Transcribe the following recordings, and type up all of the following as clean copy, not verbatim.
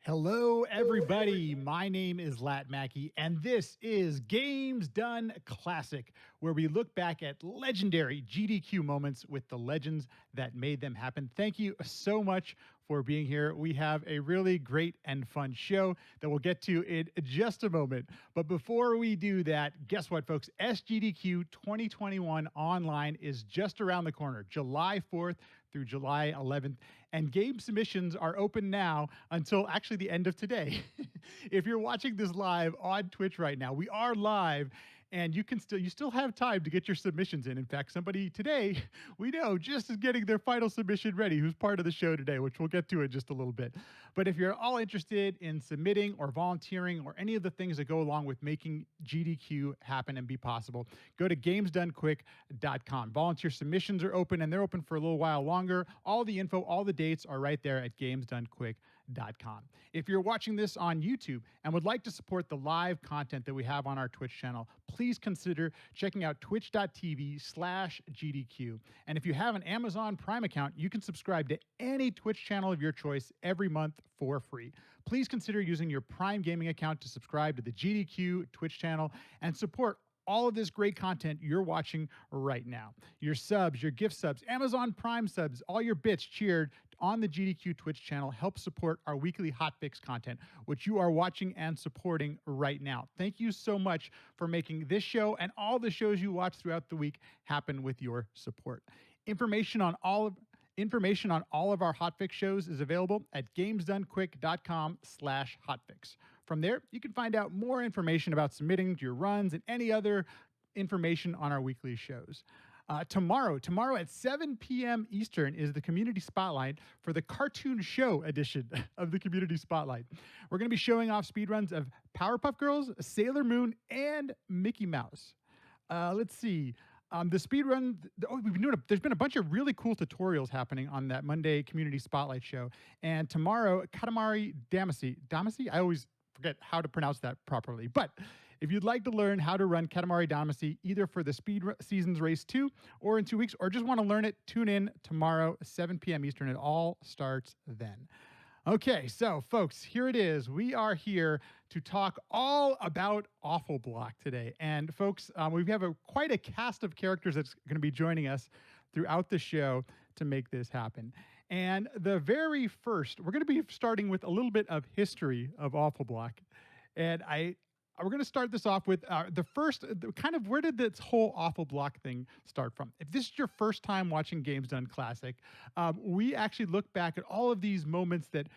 Hello, everybody. My name is Lat Mackey, and this is Games Done Classic, where we look back at legendary GDQ moments with the legends that made them happen. Thank you so much for being here. We have a really great and fun show that we'll get to in just a moment. But before we do that, guess what, folks? SGDQ 2021 online is just around the corner, July 4th through July 11th. And game submissions are open now until actually the end of today. If you're watching this live on Twitch right now, we are live. And you still have time to get your submissions in. In fact, somebody today we know just is getting their final submission ready, who's part of the show today, which we'll get to in just a little bit. But if you're all interested in submitting or volunteering or any of the things that go along with making GDQ happen and be possible, go to gamesdonequick.com. Volunteer submissions are open, and they're open for a little while longer. All the info, all the dates are right there at gamesdonequick.com. If you're watching this on YouTube and would like to support the live content that we have on our Twitch channel, please consider checking out twitch.tv/GDQ. And if you have an Amazon Prime account, you can subscribe to any Twitch channel of your choice every month for free. Please consider using your Prime Gaming account to subscribe to the GDQ Twitch channel and support all of this great content you're watching right now. Your subs, your gift subs, Amazon Prime subs, all your bits cheered on the GDQ Twitch channel help support our weekly hotfix content, which you are watching and supporting right now. Thank you so much for making this show and all the shows you watch throughout the week happen with your support. Information on all of our hotfix shows is available at gamesdonequick.com/hotfix. From there, you can find out more information about submitting to your runs and any other information on our weekly shows. Tomorrow at 7 p.m. Eastern is the Community Spotlight for the Cartoon Show edition of the Community Spotlight. We're going to be showing off speedruns of Powerpuff Girls, Sailor Moon, and Mickey Mouse. Let's see. The speed run, there's been a bunch of really cool tutorials happening on that Monday Community Spotlight show. And tomorrow, Katamari Damacy? I always forget how to pronounce that properly. But if you'd like to learn how to run Katamari Damacy, either for the Speed Seasons Race 2 or in 2 weeks, or just want to learn it, tune in tomorrow, 7 p.m. Eastern. It all starts then. Okay, so folks, here it is. We are here to talk all about Awful Block today. And folks, we have quite a cast of characters that's going to be joining us throughout the show to make this happen. And the very first, we're going to be starting with a little bit of history of Awful Block. And we're going to start this off with where did this whole Awful Block thing start from? If this is your first time watching Games Done Classic, we actually look back at all of these moments that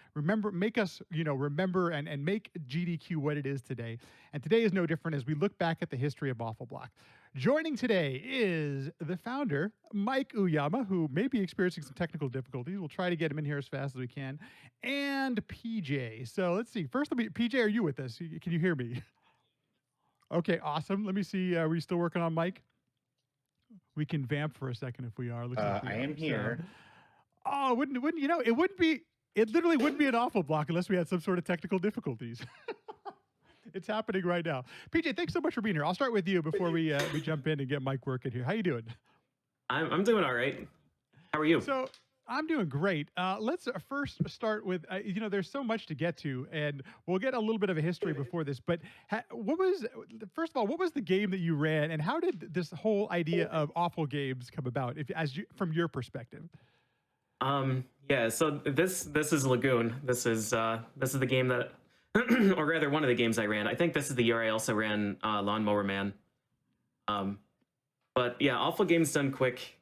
make us remember and make GDQ what it is today. And today is no different as we look back at the history of Awful Block. Joining today is the founder, Mike Uyama, who may be experiencing some technical difficulties. We'll try to get him in here as fast as we can. And PJ. So let's see. First, PJ, are you with us? Can you hear me? Okay, awesome. Let me see. Are we still working on Mike? We can vamp for a second if we are. I am here. So, it literally wouldn't be an Awful Block unless we had some sort of technical difficulties. It's happening right now. PJ, thanks so much for being here. I'll start with you before we jump in and get Mike working here. How you doing? I'm doing all right. How are you? So I'm doing great. Let's first start with, there's so much to get to, and we'll get a little bit of a history before this, but what was the game that you ran, and how did this whole idea of awful games come about, from your perspective? Yeah, so this is Lagoon. This is the game that, or rather one of the games I ran. I think this is the year I also ran Lawnmower Man. But yeah, Awful Games Done Quick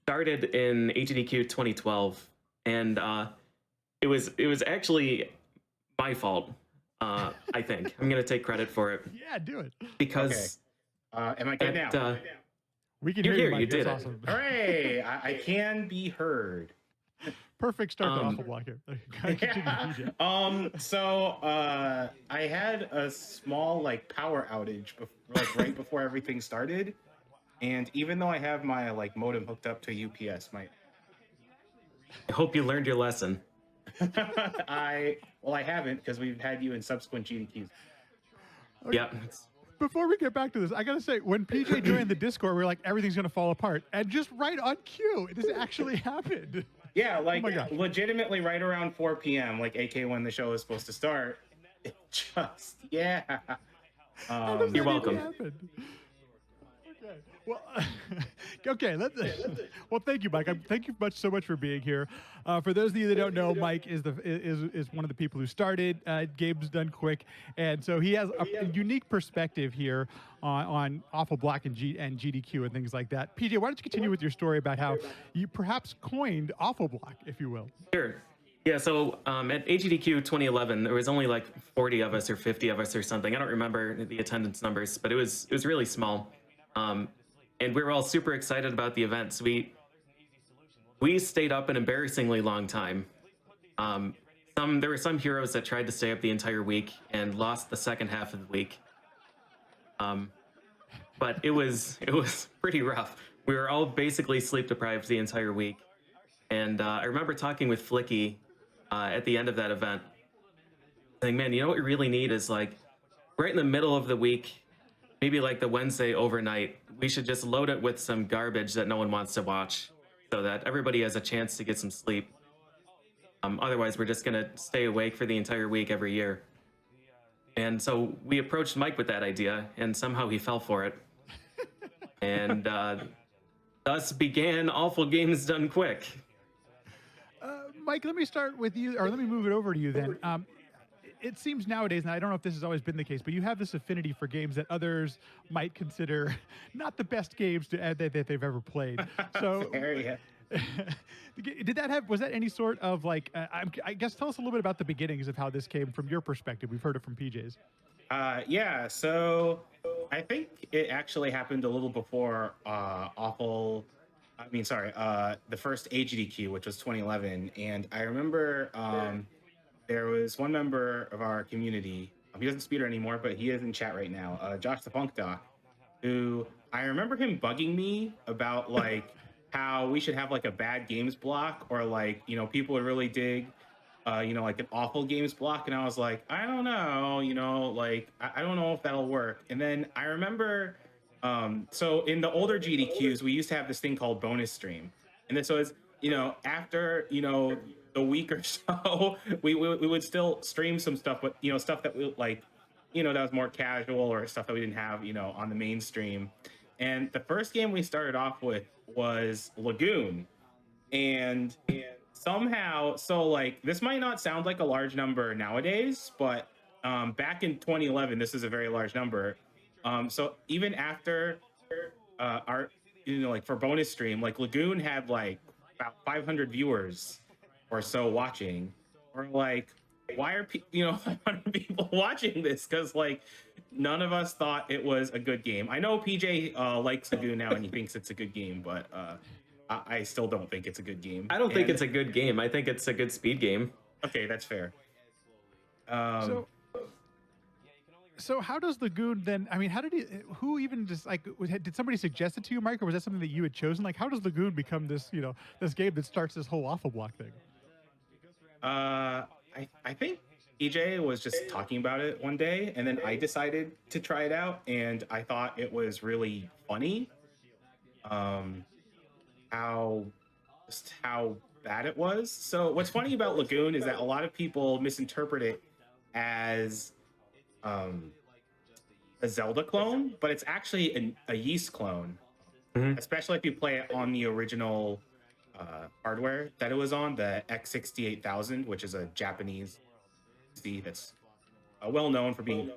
started in HDQ 2012, and it was actually my fault. I think I'm gonna take credit for it. Yeah, do it. Because am I good now? We can hear you, Mike. You did That's it. awesome. Hooray! I can be heard. Perfect start to Awful Block here. So I had a small power outage right before everything started. And even though I have my modem hooked up to UPS, I hope you learned your lesson. I haven't, because we've had you in subsequent GDQs. Okay. Yeah. Before we get back to this, I gotta say, when PJ joined the Discord, we were like, everything's gonna fall apart, and just right on cue, this actually happened. Yeah, Oh like my gosh. legitimately right around 4 p.m., like AK when the show is supposed to start. It just yeah. How does You're that even welcome. happen? Okay. Well, okay. Well, thank you, Mike. Thank you so much for being here. For those of you that don't know, Mike is one of the people who started Games Done Quick, and so he has a unique perspective here on Awful Black and GDQ and things like that. PJ, why don't you continue with your story about how you perhaps coined Awful Black, if you will? Sure. Yeah, so at AGDQ 2011, there was only like 40 of us or 50 of us or something. I don't remember the attendance numbers, but it was really small. Um, and we were all super excited about the events. We stayed up an embarrassingly long time. Um, there were some heroes that tried to stay up the entire week and lost the second half of the week. Um, but it was pretty rough. We were all basically sleep deprived the entire week. And I remember talking with Flicky at the end of that event, saying, "Man, you know what we really need is like right in the middle of the week, maybe like the Wednesday overnight, we should just load it with some garbage that no one wants to watch, so that everybody has a chance to get some sleep. Otherwise, we're just gonna stay awake for the entire week every year." And so we approached Mike with that idea, and somehow he fell for it. And thus began Awful Games Done Quick. Mike, let me start with you, or let me move it over to you then. It seems nowadays, and I don't know if this has always been the case, but you have this affinity for games that others might consider not the best games that they've ever played. So, Fair, yeah. was that any sort of like, I guess tell us a little bit about the beginnings of how this came from your perspective. We've heard it from PJ's. Yeah, so I think it actually happened a little before the first AGDQ, which was 2011. And I remember there was one member of our community. He doesn't speeder anymore, but he is in chat right now. Josh the Funk Doc, who I remember him bugging me about like how we should have like a bad games block, or like people would really dig like an awful games block. And I was like, I don't know, like I don't know if that'll work. And then I remember, so in the older GDQs, we used to have this thing called bonus stream. And this was, after, the week or so, we would still stream some stuff, but, stuff that we like, that was more casual, or stuff that we didn't have, on the mainstream. And the first game we started off with was Lagoon. And somehow, so like this might not sound like a large number nowadays, but back in 2011 this is a very large number. So even after our like for bonus stream, like Lagoon had like about 500 viewers or so watching. Or like, why are 500 people watching this? Because like none of us thought it was a good game. I know PJ likes Lagoon now and he thinks it's a good game, but I still don't think it's a good game. I don't think it's a good game. I think it's a good speed game. Okay, that's fair. So how does Lagoon then? I mean, who even just like did somebody suggest it to you, Mike, or was that something that you had chosen? Like, how does Lagoon become this this game that starts this whole Awful Block thing? I think EJ was just talking about it one day, and then I decided to try it out, and I thought it was really funny. How bad it was. So what's funny about Lagoon is that a lot of people misinterpret it as a Zelda clone, but it's actually a Yeast clone. Mm-hmm. Especially if you play it on the original hardware that it was on, the X68000, which is a Japanese PC that's well known for being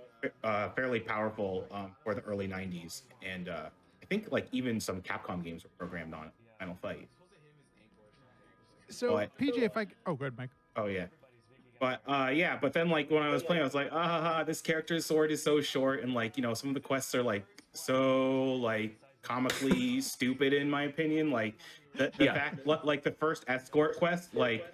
fairly powerful for the early 90s. And I think like even some Capcom games were programmed on Final Fight. So PJ, go ahead, Mike. Oh yeah. But then like when I was playing, I was like, this character's sword is so short, and like, some of the quests are like so like comically stupid in my opinion. Like the fact, like the first escort quest, like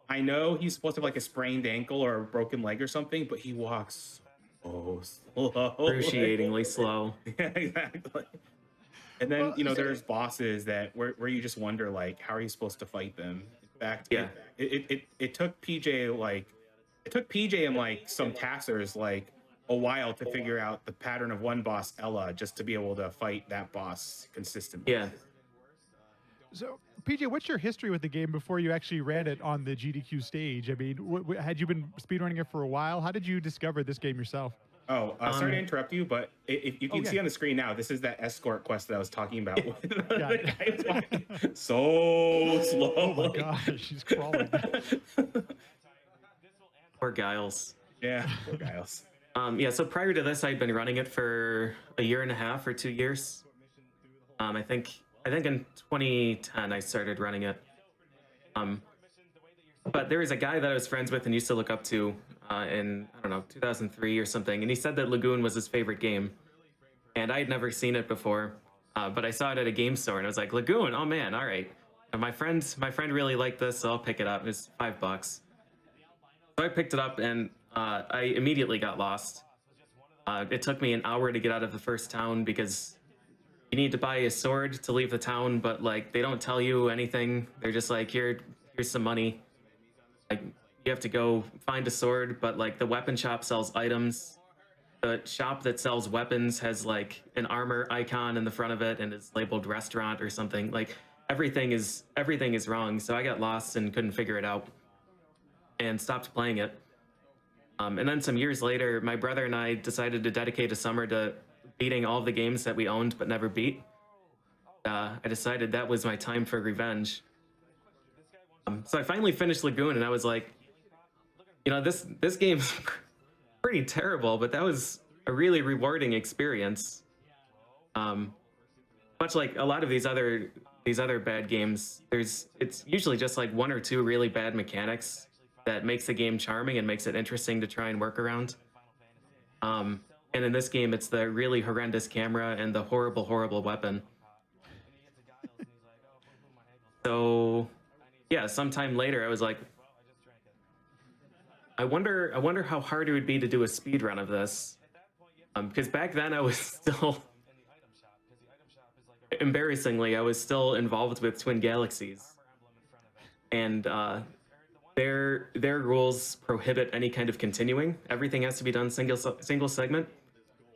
I know he's supposed to have like a sprained ankle or a broken leg or something, but he walks so slow. Excruciatingly slow. Yeah, exactly. And then there's bosses that where you just wonder like, how are you supposed to fight them? In fact, it took PJ and like some tassers like a while to figure out the pattern of one boss, Ella, just to be able to fight that boss consistently. Yeah. So PJ, what's your history with the game before you actually ran it on the GDQ stage? I mean, had you been speedrunning it for a while? How did you discover this game yourself? Oh, sorry to interrupt you, but if you can see on the screen now, this is that escort quest that I was talking about. The guy was walking so slow. Oh my gosh, she's crawling. Poor Giles. Yeah, poor Giles. Yeah, so prior to this, I'd been running it for a year and a half or 2 years. I think in 2010 I started running it. But there was a guy that I was friends with and used to look up to in, I don't know, 2003 or something, and he said that Lagoon was his favorite game. And I had never seen it before, but I saw it at a game store and I was like, Lagoon, oh man, all right. And my friend really liked this, so I'll pick it up. It was $5. So I picked it up and I immediately got lost. It took me an hour to get out of the first town because you need to buy a sword to leave the town, but like they don't tell you anything. They're just like, here's some money. Like you have to go find a sword, but like the weapon shop sells items. The shop that sells weapons has like an armor icon in the front of it and is labeled restaurant or something. Like everything is wrong. So I got lost and couldn't figure it out and stopped playing it. And then some years later, my brother and I decided to dedicate a summer to beating all of the games that we owned but never beat. I decided that was my time for revenge. So I finally finished Lagoon and I was like, you know, this game's pretty terrible, but that was a really rewarding experience. Much like a lot of these other bad games, it's usually just like one or two really bad mechanics that makes the game charming and makes it interesting to try and work around. And in this game, it's the really horrendous camera and the horrible weapon. So yeah, sometime later, I was like, I wonder how hard it would be to do a speed run of this. Because back then I was still, embarrassingly, I was still involved with Twin Galaxies. And their rules prohibit any kind of continuing. Everything has to be done single segment.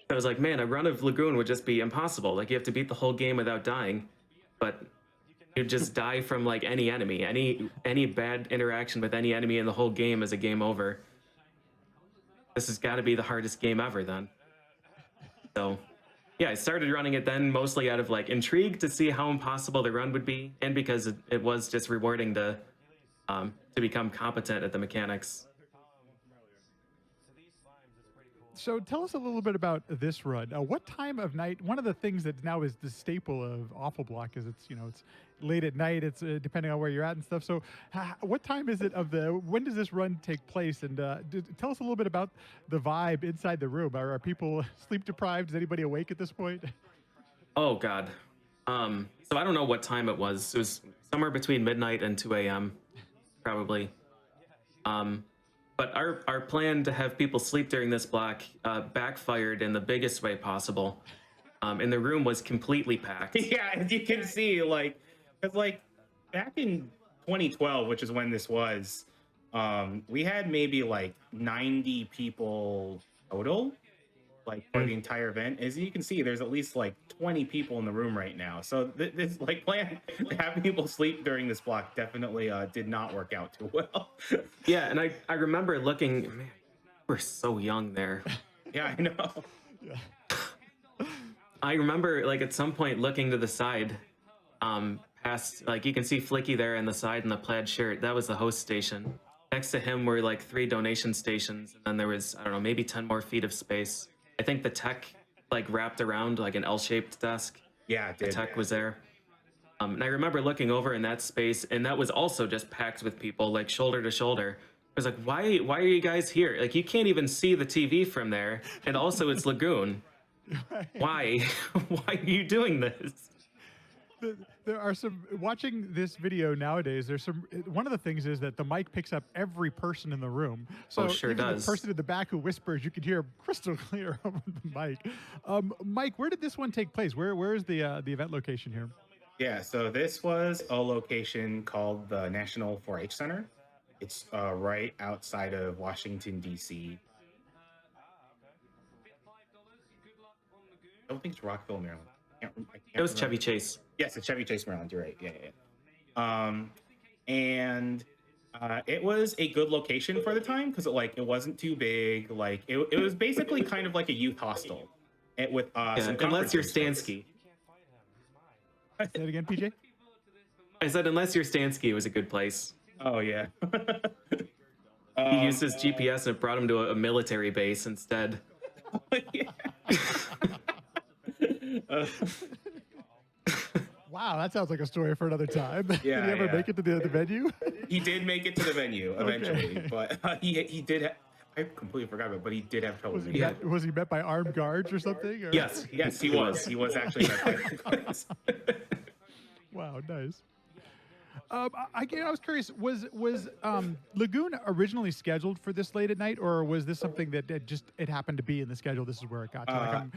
I was like, man, a run of Lagoon would just be impossible. Like you have to beat the whole game without dying. But you just die from like any enemy. Any bad interaction with any enemy in the whole game is a game over. This has got to be the hardest game ever then. So yeah, I started running it then mostly out of like intrigue to see how impossible the run would be, and because it was just rewarding to become competent at the mechanics. So tell us a little bit about this run. What time of night? One of the things that now is the staple of Awful Block is it's late at night. It's depending on where you're at and stuff. So what time is it when does this run take place? And tell us a little bit about the vibe inside the room. Are people sleep deprived? Is anybody awake at this point? Oh God. So I don't know what time it was. It was somewhere between midnight and 2 a.m. probably. But our plan to have people sleep during this block backfired in the biggest way possible. And the room was completely packed. Yeah, as you can see, because back in 2012, which is when this was, we had maybe like 90 people total, for the entire event. As you can see, there's at least like 20 people in the room right now. So this plan to have people sleep during this block definitely did not work out too well. Yeah, and I remember looking, man, we're so young there. Yeah, I know. Yeah. I remember like at some point looking to the side, past, like you can see Flicky there in the side in the plaid shirt. That was the host station. Next to him were like 3 donation stations, and then there was, I don't know, maybe 10 more feet of space. I think the tech like wrapped around like an L-shaped desk. Yeah, it did. The tech was there. And I remember looking over in that space, and that was also just packed with people, like shoulder to shoulder. I was like, why are you guys here? Like, you can't even see the TV from there. And also it's Lagoon. Why? Why are you doing this? There are some, watching this video nowadays, one of the things is that the mic picks up every person in the room. So sure even does. the person in the back who whispers, you can hear crystal clear over the mic. Mike, where did this one take place? Where is the event location here? Yeah, so this was a location called the National 4-H Center. It's right outside of Washington, D.C. I don't think it's Rockville, Maryland. I can't It was remember. Chevy Chase. Yes, it's Chevy Chase, Maryland. You're right. Yeah. And it was a good location for the time because it wasn't too big. Like it was basically kind of like a youth hostel, with Yeah, some unless conference you're room space. Stansky. Say it again, PJ. I said unless you're Stansky, it was a good place. Oh yeah. He used his GPS and it brought him to a military base instead. Yeah. Wow, that sounds like a story for another time. Did he Yeah, ever yeah. make it to the venue? He did make it to the venue eventually, Okay. but he did. I completely forgot about it, but he did have trouble. Was he, making it. was he met by armed guards or something? Or? Yes. Yes, he was. He was actually met by Wow, nice. I was curious. Was Lagoon originally scheduled for this late at night, or was this something that it happened to be in the schedule? This is where it got to.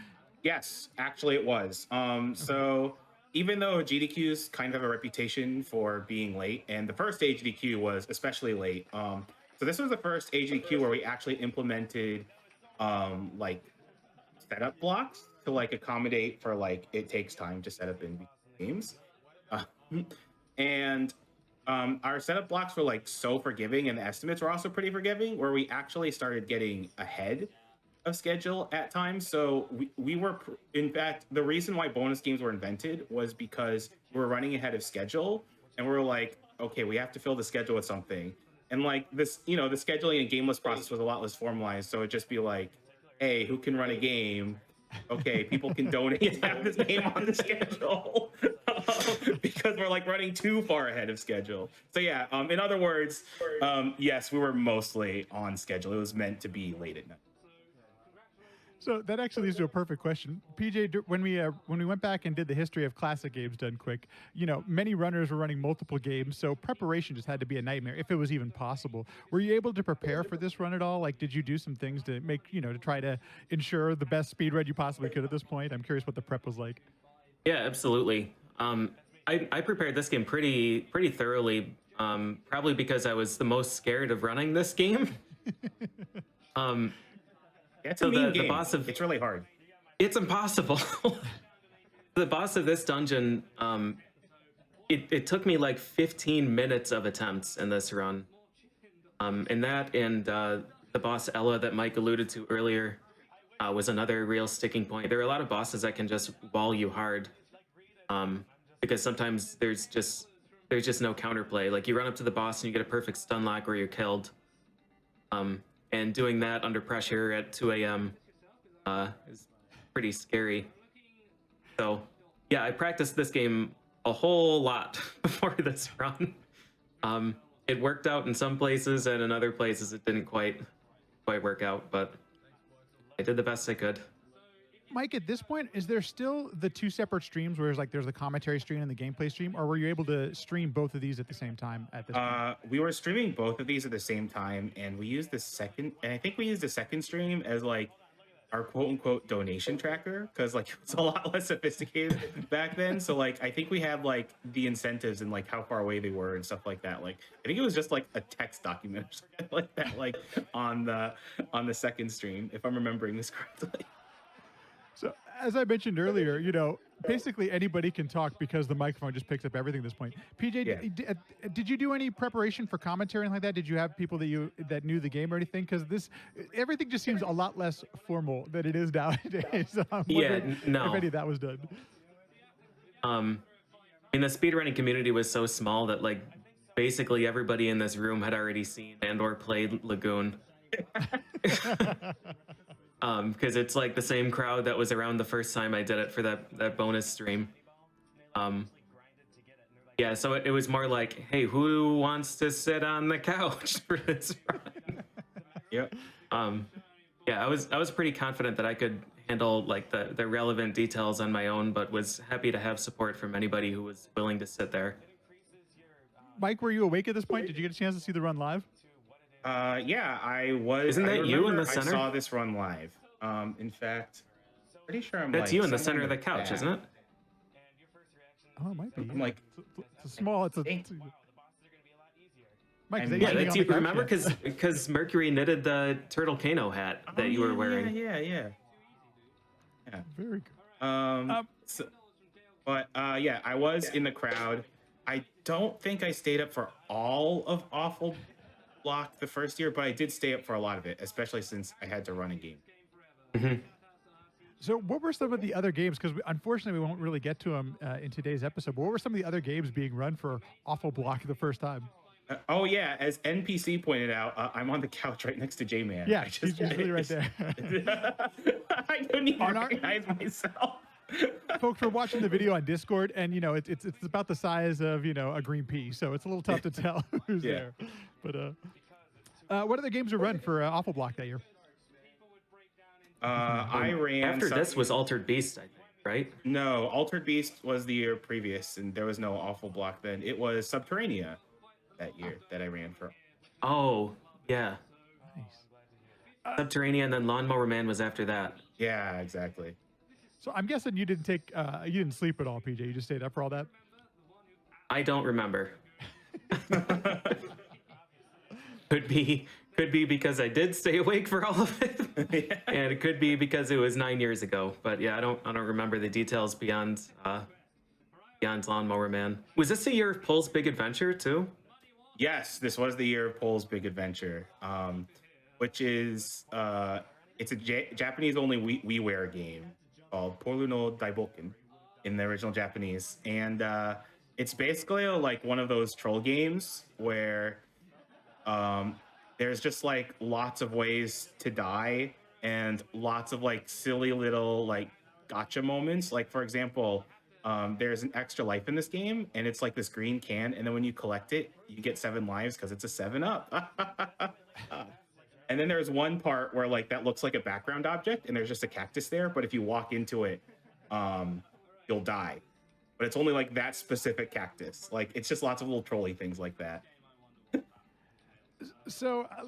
Yes, actually it was. So even though GDQs kind of have a reputation for being late, and the first HDQ was especially late. So this was the first HDQ where we actually implemented like setup blocks to like accommodate for like it takes time to set up in games. And our setup blocks were like so forgiving, and the estimates were also pretty forgiving, where we actually started getting ahead of schedule at times. So we were, in fact, the reason why bonus games were invented was because we were running ahead of schedule, and we were like, okay, we have to fill the schedule with something. And like this, the scheduling and gameless process was a lot less formalized. So it'd just be like, hey, who can run a game? Okay, people can donate to have this game on the schedule because we're like running too far ahead of schedule. So yeah, in other words, yes, we were mostly on schedule. It was meant to be late at night. So that actually leads to a perfect question, PJ. When we went back and did the history of classic games done quick, many runners were running multiple games, so preparation just had to be a nightmare if it was even possible. Were you able to prepare for this run at all? Like, did you do some things to make to try to ensure the best speed run you possibly could at this point? I'm curious what the prep was like. Yeah, absolutely. I prepared this game pretty thoroughly, probably because I was the most scared of running this game. It's So a mean the game. boss of- It's really hard. It's impossible. The boss of this dungeon, it took me like 15 minutes of attempts in this run. And that and the boss Ella that Mike alluded to earlier was another real sticking point. There are a lot of bosses that can just wall you hard, because sometimes there's just no counterplay. Like you run up to the boss and you get a perfect stun lock or you're killed. And doing that under pressure at 2 a.m. Is pretty scary. So, yeah, I practiced this game a whole lot before this run. It worked out in some places, and in other places it didn't quite work out, but I did the best I could. Mike, at this point, is there still the two separate streams where there's the commentary stream and the gameplay stream, or were you able to stream both of these at the same time at this point? We were streaming both of these at the same time, and we used the second stream as like our quote unquote donation tracker, because like it was a lot less sophisticated back then. So like I think we had like the incentives and like how far away they were and stuff like that. Like I think it was just like a text document or something like that, like on the second stream, if I'm remembering this correctly. So, as I mentioned earlier, basically anybody can talk because the microphone just picks up everything at this point. PJ, Yeah. Did you do any preparation for commentary and like that? Did you have people that knew the game or anything? Because everything just seems a lot less formal than it is nowadays. So I'm wondering no. if any of that was done. And the speedrunning community was so small that like basically everybody in this room had already seen and or played Lagoon. Because it's like the same crowd that was around the first time I did it for that bonus stream. Yeah, so it was more like, hey, who wants to sit on the couch for this run? Yep. Yeah, I was pretty confident that I could handle like the relevant details on my own, but was happy to have support from anybody who was willing to sit there. Mike, were you awake at this point? Did you get a chance to see the run live? Yeah, I was. Isn't that you in the I center? saw this run live. In fact, pretty sure That's like, you in the somewhere center of the couch, back. isn't it? Oh, it might be. I'm like, it's a small. Mike, is that Yeah, sitting that's on you. the couch? Remember, Yeah. because Mercury knitted the turtle Kano hat that you were wearing. Yeah. Very good. Yeah, I was in the crowd. I don't think I stayed up for all of Awful Block the first year, but I did stay up for a lot of it, especially since I had to run a game. Mhm. So, what were some of the other games? Because unfortunately, we won't really get to them in today's episode. But what were some of the other games being run for Awful Block the first time? Oh yeah, as NPC pointed out, I'm on the couch right next to J-Man. Yeah, he's really right there. I couldn't even On our- recognize myself. Folks, we're watching the video on Discord, and it's about the size of a green pea, so it's a little tough to tell who's Yeah. there. But what other games were run for Awful Block that year? I ran After this something- was Altered Beast, I think, right? No, Altered Beast was the year previous, and there was no Awful Block then. It was Subterranea that year that I ran for. Oh, yeah. Nice. Subterranean, and then Lawnmower Man was after that. Yeah, exactly. So I'm guessing you didn't sleep at all, PJ. You just stayed up for all that. I don't remember. Could be because I did stay awake for all of it, Yeah. and it could be because it was 9 years ago. But yeah, I don't remember the details beyond Lawnmower Man. Was this the year of Pole's Big Adventure too? Yes, this was the year of Pole's Big Adventure, which is it's a Japanese only WiiWare game called Polu no Daiboken in the original Japanese, and it's basically like one of those troll games where there's just like lots of ways to die and lots of like silly little like gotcha moments. Like for example, there's an extra life in this game, and it's like this green can, and then when you collect it, you get 7 lives because it's a 7-Up. And then there's one part where like that looks like a background object, and there's just a cactus there, but if you walk into it, you'll die. But it's only like that specific cactus. Like it's just lots of little trolly things like that. So I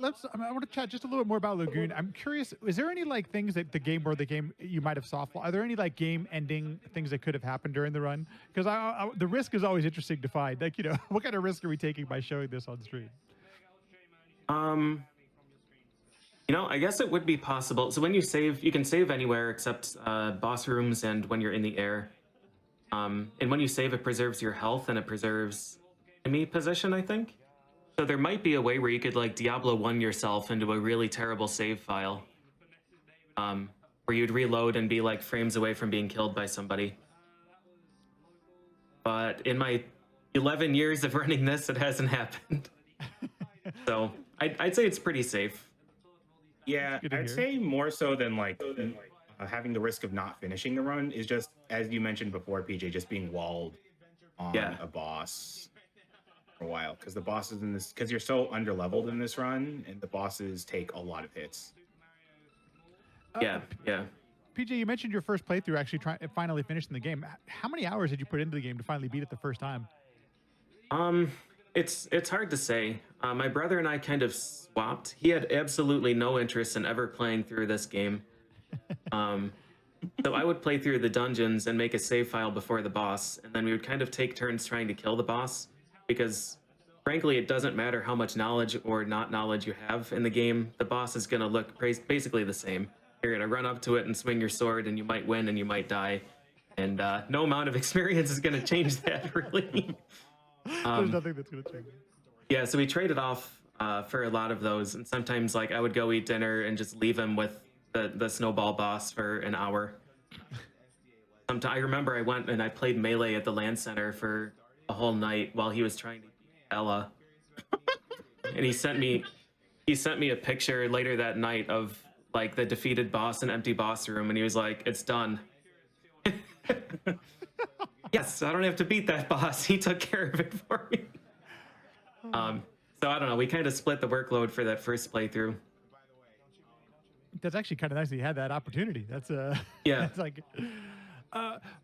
want to chat just a little bit more about Lagoon. I'm curious, is there any like things that the game you might have softball? Are there any like game ending things that could have happened during the run? Because the risk is always interesting to find. Like what kind of risk are we taking by showing this on stream? I guess it would be possible. So when you save, you can save anywhere except boss rooms and when you're in the air. And when you save, it preserves your health and it preserves enemy position, I think. So there might be a way where you could like Diablo 1 yourself into a really terrible save file, where you'd reload and be like frames away from being killed by somebody. But in my 11 years of running this, it hasn't happened. So I'd say it's pretty safe. Yeah, Good to I'd hear. say more so than like having the risk of not finishing the run is just, as you mentioned before, PJ, just being walled on Yeah. a boss for a while, because the bosses in this, because you're so underleveled in this run, and the bosses take a lot of hits. Yeah, yeah. PJ, you mentioned your first playthrough actually finally finishing the game. How many hours did you put into the game to finally beat it the first time? It's hard to say. My brother and I kind of swapped. He had absolutely no interest in ever playing through this game. So I would play through the dungeons and make a save file before the boss, and then we would kind of take turns trying to kill the boss, because frankly, it doesn't matter how much knowledge or not knowledge you have in the game. The boss is going to look basically the same. You're going to run up to it and swing your sword, and you might win and you might die. And no amount of experience is going to change that, really. There's nothing that's going to change. Yeah, so we traded off for a lot of those, and sometimes like I would go eat dinner and just leave him with the snowball boss for an hour. Sometimes I remember I went and I played Melee at the LAN center for a whole night while he was trying to beat Ella, and he sent me a picture later that night of like the defeated boss and empty boss room, and he was like, "It's done." Yes, I don't have to beat that boss. He took care of it for me. So I don't know. We kind of split the workload for that first playthrough. That's actually kind of nice that you had that opportunity. That's Yeah. That's like,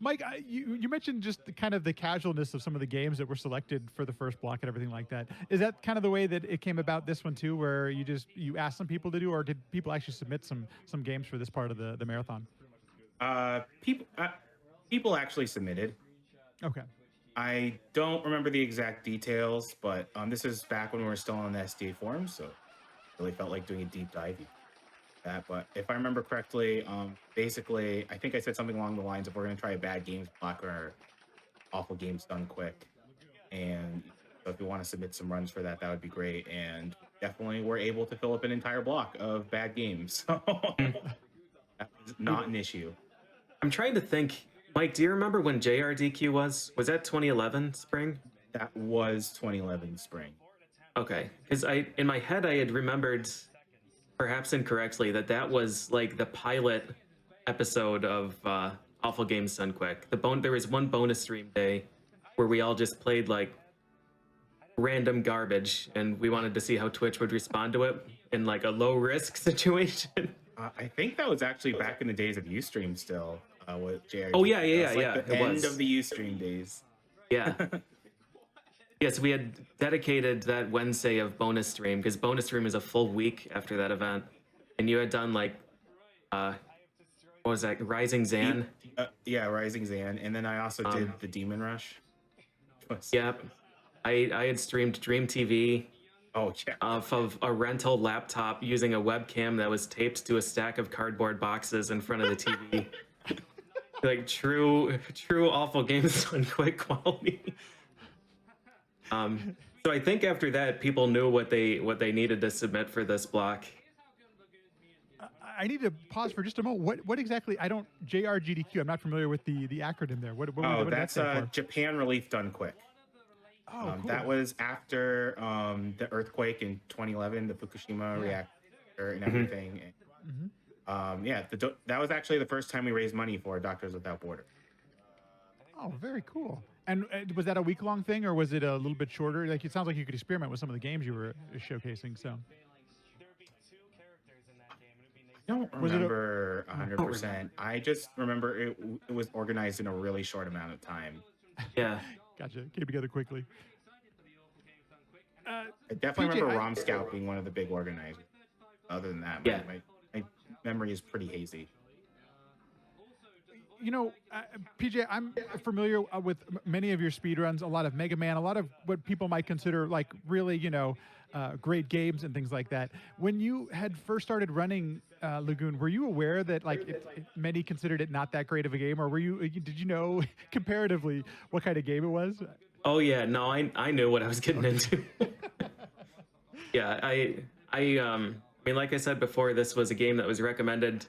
Mike, you mentioned just the casualness of some of the games that were selected for the first block and everything like that. Is that kind of the way that it came about this one too, where you asked some people to do, or did people actually submit some games for this part of the marathon? People actually submitted. Okay. I don't remember the exact details, but this is back when we were still on the SDA forum, so really felt like doing a deep dive into that. But if I remember correctly, basically, I think I said something along the lines of, we're going to try a bad games block or awful games done quick. And so if you want to submit some runs for that, that would be great. And definitely we're able to fill up an entire block of bad games. So Mm. that was not an issue. I'm trying to think. Mike, do you remember when JRDQ was? Was that 2011 spring? That was 2011 spring. Okay, because in my head I had remembered, perhaps incorrectly, that was like the pilot episode of Awful Games Done Quick. There was one bonus stream day where we all just played like random garbage, and we wanted to see how Twitch would respond to it in like a low risk situation. I think that was actually back in the days of Ustream still. With JRG. Oh yeah, That was, yeah. The end of the Ustream days. Yeah. Yes, we had dedicated that Wednesday of bonus stream because bonus stream is a full week after that event, and you had done like, what was that? Rising Zan. Yeah, Rising Zan, and then I also did the Demon Rush. Yep. I had streamed Dream TV. Oh yeah. Off of a rental laptop using a webcam that was taped to a stack of cardboard boxes in front of the TV. Like true Awful Games Done Quick quality. So I think after that, people knew what they needed to submit for this block. I need to pause for just a moment. What exactly? I don't JRGDQ. I'm not familiar with the acronym there. What Oh, did that that's stand for? Japan Relief Done Quick. Oh, cool. That was after the earthquake in 2011, the Fukushima reactor and everything. That was actually the first time we raised money for Doctors Without Borders. Oh, very cool. And was that a week-long thing, or was it a little bit shorter? Like, it sounds like you could experiment with some of the games you were showcasing. So, I don't remember 100%. I just remember it was organized in a really short amount of time. Yeah. Gotcha. Came together quickly. I definitely PJ, remember Rom Scout being one of the big organizers. Other than that, Yeah. my memory is pretty hazy. You know, PJ, I'm familiar with many of your speedruns, a lot of Mega Man, a lot of what people might consider like really, great games and things like that. When you had first started running Lagoon, were you aware that like many considered it not that great of a game, or did you know comparatively what kind of game it was? Oh yeah, no, I knew what I was getting into. Yeah, I mean, like I said before, this was a game that was recommended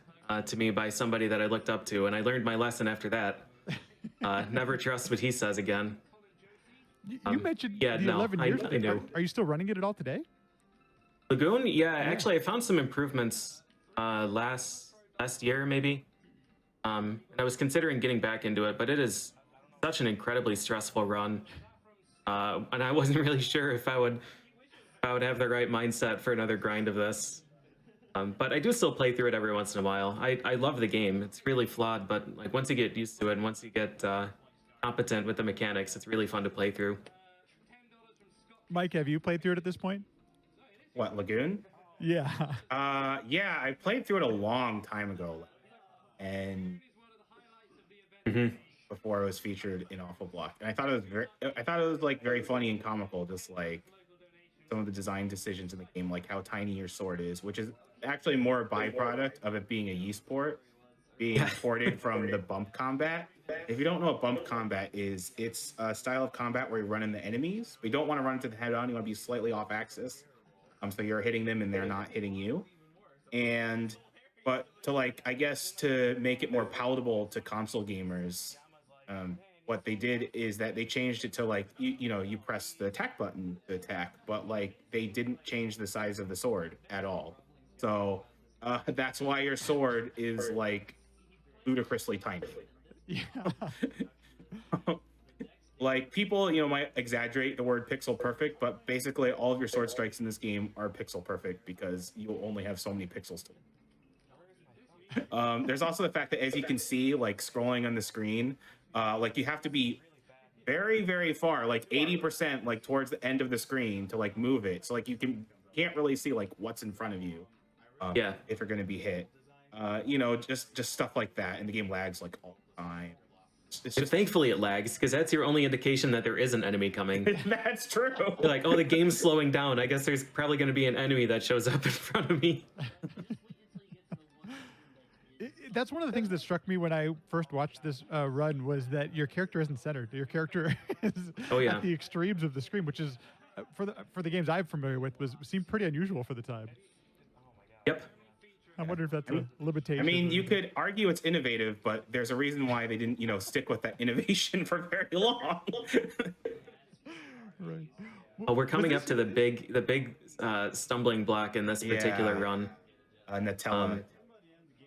to me by somebody that I looked up to, and I learned my lesson after that. Never trust what he says again. You mentioned yeah, the no, 11 years I thing. knew. Are you still running it at all today? Lagoon? Yeah, actually, I found some improvements last year, maybe. And I was considering getting back into it, but it is such an incredibly stressful run. And I wasn't really sure if I would have the right mindset for another grind of this. But I do still play through it every once in a while. I love the game. It's really flawed, but like once you get used to it and once you get competent with the mechanics, it's really fun to play through. Mike, have you played through it at this point? What, Lagoon? Yeah. Yeah, I played through it a long time ago, and before it was featured in Awful Block, and I thought it was like very funny and comical, just like some of the design decisions in the game, like how tiny your sword is, which is actually more a byproduct of it being a yeast port, being ported from the bump combat. If you don't know what bump combat is, it's a style of combat where you run into enemies, but you don't want to run into the head-on. You want to be slightly off axis, so you're hitting them and they're not hitting you. But to like, I guess to make it more palatable to console gamers, what they did is that they changed it to like you press the attack button to attack, but like they didn't change the size of the sword at all. So that's why your sword is like ludicrously tiny. Yeah. Like people, might exaggerate the word pixel perfect, but basically all of your sword strikes in this game are pixel perfect because you only have so many pixels to. There's also the fact that, as you can see, like scrolling on the screen, like you have to be very, very far, like 80%, like towards the end of the screen to like move it. So like you can't really see like what's in front of you. If you're going to be hit, just stuff like that, and the game lags like all the time. It's just Thankfully it lags, because that's your only indication that there is an enemy coming. That's true. You're like, oh, the game's slowing down. I guess there's probably going to be an enemy that shows up in front of me. That's one of the things that struck me when I first watched this run was that your character isn't centered. Your character is Oh yeah. at the extremes of the screen, which is for the games I'm familiar with seemed pretty unusual for the time. Yep. I wonder if that's I mean- a limitation. I mean, or you anything. could argue it's innovative, but there's a reason why they didn't, stick with that innovation for very long. Right. Oh, we're coming this- up to the big stumbling block in this particular Yeah. run. Nutella.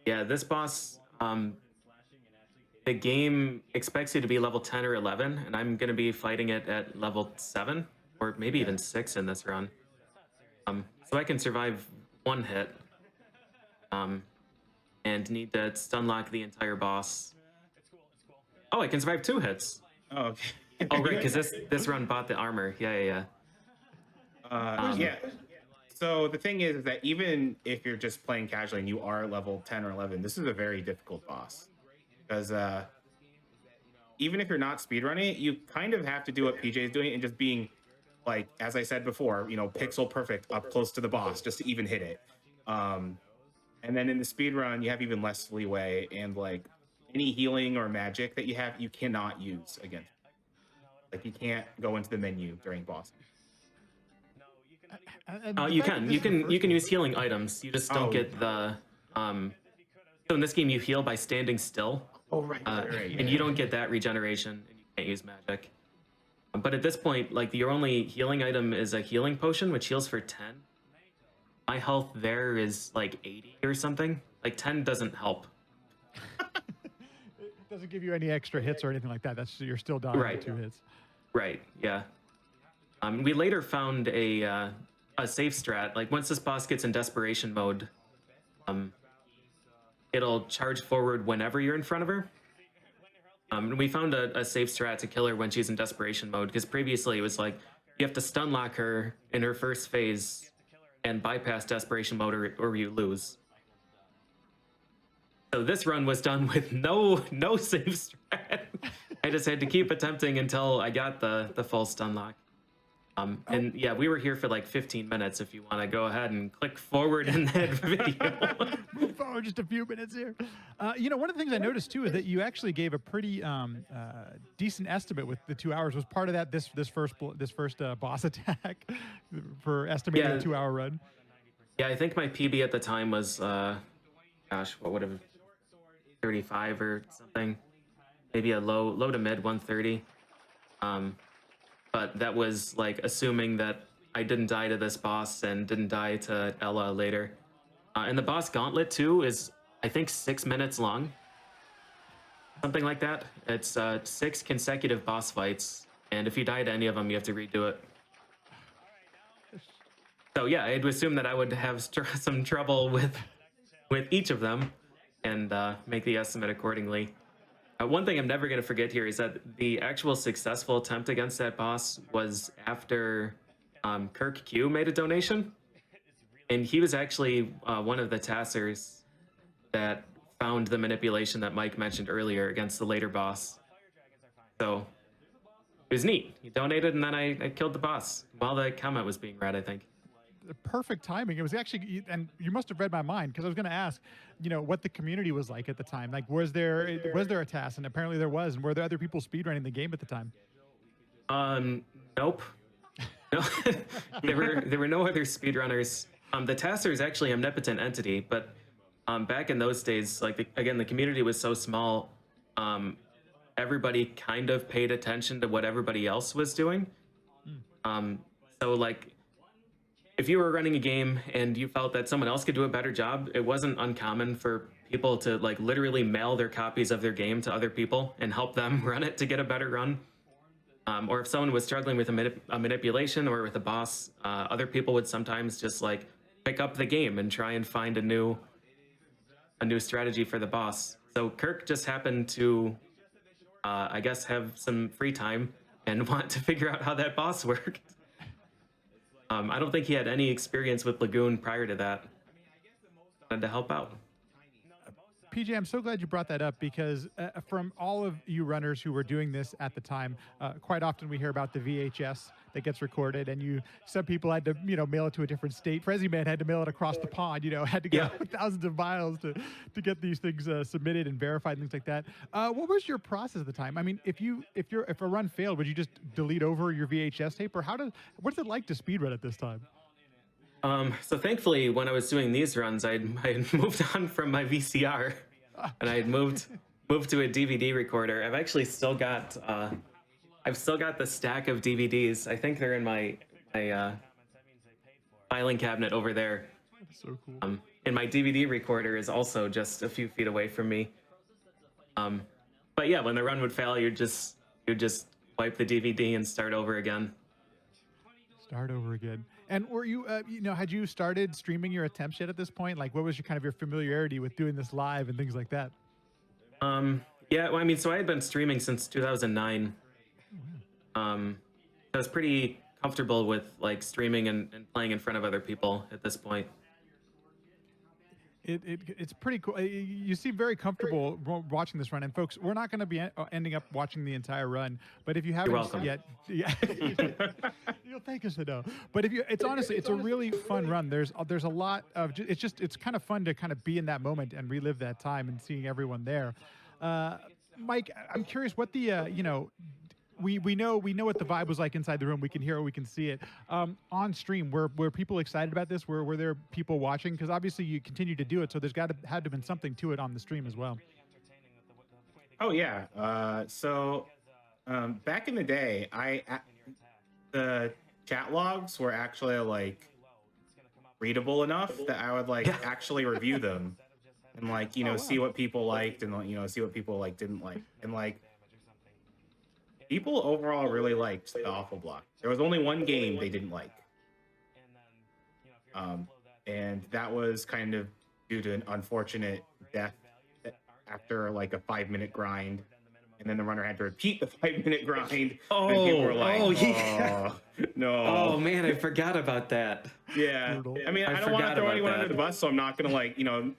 Yeah, this boss, the game expects you to be level 10 or 11, and I'm going to be fighting it at level 7 or maybe even 6 in this run. So I can survive one hit, and need to stun lock the entire boss. Oh, I can survive 2 hits. Oh, okay. Oh, right, because this run bought the armor. Yeah. Yeah. So the thing is that even if you're just playing casually and you are level 10 or 11, this is a very difficult boss. Because even if you're not speedrunning it, you kind of have to do what PJ is doing and just being, like, as I said before, pixel perfect up close to the boss just to even hit it. And then in the speedrun, you have even less leeway, and like any healing or magic that you have, you cannot use against. Like, you can't go into the menu during boss. And You the fact can that this is the you can first use healing items. You just don't Oh. get the So in this game, you heal by standing still, Oh, right. and you don't get that regeneration, and you can't use magic. But at this point, like, your only healing item is a healing potion, which heals for 10. My health there is like 80 or something. Like 10 doesn't help. It doesn't give you any extra hits or anything like that. You're still dying Right. with 2 hits. Right. Yeah. We later found a safe strat. Like, once this boss gets in desperation mode, it'll charge forward whenever you're in front of her. And we found a safe strat to kill her when she's in desperation mode, because previously it was like you have to stun lock her in her first phase and bypass desperation mode, or you lose. So this run was done with no safe strat. I just had to keep attempting until I got the full stun lock. And yeah, we were here for like 15 minutes. If you want to go ahead and click forward in that video. Move forward just a few minutes here. One of the things I noticed too is that you actually gave a pretty decent estimate with the 2 hours. Was part of that this first boss attack for estimating Yeah. a 2-hour run? Yeah, I think my PB at the time was, what would have 35 or something, maybe a low to mid 130. But that was like assuming that I didn't die to this boss and didn't die to Ella later. And the boss gauntlet too is, I think, 6 minutes long, something like that. It's 6 consecutive boss fights, and if you die to any of them, you have to redo it. So yeah, I'd assume that I would have some trouble with each of them, and make the estimate accordingly. One thing I'm never going to forget here is that the actual successful attempt against that boss was after Kirk Q made a donation, and he was actually one of the tassers that found the manipulation that Mike mentioned earlier against the later boss. So it was neat. He donated, and then I killed the boss while the comment was being read, I think. Perfect timing. It was actually, and you must have read my mind, because I was going to ask, what the community was like at the time. Like, was there a task? And apparently there was. And were there other people speedrunning the game at the time? Nope. No, there were no other speedrunners. The taster is actually an omnipotent entity, but back in those days, like, the community was so small, everybody kind of paid attention to what everybody else was doing. So like, if you were running a game and you felt that someone else could do a better job, it wasn't uncommon for people to like literally mail their copies of their game to other people and help them run it to get a better run. Or if someone was struggling with a manipulation or with a boss, other people would sometimes just like pick up the game and try and find a new strategy for the boss. So Kirk just happened to, I guess, have some free time and want to figure out how that boss worked. I don't think he had any experience with Lagoon prior to that. Wanted to help out. PJ, I'm so glad you brought that up because from all of you runners who were doing this at the time, quite often we hear about the VHS that gets recorded, and some people had to mail it to a different state. Frezzy Man had to mail it across the pond. Had to go Yeah. thousands of miles to get these things submitted and verified and things like that. What was your process at the time? I mean, if a run failed, would you just delete over your VHS tape, or what's it like to speedrun at this time? So thankfully, when I was doing these runs, I had moved on from my VCR, and I had moved to a DVD recorder. I've actually still got the stack of DVDs. I think they're in my filing cabinet over there. That's so cool. And my DVD recorder is also just a few feet away from me. But yeah, when the run would fail, you'd just wipe the DVD and start over again. Start over again. And were you, had you started streaming your attempts yet at this point? Like, what was your familiarity with doing this live and things like that? Yeah, well, I mean, so I had been streaming since 2009. I was pretty comfortable with like streaming and playing in front of other people at this point. It's pretty cool. You seem very comfortable watching this run. And folks, we're not going to be ending up watching the entire run. But if you haven't yet, yeah, you'll thank us to know. But it's honestly, it's a really fun run. There's a lot of, it's kind of fun to kind of be in that moment and relive that time and seeing everyone there. Mike, I'm curious what the, we know what the vibe was like inside the room. We can hear it, we can see it. On stream, were people excited about this? Were there people watching? Because obviously you continue to do it, so there's had to have been something to it on the stream as well. Oh yeah. So back in the day, the chat logs were actually like readable enough that I would actually review them and see what people liked and see what people didn't like, and people overall really liked the Awful Block. There was only one game they didn't like. And that was kind of due to an unfortunate death after a 5-minute grind. And then the runner had to repeat the 5-minute grind. Oh, and people were like, yeah. Oh, no. Oh, man, I forgot about that. Yeah. I mean, I don't want to throw anyone under the bus, so I'm not going to name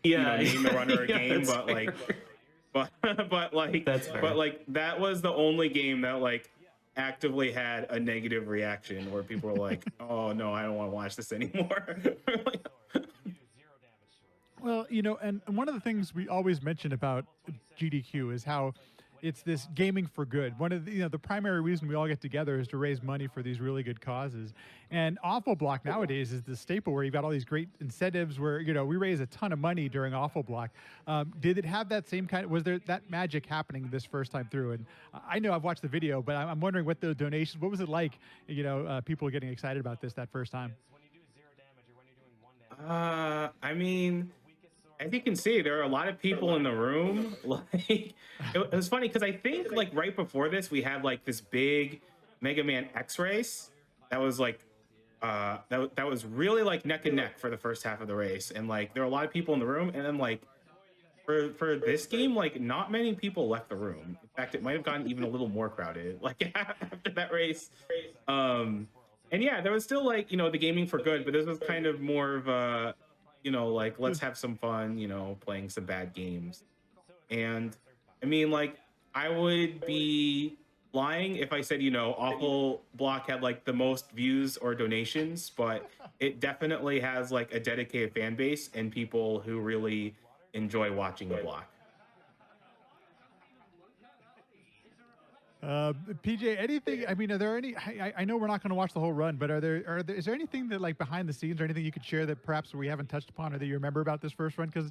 the runner a game, but that was the only game that actively had a negative reaction where people were like, oh no, I don't want to watch this anymore. Well, and one of the things we always mention about GDQ is how it's this gaming for good. One of the primary reason we all get together is to raise money for these really good causes. And Awful Block nowadays is the staple where you've got all these great incentives where, we raise a ton of money during Awful Block. Did it have that same was there that magic happening this first time through? And I know I've watched the video, but I'm wondering what the donations, what was it like, people getting excited about this that first time? I mean, as you can see, there are a lot of people in the room. It was funny because I think right before this, we had this big Mega Man X race that was that was really neck and neck for the first half of the race, and there were a lot of people in the room, and then for this game, not many people left the room. In fact, it might have gotten even a little more crowded after that race. And yeah, there was still the gaming for good, but this was kind of more of a let's have some fun, playing some bad games. And I mean, I would be lying if I said, Awful Block had the most views or donations, but it definitely has a dedicated fan base and people who really enjoy watching the block. PJ, anything? I mean, are there any? I know we're not going to watch the whole run, but is there anything that behind the scenes or anything you could share that perhaps we haven't touched upon or that you remember about this first run? Because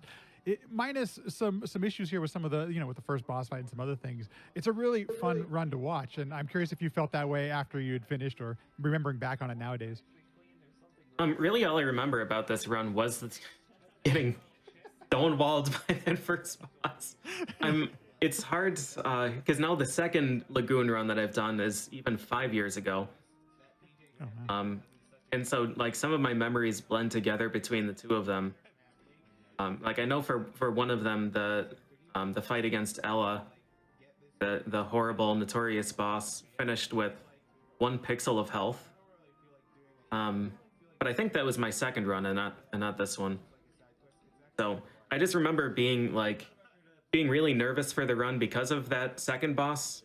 minus some issues here with some of the with the first boss fight and some other things, it's a really fun run to watch, and I'm curious if you felt that way after you had finished or remembering back on it nowadays. Really, all I remember about this run was getting stonewalled by that first boss. It's hard because now the second Lagoon run that I've done is even 5 years ago. Oh, wow. And so some of my memories blend together between the two of them. I know for one of them, the fight against Ella, the horrible, notorious boss, finished with 1 pixel of health. But I think that was my second run and not this one. So I just remember being being really nervous for the run because of that second boss.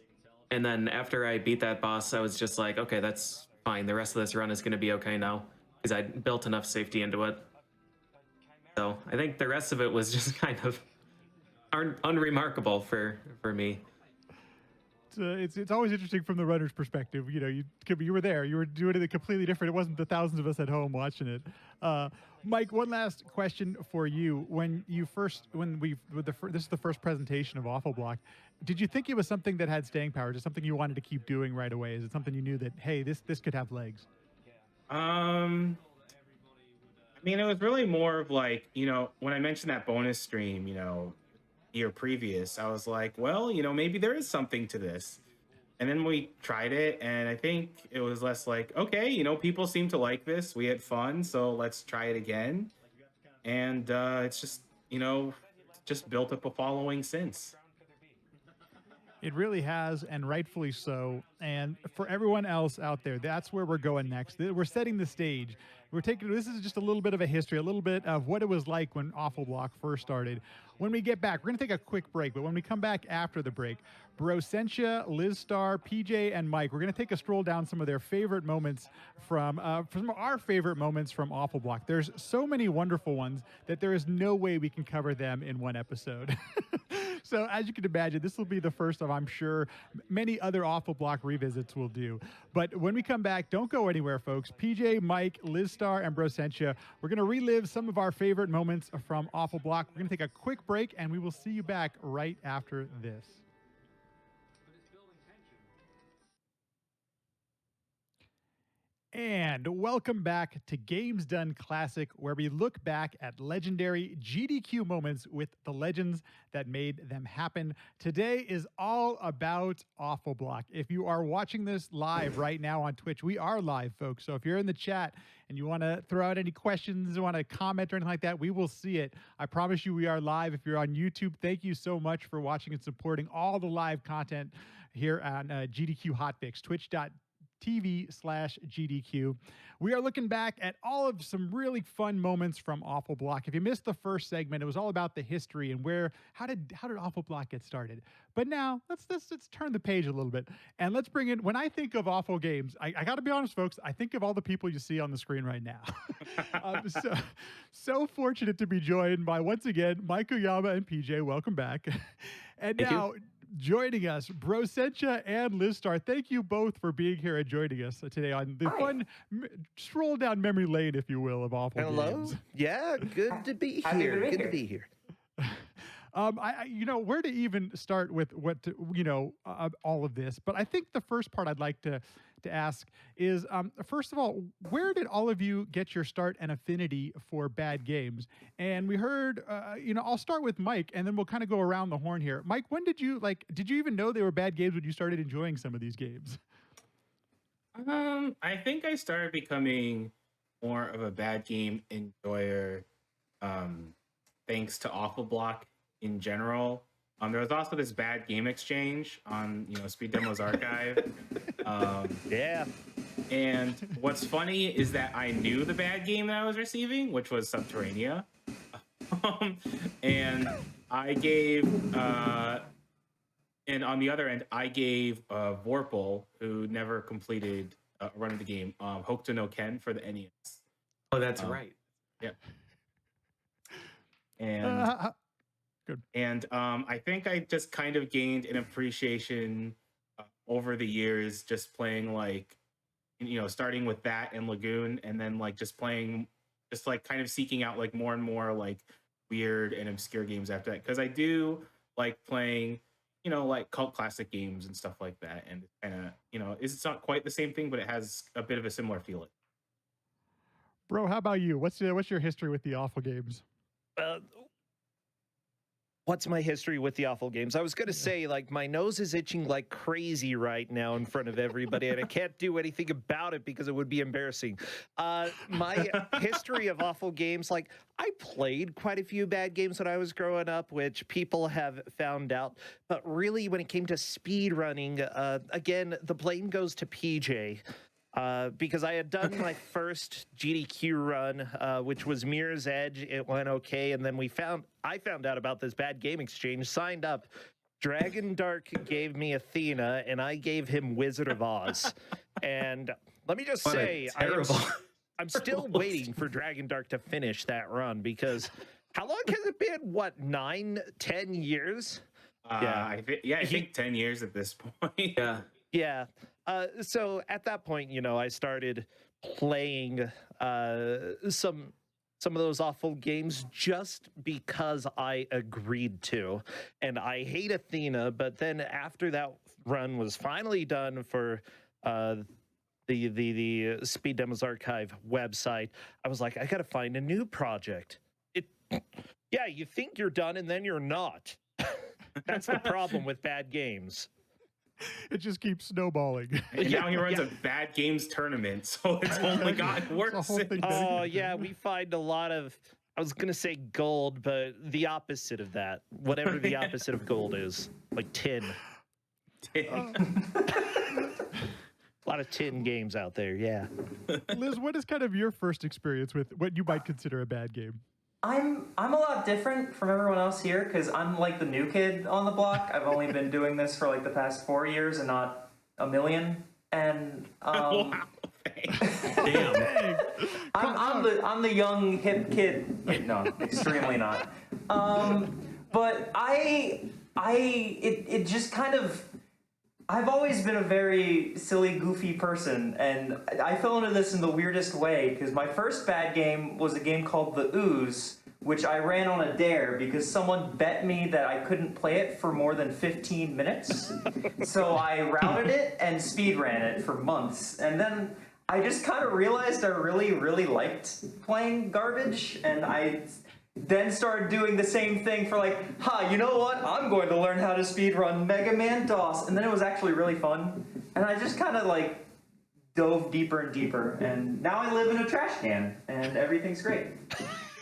And then after I beat that boss, I was just like, okay, that's fine. The rest of this run is going to be okay now because I built enough safety into it. So I think the rest of it was just kind of unremarkable for me. It's always interesting from the runner's perspective. You know, you were there, you were doing it completely different. It wasn't the thousands of us at home watching it. Mike, one last question for you. This is the first presentation of Awful Block. Did you think it was something that had staying power? Is it something you wanted to keep doing right away? Is it something you knew that, hey, this could have legs? I mean, it was really more of like, when I mentioned that bonus stream, year previous, I was like, well, maybe there is something to this. And then we tried it, and I think it was less like, okay, people seem to like this. We had fun, so let's try it again. And it's just built up a following since. It really has, and rightfully so. And for everyone else out there, that's where we're going next. We're setting the stage. This is just a little bit of a history, a little bit of what it was like when Awful Block first started. When we get back, we're going to take a quick break, but when we come back after the break, Brosentia, Liz Star, PJ, and Mike, we're going to take a stroll down some of their favorite moments from our favorite moments from Awful Block. There's so many wonderful ones that there is no way we can cover them in one episode. So as you can imagine, this will be the first of, I'm sure, many other Awful Block revisits will do. But when we come back, don't go anywhere, folks. PJ, Mike, Liz Star, and Brosentia, we're going to relive some of our favorite moments from Awful Block. We're going to take a quick break, and we will see you back right after this. And welcome back to Games Done Classic, where we look back at legendary GDQ moments with the legends that made them happen. Today is all about Awful Block. If you are watching this live right now on Twitch, we are live, folks. So if you're in the chat and you want to throw out any questions, want to comment or anything like that, we will see it. I promise you we are live. If you're on YouTube, thank you so much for watching and supporting all the live content here on GDQ Hotfix, twitch.tv/GDQ. We are looking back at all of some really fun moments from Awful Block. If you missed the first segment, it was all about the history and how did Awful Block get started. But now let's turn the page a little bit and let's bring in, when I think of Awful Games, I got to be honest, folks, I think of all the people you see on the screen right now. So fortunate to be joined by, once again, Mike Oyama and PJ. Welcome back. And Thank now, you. Joining us, Brosentia and Liz Star. Thank you both for being here and joining us today on the fun stroll down memory lane, if you will, of Awful Games. Yeah, good to be here. Good to be here. Where to even start with all of this, but I think the first part I'd like to ask is, first of all, where did all of you get your start and affinity for bad games? And we heard, I'll start with Mike, and then we'll kind of go around the horn here. Mike, when did you even know they were bad games when you started enjoying some of these games? I think I started becoming more of a bad game enjoyer, thanks to Awful Block in general. There was also this bad game exchange on, Speed Demos Archive. Yeah. And what's funny is that I knew the bad game that I was receiving, which was Subterranea. And I gave, and on the other end, I gave Vorpal, who never completed a run of the game, Hokuto no Ken for the NES. Oh, that's right. Yeah. And good. And I think I just kind of gained an appreciation over the years, just playing starting with that and Lagoon, and then just playing, kind of seeking out more and more weird and obscure games after that, because I do like playing cult classic games and stuff like that, and it's kind of it's not quite the same thing, but it has a bit of a similar feeling. Bro, how about you? What's your history with the Awful Games? What's my history with the Awful Games? I was going to say, my nose is itching like crazy right now in front of everybody, and I can't do anything about it because it would be embarrassing. My history of Awful Games, I played quite a few bad games when I was growing up, which people have found out. But really, when it came to speed running, again, the blame goes to PJ. because I had done my first GDQ run, which was Mirror's Edge. It went okay, and then I found out about this bad game exchange, signed up. Dragon Dark gave me Athena, and I gave him Wizard of Oz. And let me just say, I'm still waiting for Dragon Dark to finish that run, because how long has it been? What, 9, 10 years? I think 10 years at this point. Yeah. So at that point, I started playing some of those awful games just because I agreed to. And I hate Athena, but then after that run was finally done for the Speed Demos Archive website, I was like, I gotta find a new project. Yeah, you think you're done and then you're not. That's the problem with bad games. It just keeps snowballing. And now he runs a bad games tournament, so it's only gotten worse. Oh, yeah, we find a lot of, I was going to say gold, but the opposite of that. Whatever the opposite of gold is. Like tin. A lot of tin games out there, yeah. Liz, what is kind of your first experience with what you might consider a bad game? I'm a lot different from everyone else here because I'm like the new kid on the block. I've only been doing this for like the past 4 years and not a million. And Wow. Damn. I'm the young hip kid. No, extremely not. But it just kind of. I've always been a very silly, goofy person, and I fell into this in the weirdest way, because my first bad game was a game called The Ooze, which I ran on a dare because someone bet me that I couldn't play it for more than 15 minutes. So I routed it and speed ran it for months, and then I just kind of realized I really, really liked playing garbage, and I then started doing the same thing for like, you know what? I'm going to learn how to speedrun Mega Man DOS. And then it was actually really fun. And I just kind of like dove deeper and deeper. And now I live in a trash can and everything's great.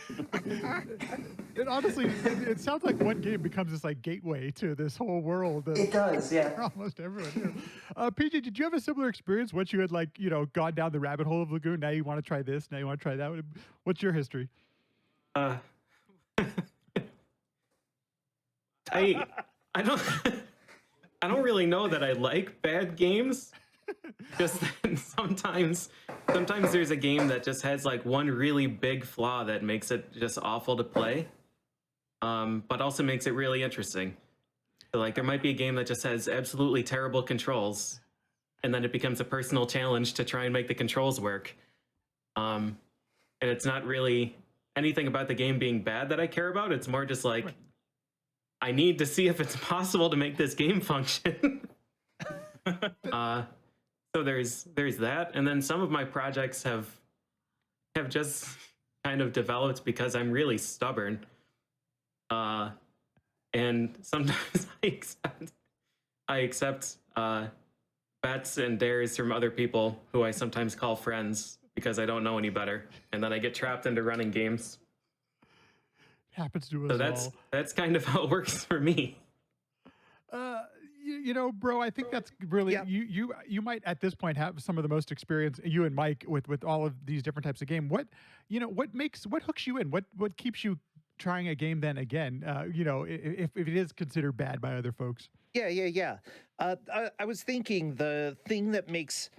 And honestly, it sounds like one game becomes this like gateway to this whole world. It does, yeah. For almost everyone. PJ, did you have a similar experience? Once you had like, gone down the rabbit hole of Lagoon, now you want to try this, now you want to try that. What's your history? I don't I don't really know that I like bad games. Just that sometimes there's a game that just has like one really big flaw that makes it just awful to play, but also makes it really interesting. So, like, there might be a game that just has absolutely terrible controls, and then it becomes a personal challenge to try and make the controls work. And it's not really anything about the game being bad that I care about. It's more just like, I need to see if it's possible to make this game function. So there's that, and then some of my projects have just kind of developed because I'm really stubborn. And sometimes I accept bets and dares from other people who I sometimes call friends because I don't know any better, and then I get trapped into running games. Happens to us So that's kind of how it works for me. Bro, I think that's really you might at this point have some of the most experience, you and Mike, with all of these different types of game. What hooks you in? What keeps you trying a game then again? If it is considered bad by other folks. Yeah. I was thinking the thing that makes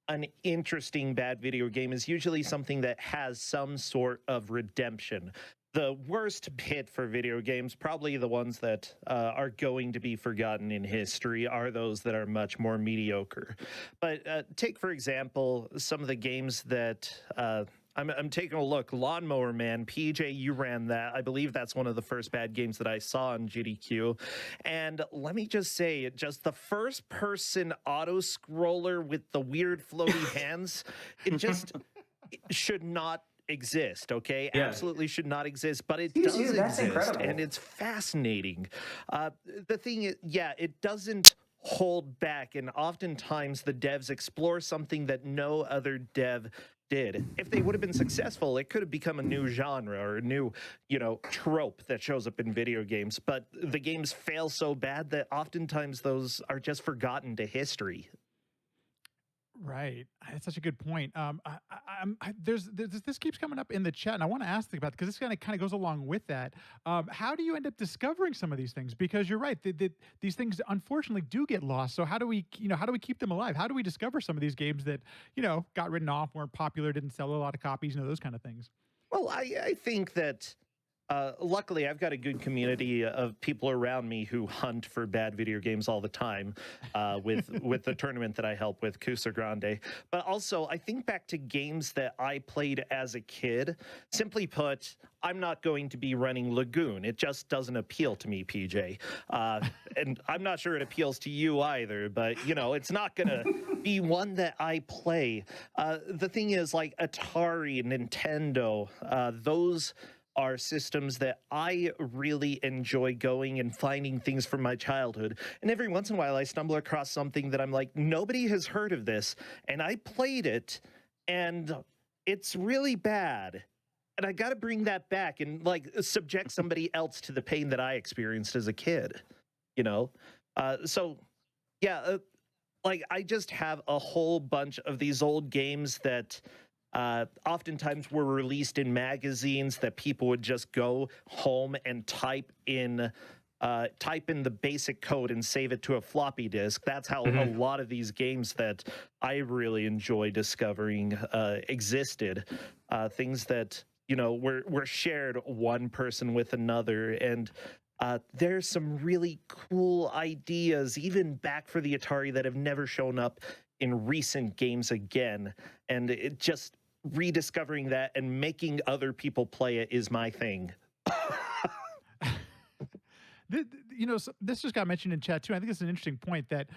an interesting bad video game is usually something that has some sort of redemption. The worst hit for video games, probably the ones that are going to be forgotten in history, are those that are much more mediocre. But take, for example, some of the games that I'm taking a look. Lawnmower Man, PJ, you ran that. I believe that's one of the first bad games that I saw on GDQ. And let me just say, just the first-person auto-scroller with the weird floaty hands, it should not exist, okay? Yeah. Absolutely should not exist, but it does that's exist, incredible. and it's fascinating. The thing is, it doesn't hold back, and oftentimes the devs explore something that no other dev did. If they would have been successful, it could have become a new genre or a new, trope that shows up in video games, but the games fail so bad that oftentimes those are just forgotten to history. Right. That's such a good point. There's this keeps coming up in the chat, and I want to ask about because this kind of goes along with that. How do you end up discovering some of these things? Because you're right, these things unfortunately do get lost. So how do we, how do we keep them alive? How do we discover some of these games that got written off, weren't popular, didn't sell a lot of copies, those kind of things? Well, I think that luckily I've got a good community of people around me who hunt for bad video games all the time with the tournament that I help with, Cusa Grande. But also, I think back to games that I played as a kid. Simply put, I'm not going to be running Lagoon. It just doesn't appeal to me, PJ. And I'm not sure it appeals to you either, but, it's not going to be one that I play. The thing is, like Atari, Nintendo, those are systems that I really enjoy going and finding things from my childhood. And every once in a while, I stumble across something that I'm like, nobody has heard of this. And I played it, and it's really bad. And I got to bring that back and subject somebody else to the pain that I experienced as a kid, So, yeah, I just have a whole bunch of these old games that oftentimes were released in magazines that people would just go home and type in the basic code and save it to a floppy disk. That's how a lot of these games that I really enjoy discovering existed. Things that were shared one person with another, and there's some really cool ideas even back for the Atari that have never shown up in recent games again. And it just rediscovering that and making other people play it is my thing. So this just got mentioned in chat too. I think it's an interesting point that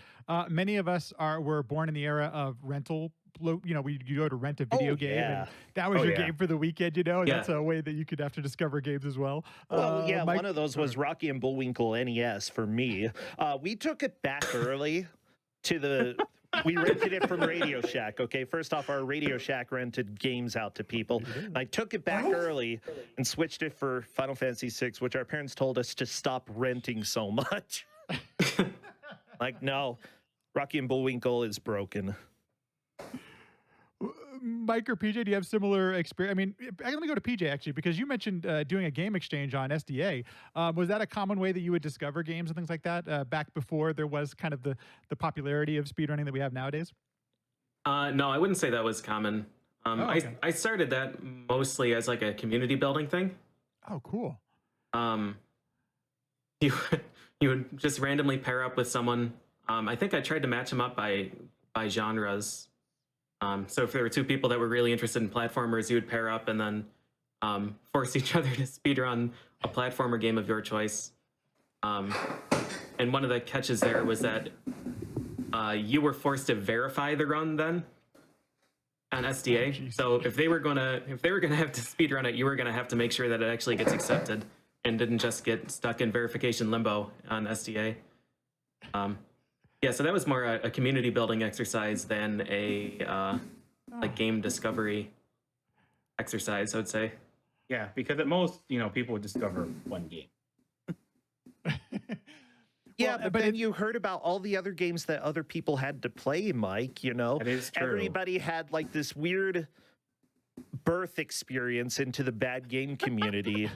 many of us were born in the era of rental. You go to rent a video game, and that was your game for the weekend. That's a way that you could have to discover games as well. Well, one of those was Rocky and Bullwinkle NES for me. We took it back early to the. We rented it from Radio Shack, okay? First off, our Radio Shack rented games out to people. I took it back early and switched it for Final Fantasy VI, which our parents told us to stop renting so much. No, Rocky and Bullwinkle is broken. Mike or PJ, do you have similar experience? I mean, let me go to PJ actually, because you mentioned doing a game exchange on SDA. Was that a common way that you would discover games and things like that back before there was kind of the popularity of speedrunning that we have nowadays? No, I wouldn't say that was common. Okay. I started that mostly as like a community building thing. Oh, cool. You would just randomly pair up with someone. I think I tried to match them up by genres. So if there were two people that were really interested in platformers, you would pair up and then force each other to speedrun a platformer game of your choice. And one of the catches there was that you were forced to verify the run then on SDA. So if they were gonna have to speedrun it, you were gonna have to make sure that it actually gets accepted and didn't just get stuck in verification limbo on SDA. Yeah, so that was more a community building exercise than a game discovery exercise, I would say. Yeah, because at most, people would discover one game. Yeah, but then you heard about all the other games that other people had to play, Mike, That is true. Everybody had this weird birth experience into the bad game community.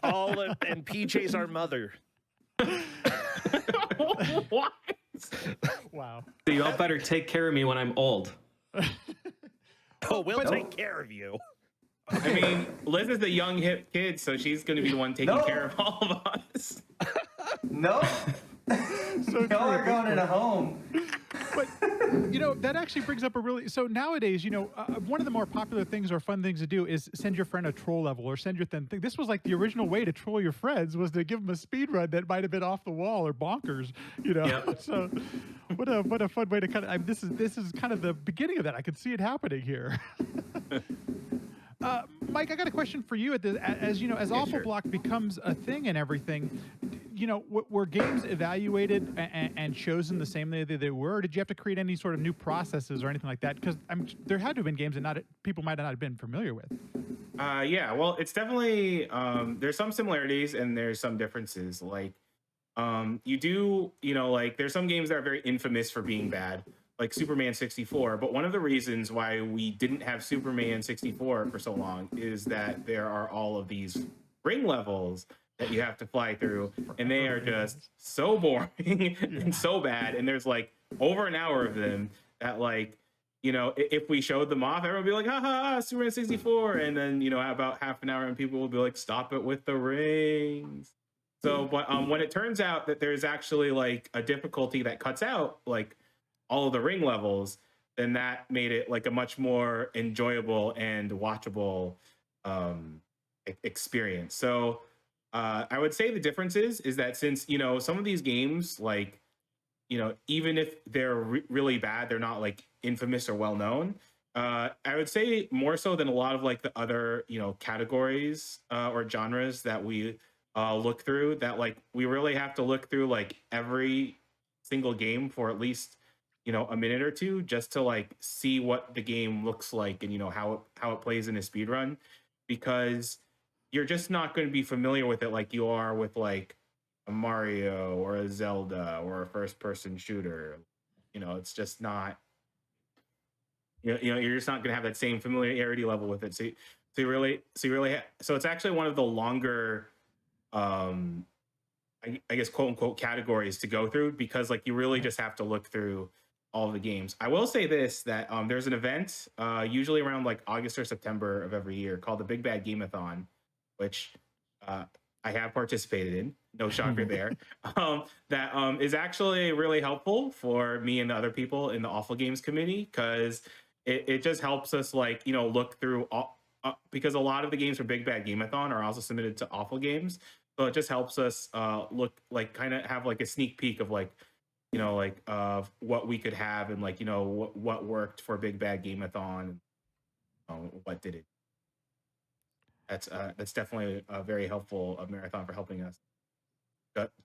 And PJ's our mother. What? Wow. So you all better take care of me when I'm old. Oh, we'll take care of you. I mean, Liz is the young hip kid, so she's going to be the one taking care of all of us. No. Y'all are going in a home. But, that actually brings up so nowadays, one of the more popular things or fun things to do is send your friend a troll level or send your thing. This was like the original way to troll your friends was to give them a speed run that might have been off the wall or bonkers, Yep. So what a fun way to this is kind of the beginning of that. I could see it happening here. Mike, I got a question for you. As Awful Block becomes a thing and everything, were games evaluated and chosen the same way that they were? Or did you have to create any sort of new processes or anything like that? Because there had to have been games that people might not have been familiar with. Yeah, well, it's definitely there's some similarities and there's some differences. Like, there's some games that are very infamous for being bad. like Superman 64. But one of the reasons why we didn't have Superman 64 for so long is that there are all of these ring levels that you have to fly through, and they are just so boring and so bad. And there's like over an hour of them that, like, you know, if we showed them off, everyone would be like, ha ha, ha, Superman 64. And then, you know, about half an hour and people will be like, stop it with the rings. So, but when it turns out that there's actually like a difficulty that cuts out like all of the ring levels, then that made it like a much more enjoyable and watchable experience. So I would say the difference is that since, you know, some of these games, like, you know, even if they're really bad, they're not like infamous or well known. I would say more so than a lot of like the other, you know, categories or genres that we look through, that like we really have to look through like every single game for at least, you know, a minute or two just to like see what the game looks like and, you know, how it plays in a speed run, because you're just not going to be familiar with it like you are with like a Mario or a Zelda or a first person shooter. You know, it's just not, you know, you're just not going to have that same familiarity level with it. So so it's actually one of the longer, I guess, quote unquote categories to go through, because like you really just have to look through all the games. I will say this, that there's an event usually around like August or September of every year called the Big Bad Gameathon, which I have participated in. No shocker there. That is actually really helpful for me and the other people in the Awful Games committee, because it just helps us, like, you know, look through all, because a lot of the games for Big Bad Gameathon are also submitted to Awful Games. So it just helps us look, like, kind of have like a sneak peek of like, you know, like what we could have, and like, you know, what worked for Big Bad Gameathon, and what did it. That's definitely a very helpful marathon for helping us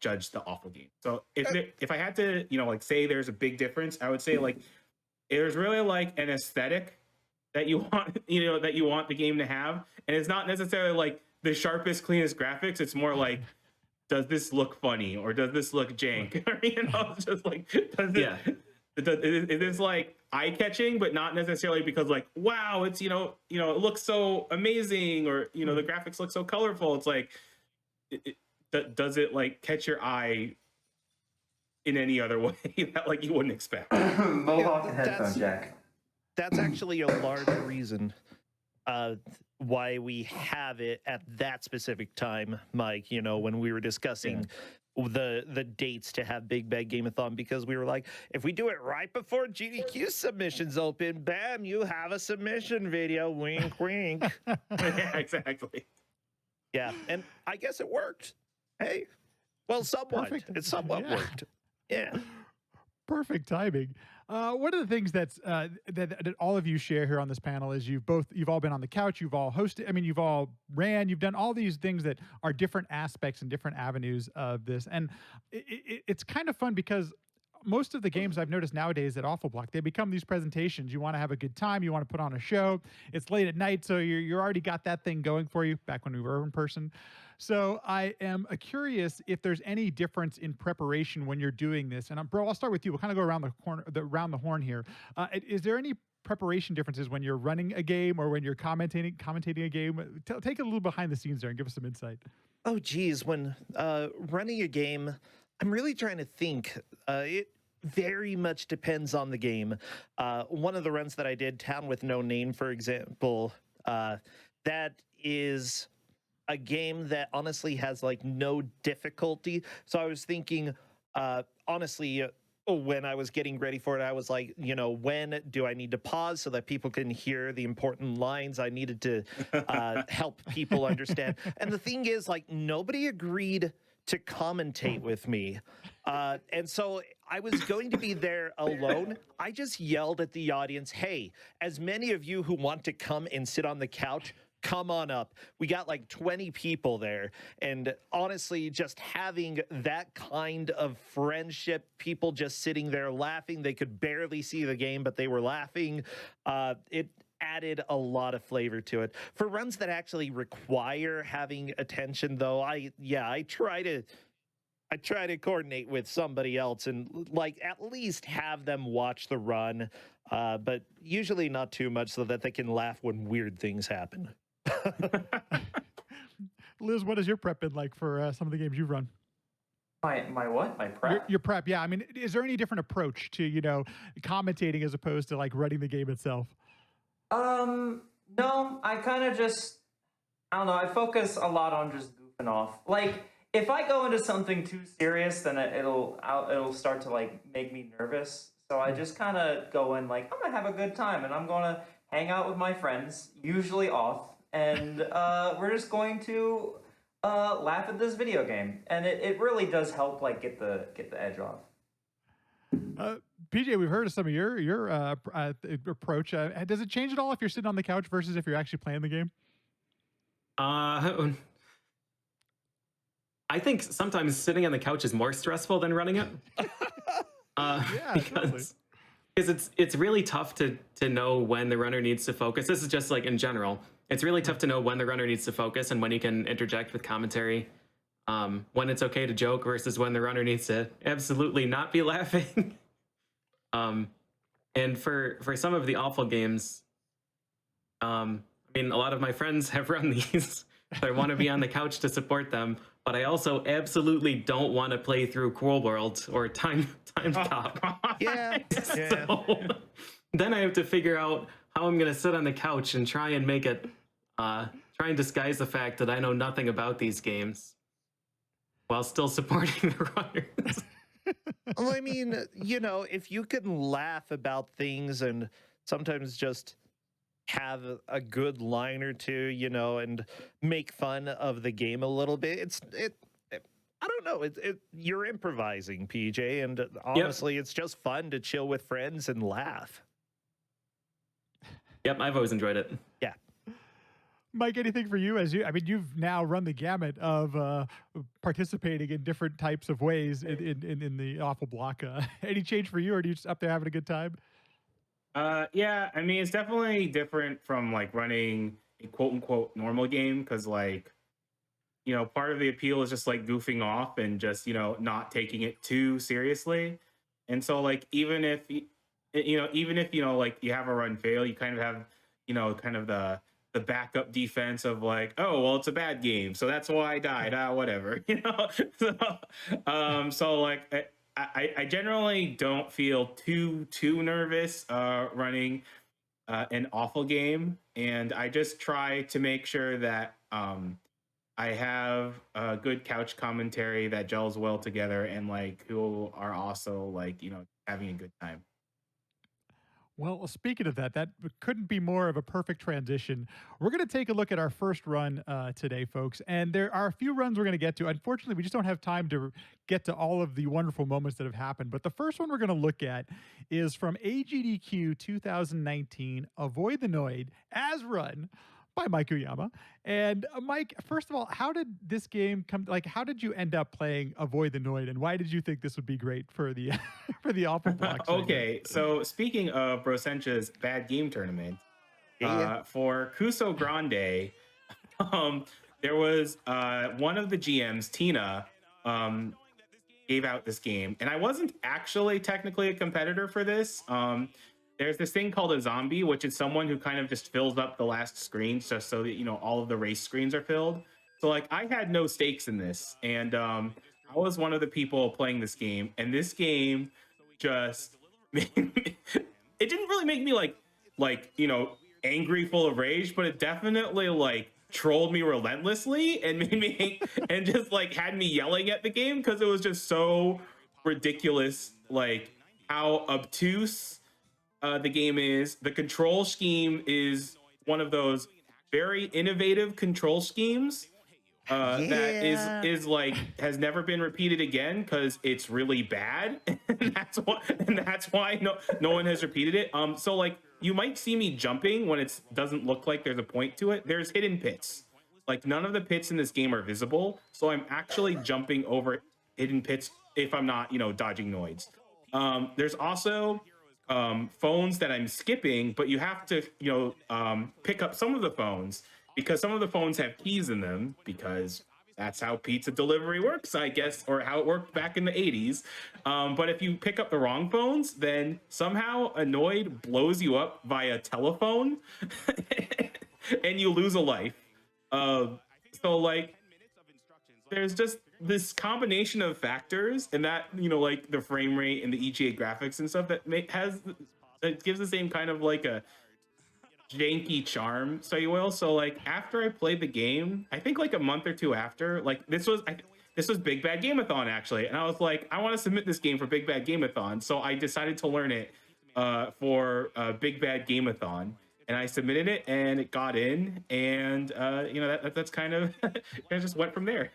judge the awful game. So if I had to, you know, like say there's a big difference, I would say like there's really like an aesthetic that you want, you know, that you want the game to have, and it's not necessarily like the sharpest, cleanest graphics. It's more like, does this look funny, or does this look jank? Or, you know, it's just like, is this like eye-catching, but not necessarily because like, wow, it's, you know, it looks so amazing, or, you know, the graphics look so colorful. It's like, does it like catch your eye in any other way that like you wouldn't expect? Mohawk and headphone jack. That's actually a large reason why we have it at that specific time, Mike, you know, when we were discussing the dates to have Big Bad Gameathon, because we were like, if we do it right before GDQ submissions open, bam, you have a submission video, wink wink. Yeah, exactly. Yeah, and I guess it worked. Hey, well, somewhat. Perfect. It somewhat worked. Yeah. Perfect timing. One of the things that all of you share here on this panel is you've all been on the couch, you've all hosted, I mean, you've all ran, you've done all these things that are different aspects and different avenues of this. And it's kind of fun because most of the games I've noticed nowadays at Awful Block, they become these presentations. You want to have a good time, you want to put on a show. It's late at night, so you're already got that thing going for you, back when we were in person. So I am curious if there's any difference in preparation when you're doing this. And bro, I'll start with you. We'll kind of go around the horn here. Is there any preparation differences when you're running a game or when you're commentating a game? Take a little behind the scenes there and give us some insight. Oh, geez. When running a game, I'm really trying to think. It very much depends on the game. One of the runs that I did, Town with No Name, for example, that is a game that honestly has like no difficulty. So I was thinking, honestly, when I was getting ready for it, I was like, you know, when do I need to pause so that people can hear the important lines? I needed to help people understand. And the thing is, like, nobody agreed to commentate with me. And so I was going to be there alone. I just yelled at the audience, hey, as many of you who want to come and sit on the couch, come on up. We got like 20 people there. And honestly, just having that kind of friendship, people just sitting there laughing, they could barely see the game, but they were laughing. It added a lot of flavor to it. For runs that actually require having attention, though, I try I try to coordinate with somebody else and like at least have them watch the run, but usually not too much so that they can laugh when weird things happen. Liz, what has your prep been like for some of the games you've run? My what? My prep? Your prep, yeah. I mean, is there any different approach to, commentating as opposed to like running the game itself? No, I kind of just, I don't know, I focus a lot on just goofing off. Like, if I go into something too serious, then it'll start to like make me nervous. So I just kind of go in like, I'm gonna have a good time and I'm gonna hang out with my friends, usually off, and we're just going to laugh at this video game, and it really does help like get the edge off. PJ, we've heard of some of your approach. Does it change at all if you're sitting on the couch versus if you're actually playing the game? I think sometimes sitting on the couch is more stressful than running it. Yeah, totally. Because it's really tough to know when the runner needs to focus. This is just like in general. It's really tough to know when the runner needs to focus and when you can interject with commentary. When it's okay to joke versus when the runner needs to absolutely not be laughing. And for some of the awful games, I mean, a lot of my friends have run these. So I want to be on the couch to support them, but I also absolutely don't want to play through Cruel World or Time Cop. Yeah. So then I have to figure out how I'm going to sit on the couch and try and make it, try and disguise the fact that I know nothing about these games while still supporting the runners. Well, I mean, if you can laugh about things and sometimes just have a good line or two, and make fun of the game a little bit, I don't know. You're improvising, PJ, and honestly, It's just fun to chill with friends and laugh. Yep, I've always enjoyed it. Yeah. Mike, anything for you? You've now run the gamut of participating in different types of ways in the awful block. Any change for you, or are you just up there having a good time? Yeah, I mean, it's definitely different from like running a quote unquote normal game because like, part of the appeal is just like goofing off and just, not taking it too seriously. And so like, even if, like you have a run fail, you kind of have, kind of the backup defense of like, oh, well, it's a bad game. So that's why I died. Whatever, So like, I generally don't feel too nervous running an awful game, and I just try to make sure that I have a good couch commentary that gels well together, and like who are also like having a good time. Well, speaking of that couldn't be more of a perfect transition. We're going to take a look at our first run today, folks. And there are a few runs we're going to get to. Unfortunately, we just don't have time to get to all of the wonderful moments that have happened. But the first one we're going to look at is from AGDQ 2019, Avoid the Noid, as run by Mike Uyama. And Mike, first of all, how did this game come? Like, how did you end up playing Avoid the Noid, and why did you think this would be great for the for the awful block? Okay, so speaking of Brosencha's bad game tournament, for Cuso Grande, there was one of the GMs, Tina, gave out this game, and I wasn't actually technically a competitor for this. There's this thing called a zombie, which is someone who kind of just fills up the last screen just so that, all of the race screens are filled. So like I had no stakes in this. And I was one of the people playing this game. And this game just made me, it didn't really make me like, angry, full of rage, but it definitely like trolled me relentlessly and made me and just like had me yelling at the game because it was just so ridiculous, like how obtuse the game is. The control scheme is one of those very innovative control schemes that is like has never been repeated again because it's really bad, and that's why no one has repeated it. So like you might see me jumping when it doesn't look like there's a point to it. There's hidden pits. Like none of the pits in this game are visible, so I'm actually jumping over hidden pits if I'm not dodging noids. There's also phones that I'm skipping, but you have to, pick up some of the phones because some of the phones have keys in them because that's how pizza delivery works, I guess, or how it worked back in the 80s. But if you pick up the wrong phones, then somehow a Noid blows you up via telephone and you lose a life. So like there's just this combination of factors, and that, you know, like the frame rate and the EGA graphics and stuff that that gives the same kind of like a janky charm, so you will. So like after I played the game, I think like a month or two after, like this was Big Bad Gameathon actually, and I was like, I want to submit this game for Big Bad Gameathon, so I decided to learn it for Big Bad Gameathon, and I submitted it, and it got in, and you know, that's kind of it just went from there.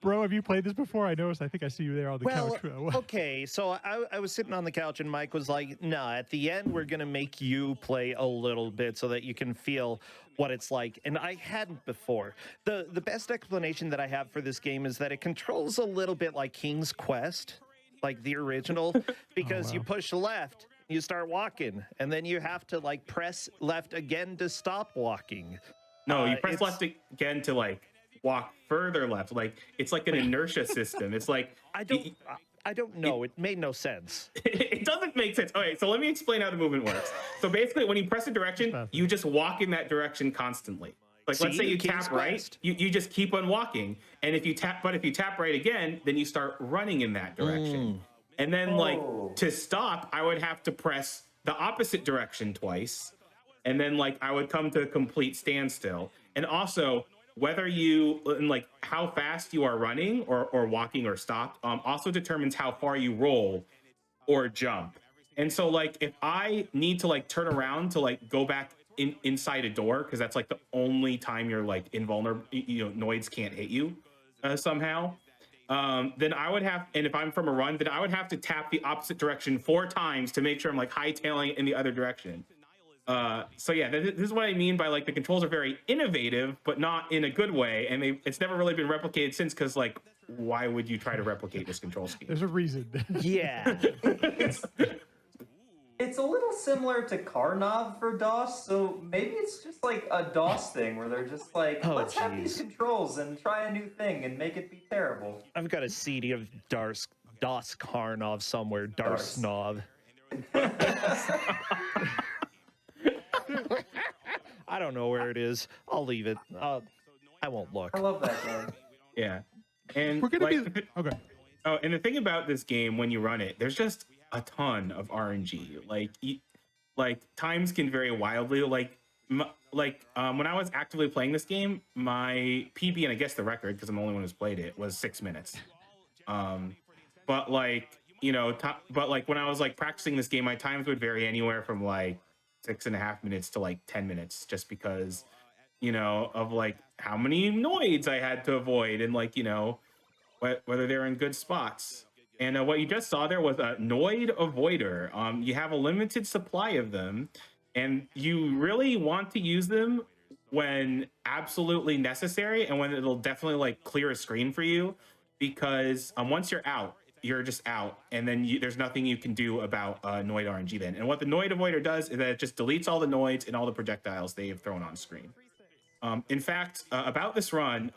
Bro, have you played this before? I noticed. I think I see you there on the couch. Okay, so I was sitting on the couch and Mike was like, "No, at the end we're gonna make you play a little bit so that you can feel what it's like." And I hadn't before. The best explanation that I have for this game is that it controls a little bit like King's Quest, like the original, because you push left, you start walking, and then you have to like press left again to stop walking. No, you press left again to like walk further left. Like it's like an inertia system. It's like I don't know. It made no sense. It doesn't make sense. Okay, so let me explain how the movement works. So basically, when you press a direction, you just walk in that direction constantly. Like let's say you tap right, you just keep on walking. And if you tap right again, then you start running in that direction. And then like to stop, I would have to press the opposite direction twice. And then like I would come to a complete standstill. And also, whether you like how fast you are running or walking or stopped also determines how far you roll or jump. And so like if I need to like turn around to like go back inside a door, because that's like the only time you're like invulnerable, you know, Noids can't hit you somehow, then I would have, and if I'm from a run, then I would have to tap the opposite direction 4 times to make sure I'm like hightailing it in the other direction. So yeah, this is what I mean by like the controls are very innovative, but not in a good way, and it's never really been replicated since. Because like, why would you try to replicate this control scheme? There's a reason. Yeah, it's a little similar to Karnov for DOS, so maybe it's just like a DOS thing where they're just like, let's have these controls and try a new thing and make it be terrible. I've got a CD of DOS Karnov somewhere. Darsnov. I don't know where it is. I'll leave it. I won't look. I love that game. Yeah, and We're gonna like, be okay. Oh, and the thing about this game, when you run it, there's just a ton of RNG. Like times can vary wildly. When I was actively playing this game, my PB, and I guess the record, because I'm the only one who's played it, was 6 minutes. But like, you know, but like when I was like practicing this game, my times would vary anywhere from like 6.5 minutes to like 10 minutes, just because, you know, of like how many Noids I had to avoid, and like, you know, whether they're in good spots. And what you just saw there was a Noid avoider. You have a limited supply of them, and you really want to use them when absolutely necessary, and when it'll definitely like clear a screen for you, because once you're out, you're just out, and then there's nothing you can do about Noid RNG then. And what the Noid avoider does is that it just deletes all the Noids and all the projectiles they have thrown on screen. In fact, about this run,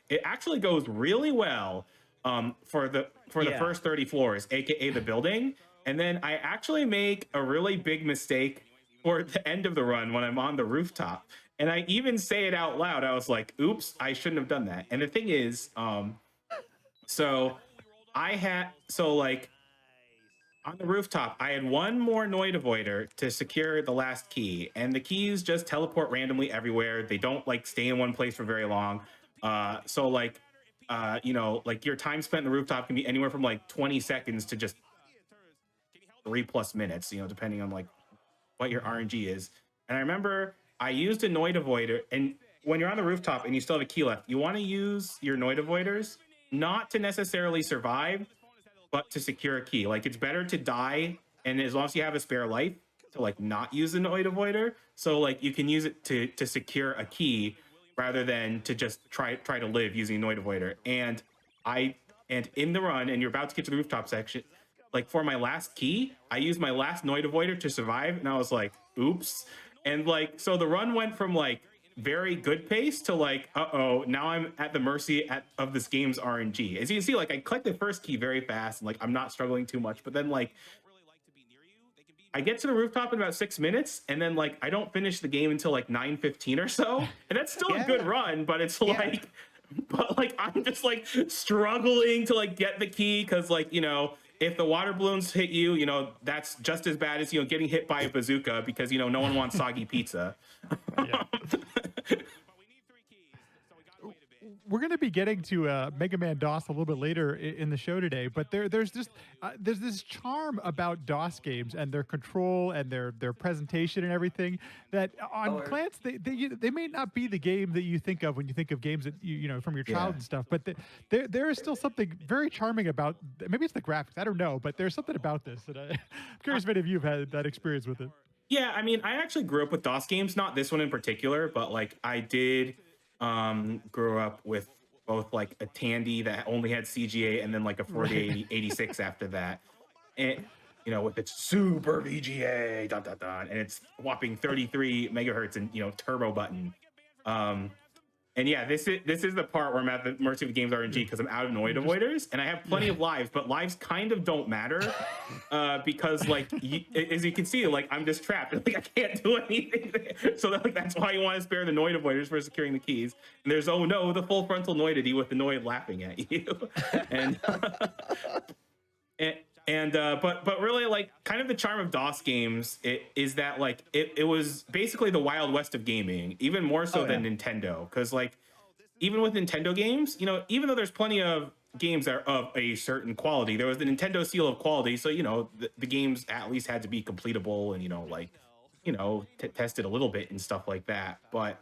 it actually goes really well for the first 30 floors, aka the building. And then I actually make a really big mistake for the end of the run when I'm on the rooftop. And I even say it out loud. I was like, oops, I shouldn't have done that. And the thing is, like on the rooftop, I had one more Noid avoider to secure the last key, and the keys just teleport randomly everywhere. They don't like stay in one place for very long. So like, you know, like your time spent on the rooftop can be anywhere from like 20 seconds to just 3+ minutes, you know, depending on like what your RNG is. And I remember I used a Noid avoider, and when you're on the rooftop and you still have a key left, you want to use your Noid avoiders not to necessarily survive, but to secure a key. Like it's better to die, and as long as you have a spare life, to like not use a Noid avoider. So like you can use it to secure a key rather than to just try to live using a Noid avoider. And in the run, and you're about to get to the rooftop section, like for my last key, I used my last Noid avoider to survive, and I was like, oops. And like, so the run went from like very good pace to like, now I'm at the mercy of this game's RNG. As you can see, like I collect the first key very fast and like I'm not struggling too much, but then like I get to the rooftop in about 6 minutes, and then like I don't finish the game until like 9:15 or so, and that's still a good run. But it's like, I'm just like struggling to like get the key because like if the water balloons hit you, that's just as bad as getting hit by a bazooka because no one wants soggy pizza. We're going to be getting to Mega Man DOS a little bit later in the show today, but there's this charm about DOS games and their control and their presentation and everything that on glance they may not be the game that you think of when you think of games that you from your childhood and stuff, but there is still something very charming about. Maybe it's the graphics, I don't know, but there's something about this that I'm curious if any of you have had that experience with it. Yeah, I mean, I actually grew up with DOS games, not this one in particular, but like I did grew up with both like a Tandy that only had CGA and then like a 4086 after that, and with its super VGA and it's whopping 33 megahertz and turbo button. And yeah, this is the part where I'm at the mercy of the game's RNG because I'm out of Noid avoiders and I have plenty of lives, but lives kind of don't matter because like as you can see, like I'm just trapped. Like I can't do anything. So that's why you want to spare the Noid avoiders for securing the keys. And there's the full frontal Noidity with the Noid laughing at you. But really like kind of the charm of DOS games is that like it was basically the Wild West of gaming, even more so than Nintendo, because like even with Nintendo games, even though there's plenty of games that are of a certain quality, there was the Nintendo seal of quality, so the games at least had to be completable and tested a little bit and stuff like that. But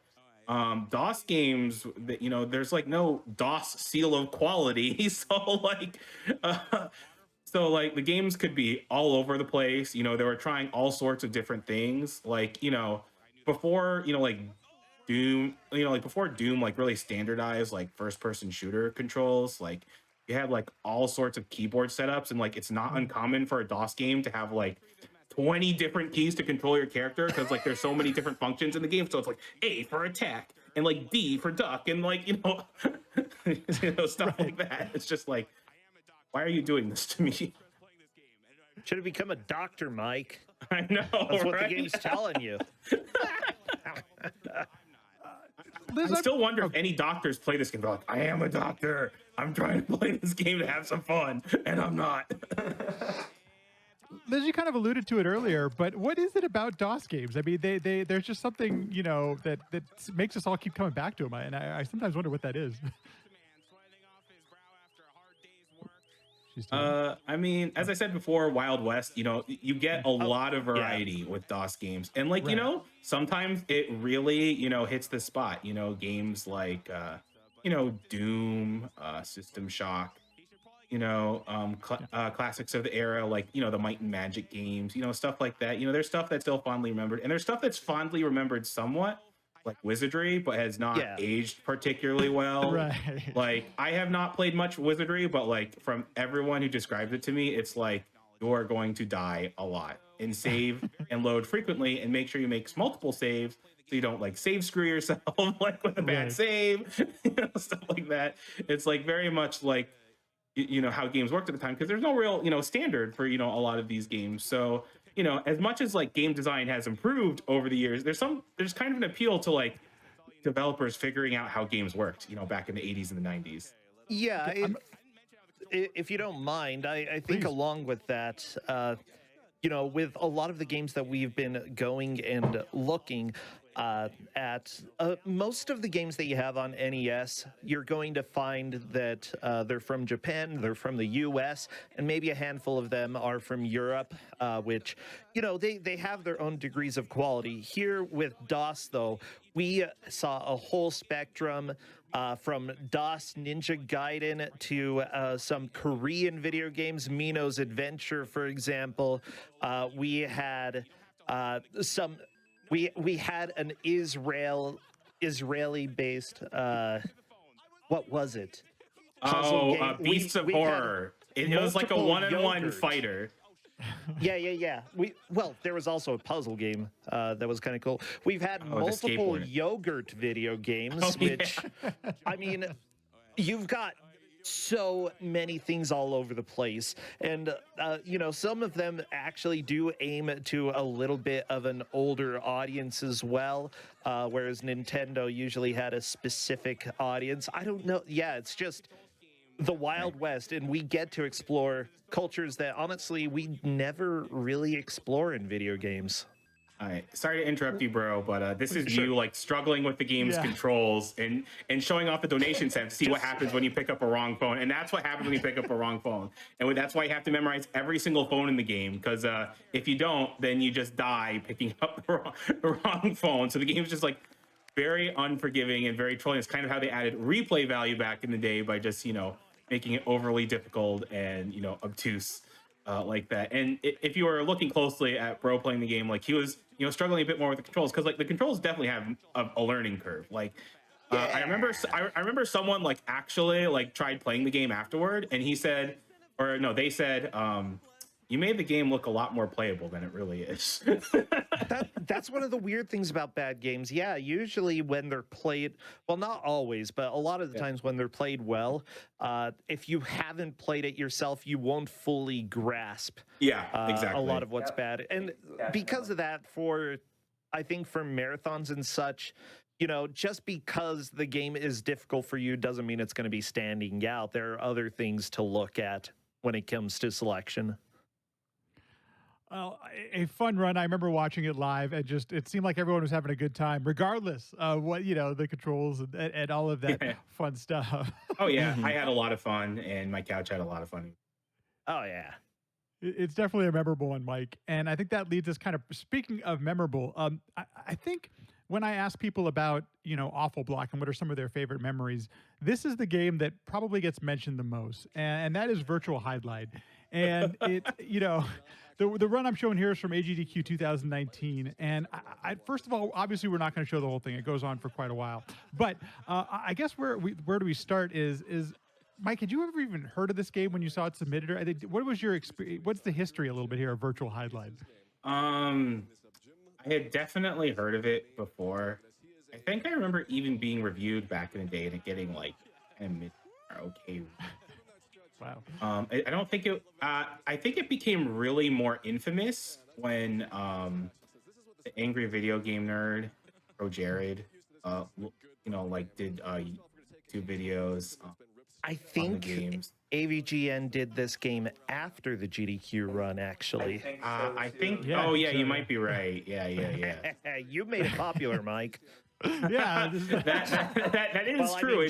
DOS games, there's like no DOS seal of quality, so like so like the games could be all over the place. They were trying all sorts of different things. Like, before, like Doom, before Doom, like really standardized like first person shooter controls, like you had like all sorts of keyboard setups, and like it's not uncommon for a DOS game to have like 20 different keys to control your character because like there's so many different functions in the game. So it's like A for attack and like D for duck and like stuff like that. It's just like, why are you doing this to me? Should have become a doctor, Mike. I know. That's what the game's telling you. I still wonder if any doctors play this game. They're like, I am a doctor. I'm trying to play this game to have some fun, and I'm not. Liz, you kind of alluded to it earlier, but what is it about DOS games? I mean, there's just something that makes us all keep coming back to them, and I sometimes wonder what that is. I mean, as I said before, Wild West, you get a lot of variety with DOS games. And like, sometimes it really, hits the spot, games like, Doom, System Shock, classics of the era, like, the Might and Magic games, stuff like that. There's stuff that's still fondly remembered, and there's stuff that's fondly remembered somewhat, like Wizardry, but has not aged particularly well. Right. Like, I have not played much Wizardry, but like from everyone who describes it to me, it's like you're going to die a lot, and save and load frequently, and make sure you make multiple saves so you don't like save screw yourself like with a bad save, stuff like that. It's like very much like how games worked at the time, because there's no real standard for a lot of these games. So as much as like game design has improved over the years, there's kind of an appeal to like developers figuring out how games worked, back in the 80s and the 90s. Yeah, if you don't mind, I think Please. along with that, with a lot of the games that we've been going and looking at, most of the games that you have on NES, you're going to find that they're from Japan, they're from the US, and maybe a handful of them are from Europe, which, they have their own degrees of quality. Here with DOS, though, we saw a whole spectrum from DOS Ninja Gaiden to some Korean video games, Mino's Adventure, for example. We had some... We had an Israeli-based, what was it? Beasts of Horror. It was like a one-on-one fighter. Yeah. Well, there was also a puzzle game that was kind of cool. We've had Oh, the multiple skateboard. yogurt video games, Oh, yeah. which I mean, you've got so many things all over the place, and some of them actually do aim to a little bit of an older audience as well, whereas Nintendo usually had a specific audience. I don't know. Yeah, it's just the Wild West, and we get to explore cultures that honestly we never really explore in video games. All right, sorry to interrupt you, bro, but this is Sure. you like struggling with the game's Yeah. controls and showing off the donation set to see what happens when you pick up a wrong phone, and that's what happens when you pick up a wrong phone, and that's why you have to memorize every single phone in the game, because if you don't, then you just die picking up the wrong phone. So the game's just like very unforgiving and very trolling. It's kind of how they added replay value back in the day by just making it overly difficult and obtuse. Like that. And if you were looking closely at Bro playing the game, like he was, struggling a bit more with the controls, because like the controls definitely have a learning curve. Like I remember someone like actually like tried playing the game afterward, and he said, or no, they said, you made the game look a lot more playable than it really is. That's one of the weird things about bad games. Yeah, usually when they're played, well, not always, but a lot of the times when they're played well, if you haven't played it yourself, you won't fully grasp Yeah, exactly. a lot of what's bad. And because of that, I think for marathons and such, just because the game is difficult for you doesn't mean it's going to be standing out. There are other things to look at when it comes to selection. Well, a fun run. I remember watching it live, and it seemed like everyone was having a good time, regardless of what the controls and all of that fun stuff. Oh yeah, I had a lot of fun, and my couch had a lot of fun. Oh yeah. It's definitely a memorable one, Mike. And I think that leads us kind of, speaking of memorable, I think when I ask people about, Awful Block and what are some of their favorite memories, this is the game that probably gets mentioned the most, and that is Virtual Hydlide. And it, the run I'm showing here is from AGDQ 2019. And I first of all, obviously, we're not going to show the whole thing. It goes on for quite a while. But I guess where do we start is Mike, had you ever even heard of this game when you saw it submitted? Or what was your experience? What's the history a little bit here of Virtual Hydlide? I had definitely heard of it before. I think I remember even being reviewed back in the day and it getting like kind of mid or okay. Wow. I don't think it. I think it became really more infamous when the angry video game nerd, Pro Jared, did YouTube videos. I think AVGN did this game after the GDQ run, actually. I think. Yeah, Oh yeah, so, you might be right. Yeah. You made it popular, Mike. Yeah, that is Well, I true.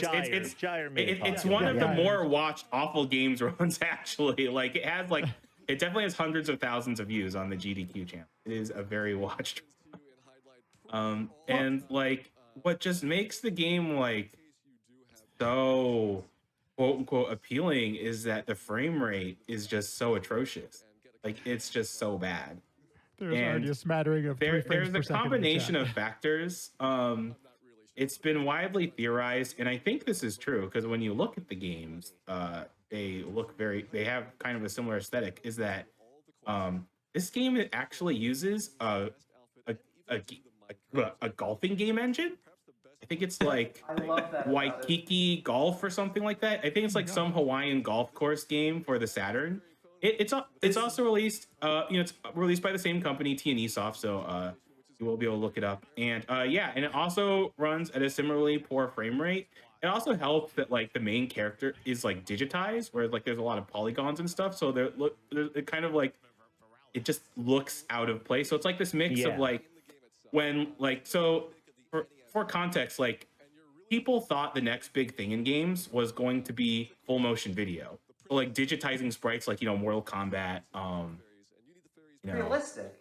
mean, It's one of the more watched awful games runs actually. Like it definitely has hundreds of thousands of views on the GDQ channel. It is a very watched. And like what just makes the game like so quote unquote appealing is that the frame rate is just so atrocious. Like it's just so bad. there's already a smattering of There's frames per a second in the combination chat. of factors. It's been widely theorized, and I think this is true because when you look at the games, they have kind of a similar aesthetic. Is that this game actually uses a golfing game engine? I think it's like I love that about it. Waikiki Golf or something like that. I think it's like some Hawaiian golf course game for the Saturn. It's also released. It's released by the same company, T&E Soft. So you will be able to look it up. And and it also runs at a similarly poor frame rate. It also helps that like the main character is like digitized, whereas like there's a lot of polygons and stuff. So it kind of like it just looks out of place. So it's like this mix of like when like for context, like people thought the next big thing in games was going to be full motion video. So, like digitizing sprites like Mortal Kombat, Realistic.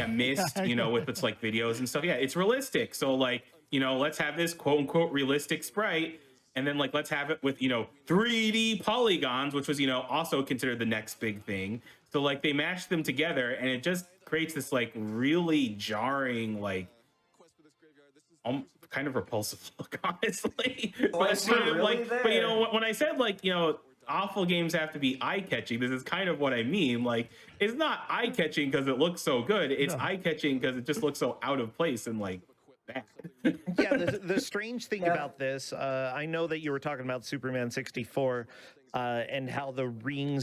Myst, with its like videos and stuff. Yeah, it's realistic. So like, let's have this quote unquote realistic sprite, and then like let's have it with 3D polygons, which was also considered the next big thing. So like they mashed them together, and it just creates this like really jarring like kind of repulsive look, honestly. But when I said like awful games have to be eye-catching. This is kind of what I mean. Like, it's not eye-catching because it looks so good. It's eye-catching because it just looks so out of place and like bad. Yeah, the strange thing about this, I know that you were talking about Superman 64 and how the ring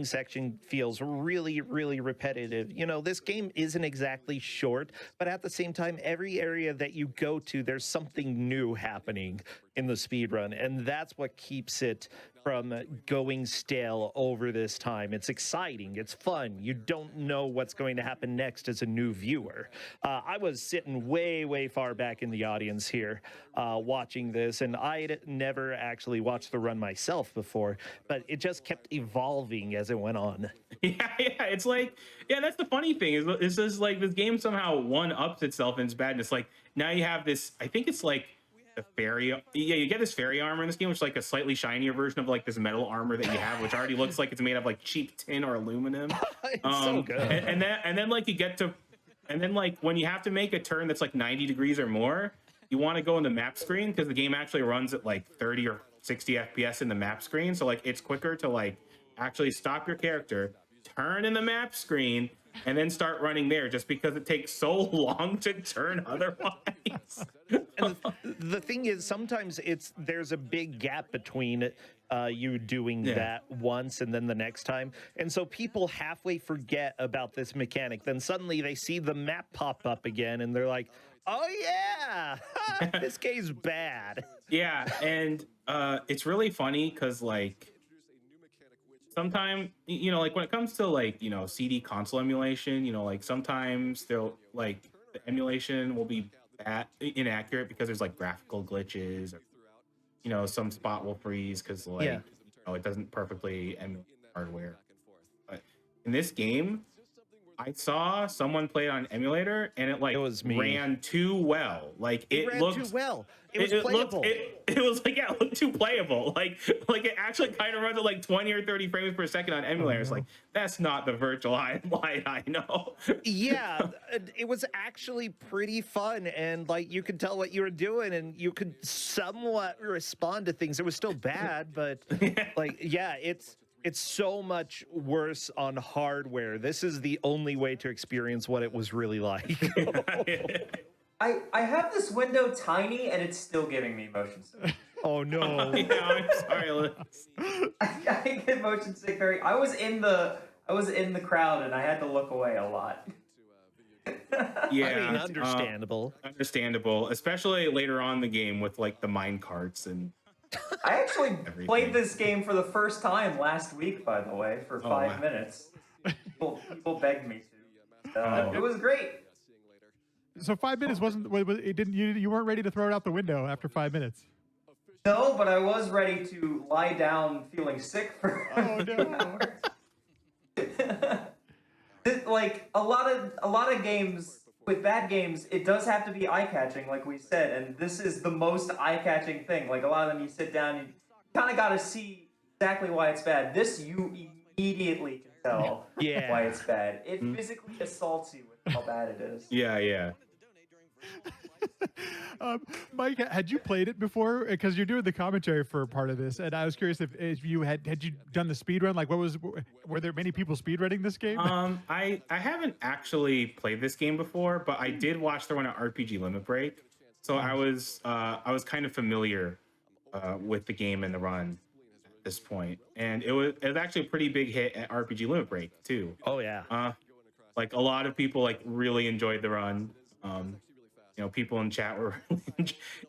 section feels really, really repetitive. You know, this game isn't exactly short, but at the same time, every area that you go to, there's something new happening in the speedrun, and that's what keeps it from going stale over this time. It's exciting, it's fun. You don't know what's going to happen next as a new viewer. I was sitting way far back in the audience here watching this, and I'd never actually watched the run myself before, but it just kept evolving as it went on. Yeah, it's like, yeah, that's the funny thing is it's just like this game somehow one-ups itself in its badness. Like, now you have this, I think it's like the fairy, yeah, you get this fairy armor in this game, which is like a slightly shinier version of like this metal armor that you have, which already looks like it's made of like cheap tin or aluminum. It's so good. And then like you get to, and then like when you have to make a turn that's like 90 degrees or more, you want to go in the map screen because the game actually runs at like 30 or 60 FPS in the map screen. So like it's quicker to like actually stop your character, turn in the map screen, and then start running there, just because it takes so long to turn otherwise. And the thing is, sometimes there's a big gap between you doing that once and then the next time, and so people halfway forget about this mechanic. Then suddenly they see the map pop up again, and they're like, "Oh yeah, this game's bad." Yeah, and it's really funny because like sometimes, you know, like when it comes to like, you know, CD console emulation, you know, like sometimes they'll like the emulation will be inaccurate because there's like graphical glitches, or you know, some spot will freeze because like you know, it doesn't perfectly emulate hardware. But in this game, I saw someone play it on emulator, and it like ran too well. Like it ran looked too well. It was playable. It was like, yeah, it looked too playable. Like it actually kind of runs at like 20 or 30 frames per second on emulators. Like that's not the virtual highlight I know. Yeah, it was actually pretty fun, and like you could tell what you were doing, and you could somewhat respond to things. It was still bad, but like yeah, it's so much worse on hardware. This is the only way to experience what it was really like. I have this window tiny and it's still giving me motion sick. Oh no. Yeah, I'm sorry, Liz. I get motion sick I was in the crowd and I had to look away a lot. Yeah, I mean, understandable. Understandable, especially later on in the game with like the mine carts and I actually played this game for the first time last week, by the way, for 5 minutes. People begged me to. It was great. So 5 minutes it didn't you weren't ready to throw it out the window after 5 minutes. No, but I was ready to lie down feeling sick for like a lot of games with bad games, it does have to be eye-catching, like we said, and this is the most eye-catching thing. Like a lot of them, you sit down, you kind of got to see exactly why it's bad. This you immediately can tell why it's bad. It physically assaults you with how bad it is. Yeah. Mike, had you played it before? Because you're doing the commentary for part of this, and I was curious if you had you done the speed run? Like, were there many people speedrunning this game? I haven't actually played this game before, but I did watch the one at RPG Limit Break, so I was kind of familiar with the game and the run at this point, and it was actually a pretty big hit at RPG Limit Break too. Oh yeah. Like a lot of people like really enjoyed the run. You know, people in chat were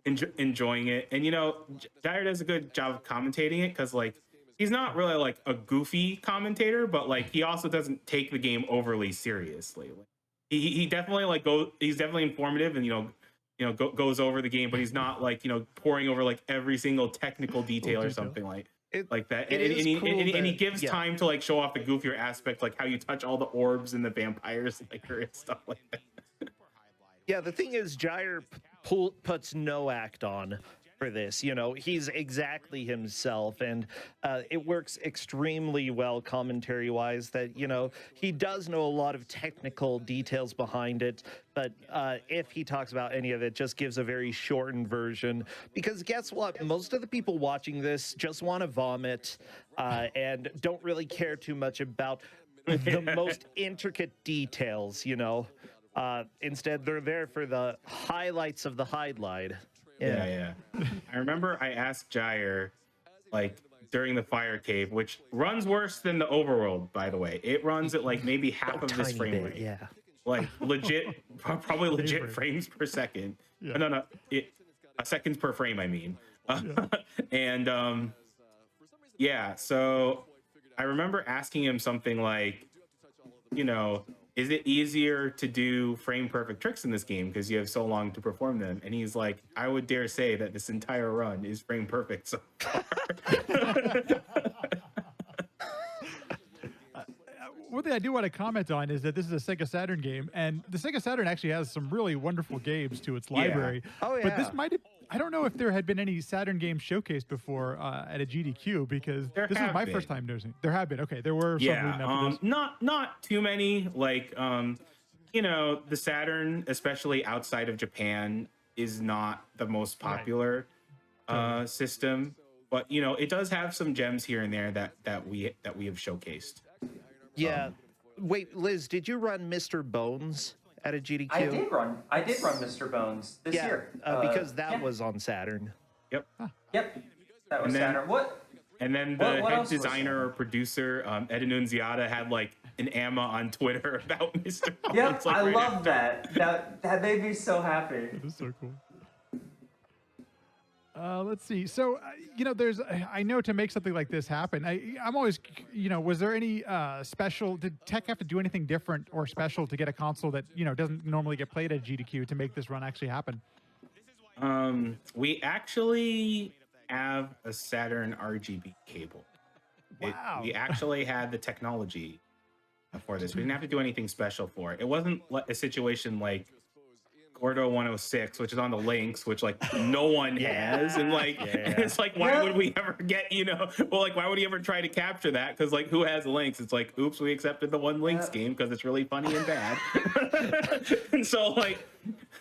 enjoying it, and you know, Jair does a good job of commentating it because like he's not really like a goofy commentator, but like he also doesn't take the game overly seriously. Like, he definitely like he's definitely informative and you know goes over the game, but he's not like, you know, pouring over like every single technical detail or something like that. And he gives time to like show off the goofier aspect, like how you touch all the orbs and the vampires and stuff like that. Yeah, the thing is, Jair puts no act on for this. You know, he's exactly himself, and it works extremely well commentary wise. That, you know, he does know a lot of technical details behind it, but if he talks about any of it, just gives a very shortened version. Because guess what? Most of the people watching this just want to vomit and don't really care too much about the most intricate details, you know. Instead, they're there for the highlights of the Hydlide. Yeah. I remember I asked Jair, like, during the fire cave, which runs worse than the overworld, by the way. It runs at like maybe half of this Tiny frame bit, rate. yeah. Like legit, probably legit frames per second. Yeah. No, seconds per frame, I mean. And yeah, so I remember asking him something like, you know, is it easier to do frame perfect tricks in this game because you have so long to perform them? And he's like, I would dare say that this entire run is frame perfect so far. One thing I do want to comment on is that this is a Sega Saturn game, and the Sega Saturn actually has some really wonderful games to its library. Oh, But this yeah. might have, I don't know if there had been any Saturn games showcased before at a GDQ, because There this is have my been. first time noticing. There have been. Okay, there were some leading up to this. not too many. Like, you know, the Saturn, especially outside of Japan, is not the most popular system. But you know, it does have some gems here and there that we have showcased. Yeah. Wait, Liz, did you run Mr. Bones at a GDQ? I did run Mr. Bones this year. Because that was on Saturn. Yep. Yep. That was And then- Saturn. What? And then the What head else was designer there? or producer, Ed Annunziata, had like an AMA on Twitter about Mr. Bones. Yep, like, I right love after. that made me so happy. This is so cool. Let's see. So, you know, I know to make something like this happen, I'm always, you know, was there any special, did tech have to do anything different or special to get a console that, you know, doesn't normally get played at GDQ to make this run actually happen? We actually have a Saturn RGB cable. Wow. We actually had the technology for this. We didn't have to do anything special for it. It wasn't a situation like Gordo 106, which is on the links, which like no one has, and like it's like, why would we ever get, you know, well, like why would he ever try to capture that? Because like who has links? It's like, oops, we accepted the one links game because it's really funny and bad. and so like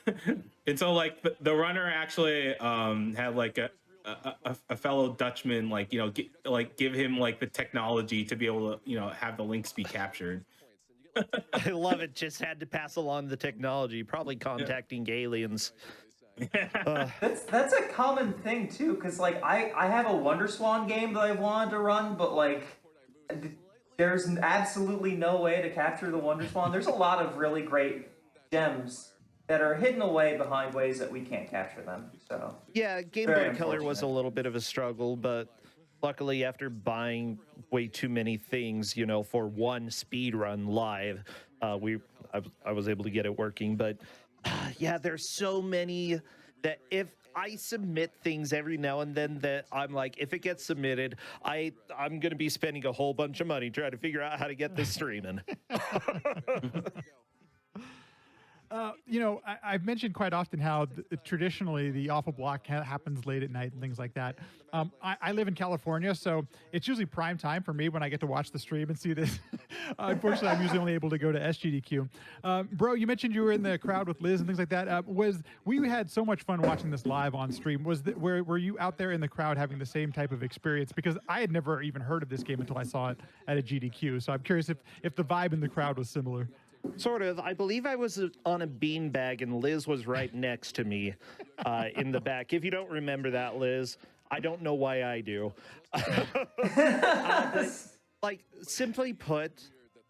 the runner actually had like a fellow Dutchman, like, you know, give him like the technology to be able to, you know, have the links be captured. I love it. Just had to pass along the technology, probably contacting aliens. That's a common thing too, because like I have a Wonder Swan game that I wanted to run, but like there's absolutely no way to capture the Wonder Swan. There's a lot of really great gems that are hidden away behind ways that we can't capture them. So Yeah, Game Very Boy Color was a unfortunate. little bit of a struggle, but luckily after buying way too many things, you know, for one speed run live, I was able to get it working. But yeah, there's so many that if I submit things every now and then that I'm like, if it gets submitted, I'm gonna be spending a whole bunch of money trying to figure out how to get this streaming. You know, I've mentioned quite often how traditionally the awful block happens late at night and things like that. I live in California, so it's usually prime time for me when I get to watch the stream and see this. Unfortunately, I'm usually only able to go to SGDQ. Bro, you mentioned you were in the crowd with Liz and things like that. We had so much fun watching this live on stream. Were you out there in the crowd having the same type of experience? Because I had never even heard of this game until I saw it at a GDQ. So I'm curious if the vibe in the crowd was similar. Sort of. I believe I was on a beanbag and Liz was right next to me in the back. If you don't remember that, Liz, I don't know why I do. But, like, simply put,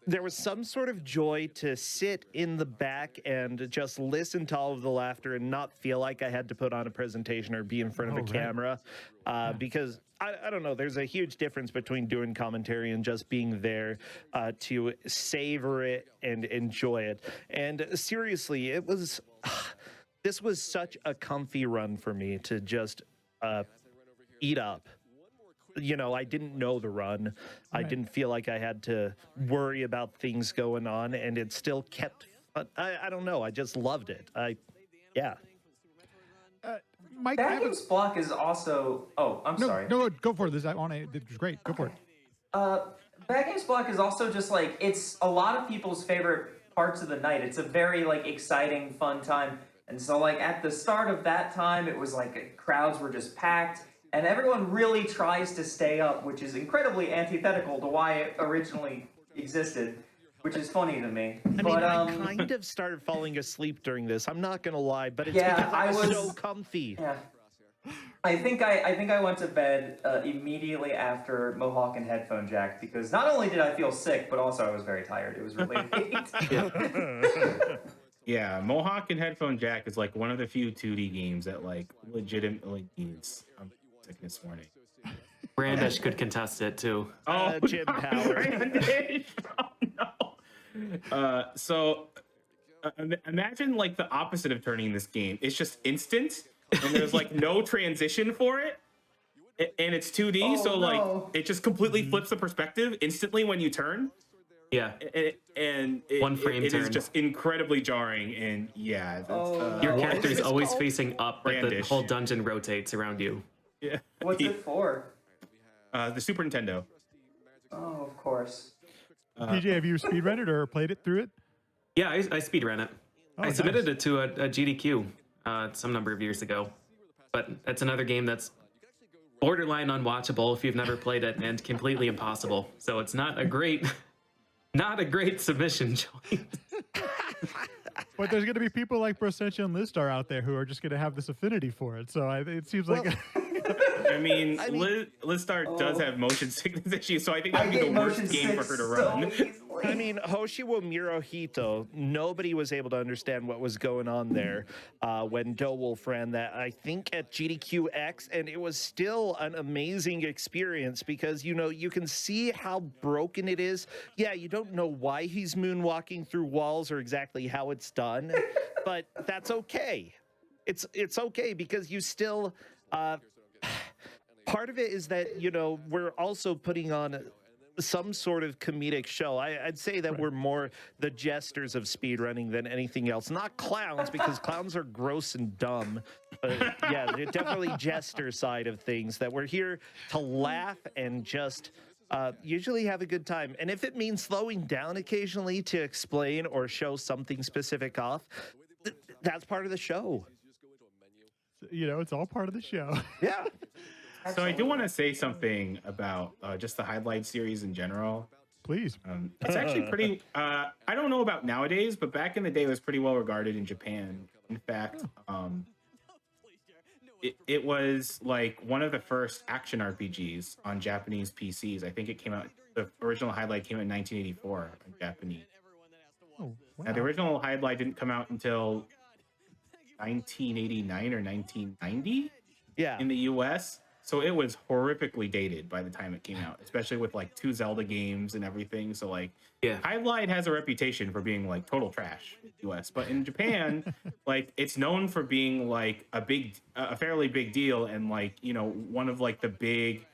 there was some sort of joy to sit in the back and just listen to all of the laughter and not feel like I had to put on a presentation or be in front of a right. camera. Because I don't know, there's a huge difference between doing commentary and just being there to savor it and enjoy it. And seriously, this was such a comfy run for me to just eat up. You know, I didn't know the run. I Right. didn't feel like I had to worry about things going on, and it still kept. I don't know. I just loved it. Yeah. Mike, I Bad have a- Games Block is also. Oh, I'm no, sorry. no, go for it. This was great. Go for it. Bad Games Block is also just like it's a lot of people's favorite parts of the night. It's a very like exciting, fun time. And so like at the start of that time, it was like crowds were just packed, and everyone really tries to stay up, which is incredibly antithetical to why it originally existed, which is funny to me. I mean, I kind of started falling asleep during this. I'm not gonna lie, but it's Yeah, because I was I so was- comfy. Yeah. I think I went to bed immediately after Mohawk and headphone jack because not only did I feel sick, but also I was very tired. It was really late. Yeah, Mohawk and Headphone Jack is like one of the few 2D games that like legitimately needs sickness warning. Brandish could contest it too. Jim Power. Brandish! Oh no. Imagine like the opposite of turning this game. It's just instant, and there's like no transition for it, and it's 2D, Oh, so no. like it just completely flips the perspective instantly when you turn. Yeah. And One frame it is turn. just incredibly jarring, and yeah, that's, Oh, Your What character is is this always called? facing up, but the Brandish. whole dungeon rotates around you. yeah. What's it for? The Super Nintendo. Oh, of course. PJ, have you speedrun it or played it through it? Yeah, I speedrun it. Oh, I submitted nice. it to a GDQ some number of years ago, but that's another game that's borderline unwatchable if you've never played it, and completely impossible. So it's not a great submission choice. But there's going to be people like Brossentia and Listar out there who are just going to have this affinity for it. So it seems like I mean, Listar does have motion sickness issues, so I think that'd be the worst game for her to run. I mean, Hoshiwo Mirohito, nobody was able to understand what was going on there when Wolf ran that, I think, at GDQX, and it was still an amazing experience because, you know, you can see how broken it is. Yeah, you don't know why he's moonwalking through walls or exactly how it's done, but that's okay. It's okay because you still... part of it is that, you know, we're also putting on some sort of comedic show. I'd say that we're more the jesters of speedrunning than anything else. Not clowns, because clowns are gross and dumb. But yeah, they're definitely jester side of things, that we're here to laugh and just usually have a good time. And if it means slowing down occasionally to explain or show something specific off, that's part of the show. you know, it's all part of the show. Yeah. So I do want to say something about just the Hydlide series in general. Please. It's actually pretty, I don't know about nowadays, but back in the day it was pretty well regarded in Japan. In fact, it was like one of the first action RPGs on Japanese PCs. I think it came out, the original Hydlide came out in 1984 in Japanese. Oh, wow. Now, the original Hydlide didn't come out until 1989 or 1990 Yeah. in the US. So it was horrifically dated by the time it came out, especially with like 2 Zelda games and everything. So like, Yeah. Hydlide has a reputation for being like total trash in the US, but in Japan, like it's known for being like a fairly big deal, and like, you know, one of like the big,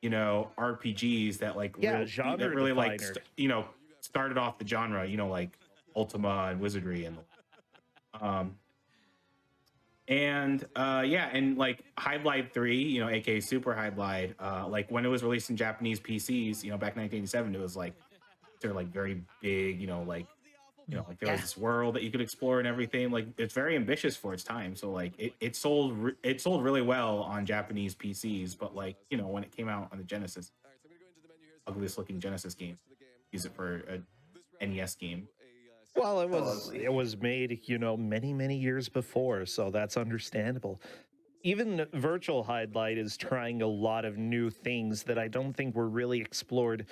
you know, RPGs that like genre that really like definer. you know, started off the genre, you know, like Ultima and Wizardry and yeah, and like Hydlide 3, you know, aka Super Hydlide, like when it was released in Japanese PCs, you know, back in 1987, it was like they're like very big, you know, like there was this world that you could explore and everything. Like it's very ambitious for its time. So like it sold really well on Japanese PCs, but like, you know, when it came out on the Genesis, ugliest looking Genesis game, use it for a NES game. Well, it was made, you know, many years before, so that's understandable. Even Virtual Hydlide is trying a lot of new things that I don't think were really explored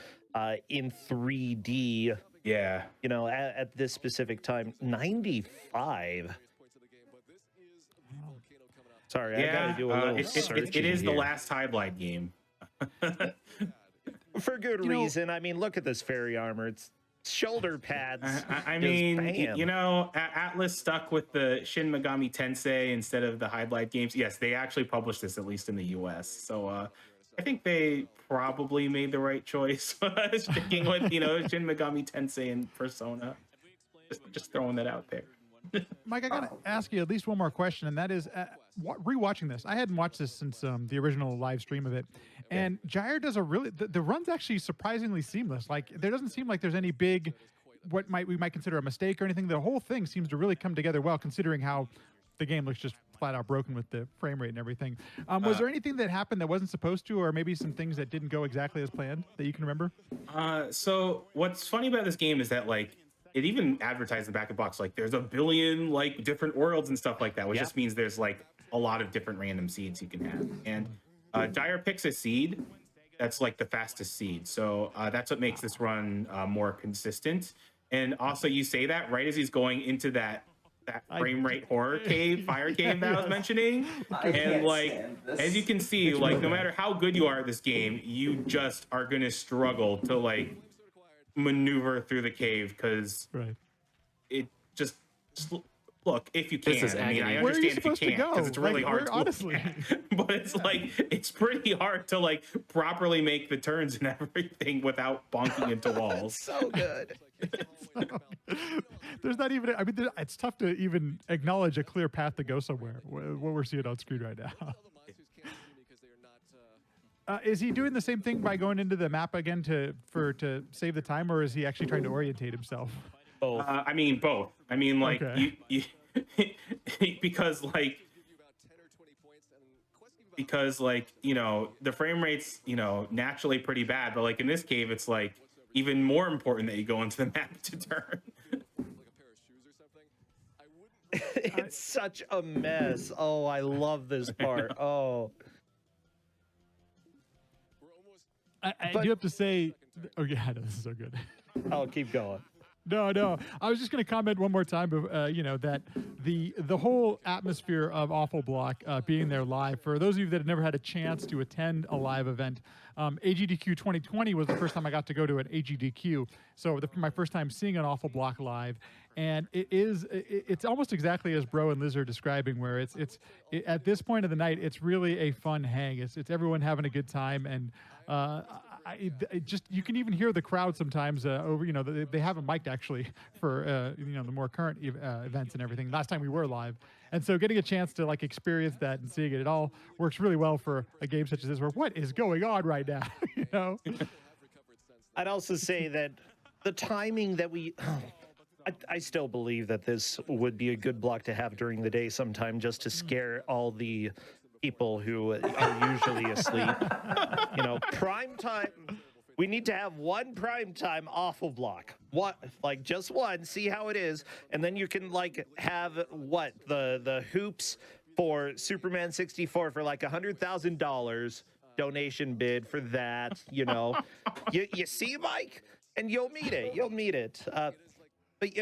in 3D, Yeah. you know, at this specific time. 95. Sorry, I gotta do a little searching it is the here. last Hydlide game. For good You know- reason. I mean, look at this fairy armor. It's shoulder pads. I Just mean, bam. you know, Atlas stuck with the Shin Megami Tensei instead of the Hydlide games. Yes, they actually published this, at least in the US. So I think they probably made the right choice, sticking with, you know, Shin Megami Tensei and Persona. Just throwing that out there. Mike, I gotta ask you at least one more question, and that is, rewatching this. I hadn't watched this since the original live stream of it, and Jair does a really the run's actually surprisingly seamless. Like there doesn't seem like there's any big we might consider a mistake or anything. The whole thing seems to really come together well, considering how the game looks just flat out broken with the frame rate and everything. Was there anything that happened that wasn't supposed to, or maybe some things that didn't go exactly as planned that you can remember? So what's funny about this game is that like it even advertised in the back of the box like there's a billion like different worlds and stuff like that, which just means there's like a lot of different random seeds you can have. And Jair picks a seed that's like the fastest seed, so that's what makes this run more consistent. And also, you say that right as he's going into that frame rate horror cave, fire cave that I was mentioning. And like, as you can see, like no matter how good you are at this game, you just are gonna struggle to like maneuver through the cave because it just look, if you can. I mean, I understand if you can't because it's really hard to honestly. But it's like it's pretty hard to like properly make the turns and everything without bonking into walls. So good. There's not even. I mean, it's tough to even acknowledge a clear path to go somewhere. What we're seeing on screen right now. Is he doing the same thing by going into the map again to save the time, or is he actually trying to orientate himself? Both. I mean, both. I mean, like you because you know the frame rate's naturally pretty bad, but like in this cave, it's like even more important that you go into the map to turn. It's such a mess. Oh, I love this part. Oh. I do have to say, oh yeah, this is so good. I'll keep going. No. I was just going to comment one more time, that the whole atmosphere of Awful Block being there live, for those of you that have never had a chance to attend a live event, AGDQ 2020 was the first time I got to go to an AGDQ. So my first time seeing an Awful Block live. And it's almost exactly as Bro and Liz are describing, where it's at this point of the night, it's really a fun hang. It's everyone having a good time, and you can even hear the crowd sometimes over. They haven't mic'd actually for the more current events and everything. Last time we were live, and so getting a chance to like experience that and seeing it all works really well for a game such as this. Where what is going on right now? I'd also say that the timing that I still believe that this would be a good block to have during the day sometime, just to scare all the people who are usually asleep. Prime time. We need to have one prime time Awful Block. Just one, see how it is. And then you can have the hoops for Superman 64 for like $100,000 donation bid for that. You see, Mike? And you'll meet it. But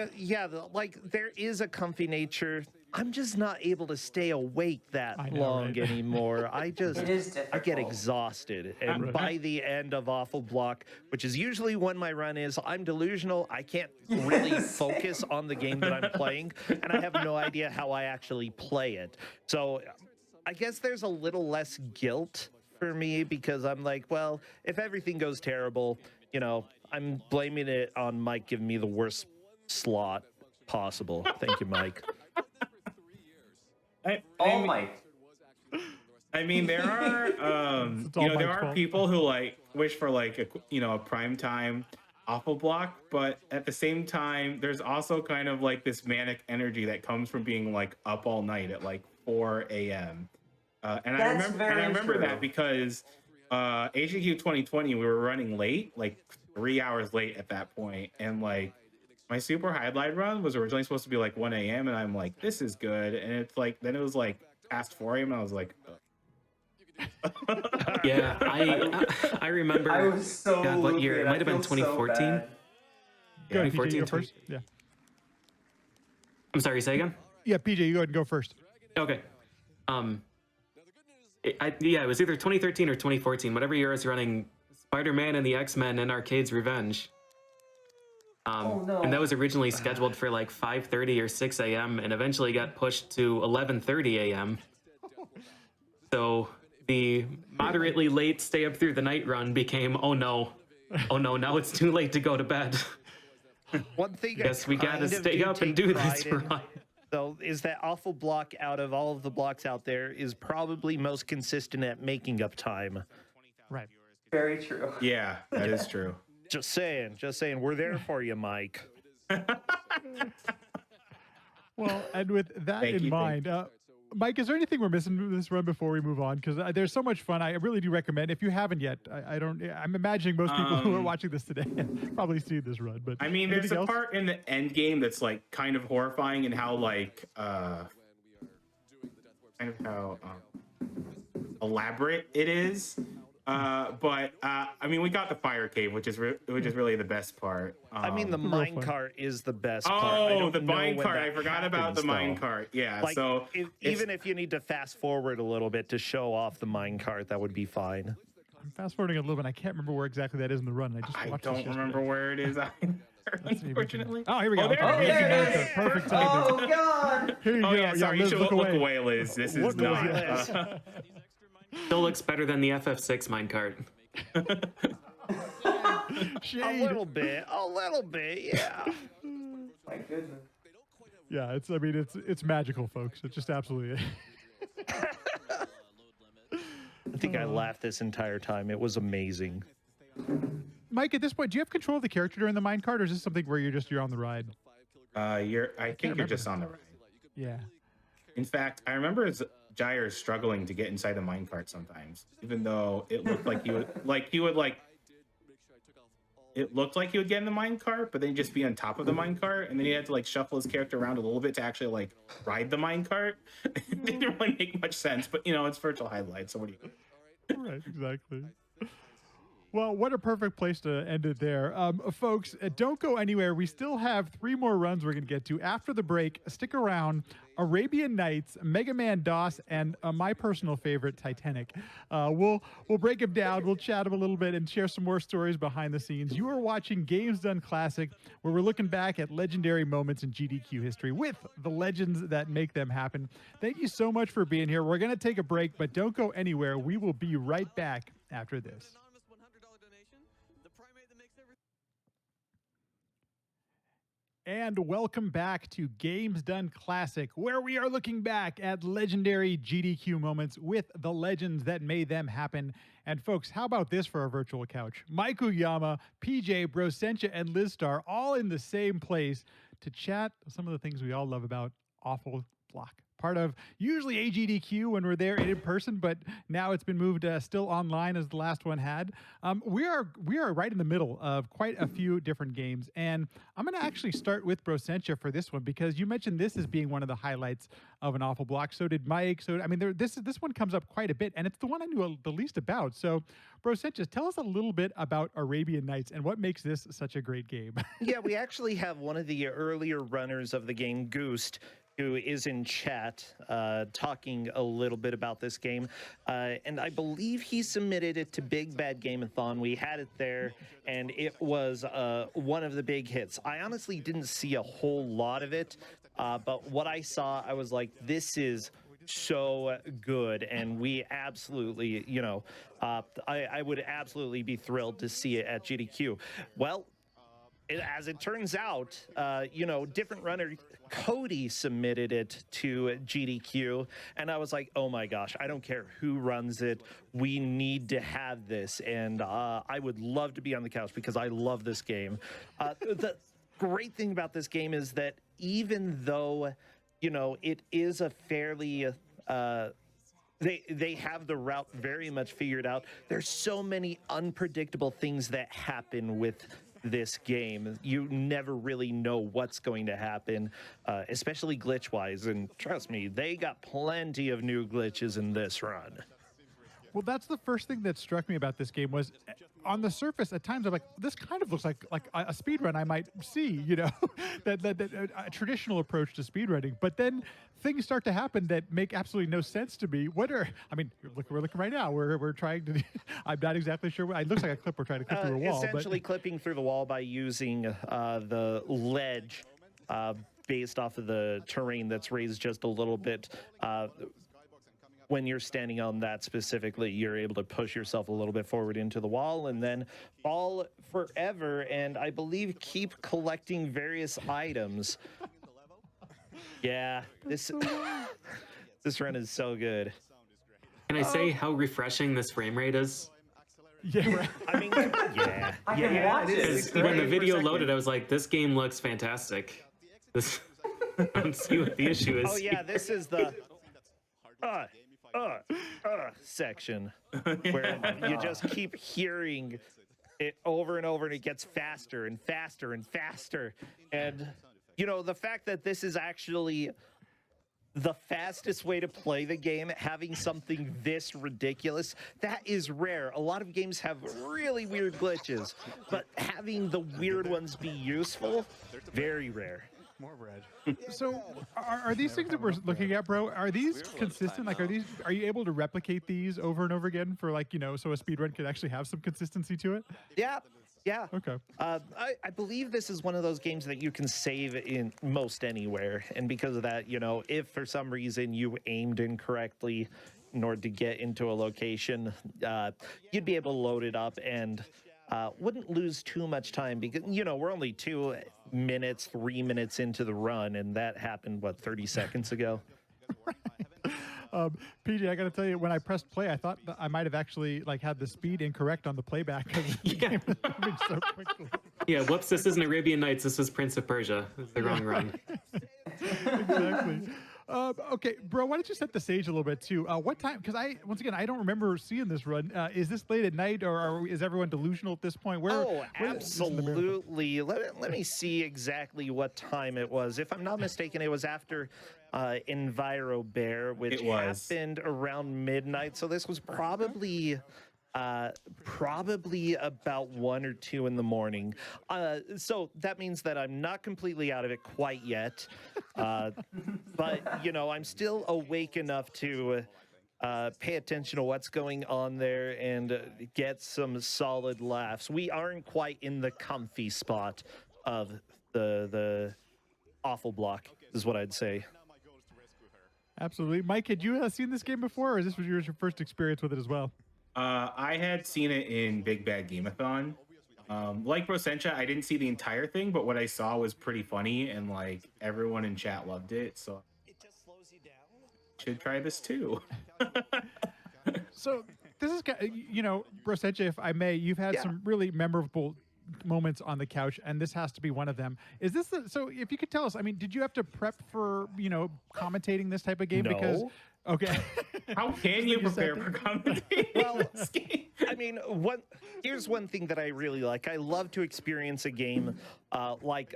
there is a comfy nature. I'm just not able to stay awake that long anymore. I get exhausted. And by the end of Awful Block, which is usually when my run is, I'm delusional. I can't really focus on the game that I'm playing, and I have no idea how I actually play it. So I guess there's a little less guilt for me, because I'm like, well, if everything goes terrible, I'm blaming it on Mike giving me the worst slot possible. Thank you, Mike. Mike. I mean, there are there are people who wish for a prime time Awful Block, but at the same time, there's also kind of this manic energy that comes from being up all night at 4 a.m. And I remember that because HQ 2020 we were running late, 3 hours late at that point, and my super Hydlide run was originally supposed to be 1 a.m. and I'm like, this is good, and it's then it was past 4 a.m. and I was like, yeah, I remember. I was so what year? It might have been 2014. So 2014. First. Yeah. I'm sorry. Say again. Yeah, PJ, you go ahead and go first. Okay. It was either 2013 or 2014. Whatever year I was running Spider-Man and the X-Men and Arcade's Revenge. And that was originally scheduled for 5:30 or 6 a.m. and eventually got pushed to 11:30 a.m. So the moderately late stay up through the night run became, oh no, now it's too late to go to bed. One thing Guess we gotta stay up and do this run. So is that awful block out of all of the blocks out there is probably most consistent at making up time. Right. Very true. Yeah, that is true. Just saying, we're there for you, Mike. Well, and with that Thank in you, thank mind, Mike, is there anything we're missing in this run before we move on? Because there's so much fun. I really do recommend. If you haven't yet, I'm imagining most people who are watching this today have probably seen this run. But I mean, there's anything a else? part in the end game that's like kind of horrifying and how elaborate it is. But I mean, we got the fire cave, which is really the best part. I mean, the real mine fun. cart is the best part. I Oh, don't the know mine when cart! that I forgot about the happens, mine though. cart. Yeah, Like, so even if you need to fast forward a little bit to show off the mine cart, that would be fine. I'm fast forwarding a little bit. I can't remember where exactly that is in the run. I I watched don't this remember yesterday. where it is either, Let's see, unfortunately. Oh, here we go. Oh, there Oh, it is. there it Yes. is. Perfect timing. Oh God! Here you Oh go. yeah, sorry. Liz, You should look away, Liz. This is Look not. away, Liz. Still looks better than the FF6 minecart. Shade. A little bit, yeah. My goodness. Yeah, it's magical, folks. It's just absolutely it. I think I laughed this entire time. It was amazing. Mike, at this point, do you have control of the character during the minecart, or is this something where you're on the ride? I think you're remember. just on the right. Yeah. In fact, I remember Gyre struggling to get inside the minecart sometimes, even though it looked like it looked like he would get in the minecart, but then he'd just be on top of the minecart, and then he had to like shuffle his character around a little bit to actually like ride the minecart. It didn't really make much sense, but you know, it's virtual Hydlide, so what do you? Right, exactly. Well, what a perfect place to end it there. Folks, don't go anywhere. We still have 3 more runs we're going to get to. After the break, stick around. Arabian Nights, Mega Man DOS, and my personal favorite, Titanic. We'll break them down. We'll chat them a little bit and share some more stories behind the scenes. You are watching Games Done Classic, where we're looking back at legendary moments in GDQ history with the legends that make them happen. Thank you so much for being here. We're going to take a break, but don't go anywhere. We will be right back after this. And welcome back to Games Done Classic, where we are looking back at legendary GDQ moments with the legends that made them happen. And folks, how about this for our virtual couch? Mike Uyama, PJ, Brosentia, and Lizstar all in the same place to chat some of the things we all love about Awful Block. Part of usually AGDQ when we're there in person, but now it's been moved still online as the last one had. We are right in the middle of quite a few different games, and I'm going to actually start with Brosentia for this one because you mentioned this as being one of the highlights of an Awful Block. So did Mike. So I mean, this one comes up quite a bit, and it's the one I knew the least about. So, Brosentia, tell us a little bit about Arabian Nights and what makes this such a great game. Yeah, we actually have one of the earlier runners of the game, Goost, who is in chat talking a little bit about this game. And I believe he submitted it to Big Bad Game-a-thon. We had it there, and it was one of the big hits. I honestly didn't see a whole lot of it, but what I saw, I was like, this is so good, and we absolutely, you know, I would absolutely be thrilled to see it at GDQ. Well, as it turns out, you know, different runner Cody submitted it to GDQ, and I was like, oh my gosh, I don't care who runs it. We need to have this, and I would love to be on the couch because I love this game. The great thing about this game is that even though, you know, it is a fairly they have the route very much figured out. There's so many unpredictable things that happen with this game. You never really know what's going to happen, especially glitch-wise. And trust me, they got plenty of new glitches in this run. Well, that's the first thing that struck me about this game was on the surface, at times I'm like, this kind of looks like a speed run I might see, you know, that a traditional approach to speedrunning. But then things start to happen that make absolutely no sense to me. We're looking right now. We're trying to. I'm not exactly sure. It looks like a clip we're trying to clip through a wall. Essentially, clipping through the wall by using the ledge based off of the terrain that's raised just a little bit. When you're standing on that specifically, you're able to push yourself a little bit forward into the wall and then fall forever, and I believe keep collecting various items. Yeah, this this run is so good. Can I say how refreshing this frame rate is? Yeah, right. I mean, yeah, I can watch it. Because It's when the great. video loaded, I was like, this game looks fantastic. This, I don't see what the issue is. Oh yeah, this is the section where you just keep hearing it over and over, and it gets faster and faster and faster. And you know, the fact that this is actually the fastest way to play the game, having something this ridiculous, that is rare. A lot of games have really weird glitches, but having the weird ones be useful, very rare. More bread. So, are these things that we're looking at, bro? Are these consistent? Like, are you able to replicate these over and over again for, like, you know, so a speedrun could actually have some consistency to it? Yeah. Yeah. Okay. I believe this is one of those games that you can save in most anywhere. And because of that, you know, if for some reason you aimed incorrectly in order to get into a location, you'd be able to load it up and wouldn't lose too much time because, you know, we're only 3 minutes into the run. And that happened, what, 30 seconds ago? PJ, I got to tell you, when I pressed play, I thought that I might have actually like had the speed incorrect on the playback because the game was moving so quickly. Yeah, whoops, this isn't Arabian Nights, this is Prince of Persia. This is the wrong run. Exactly. Okay, bro, why don't you set the stage a little bit too? What time? Because once again, I don't remember seeing this run. Is this late at night, or is everyone delusional at this point? Oh, absolutely. Let me see exactly what time it was. If I'm not mistaken, it was after Enviro Bear, which happened around midnight. So this was probably about 1 or 2 in the morning. So that means that I'm not completely out of it quite yet. But, you know, I'm still awake enough to pay attention to what's going on there and get some solid laughs. We aren't quite in the comfy spot of the awful block, is what I'd say. Absolutely. Mike, had you seen this game before, or is this was your first experience with it as well? I had seen it in Big Bad Gameathon. Like Rosencha, I didn't see the entire thing, but what I saw was pretty funny, and like everyone in chat loved it. So It just slows you down. should try this too. So this is, you know, Rosencha, if I may, you've had some really memorable moments on the couch, and this has to be one of them. Is this so? If you could tell us, I mean, did you have to prep for, you know, commentating this type of game? No. Because okay, How can you prepare for commentating this game? I mean, here's one thing that I really like. I love to experience a game like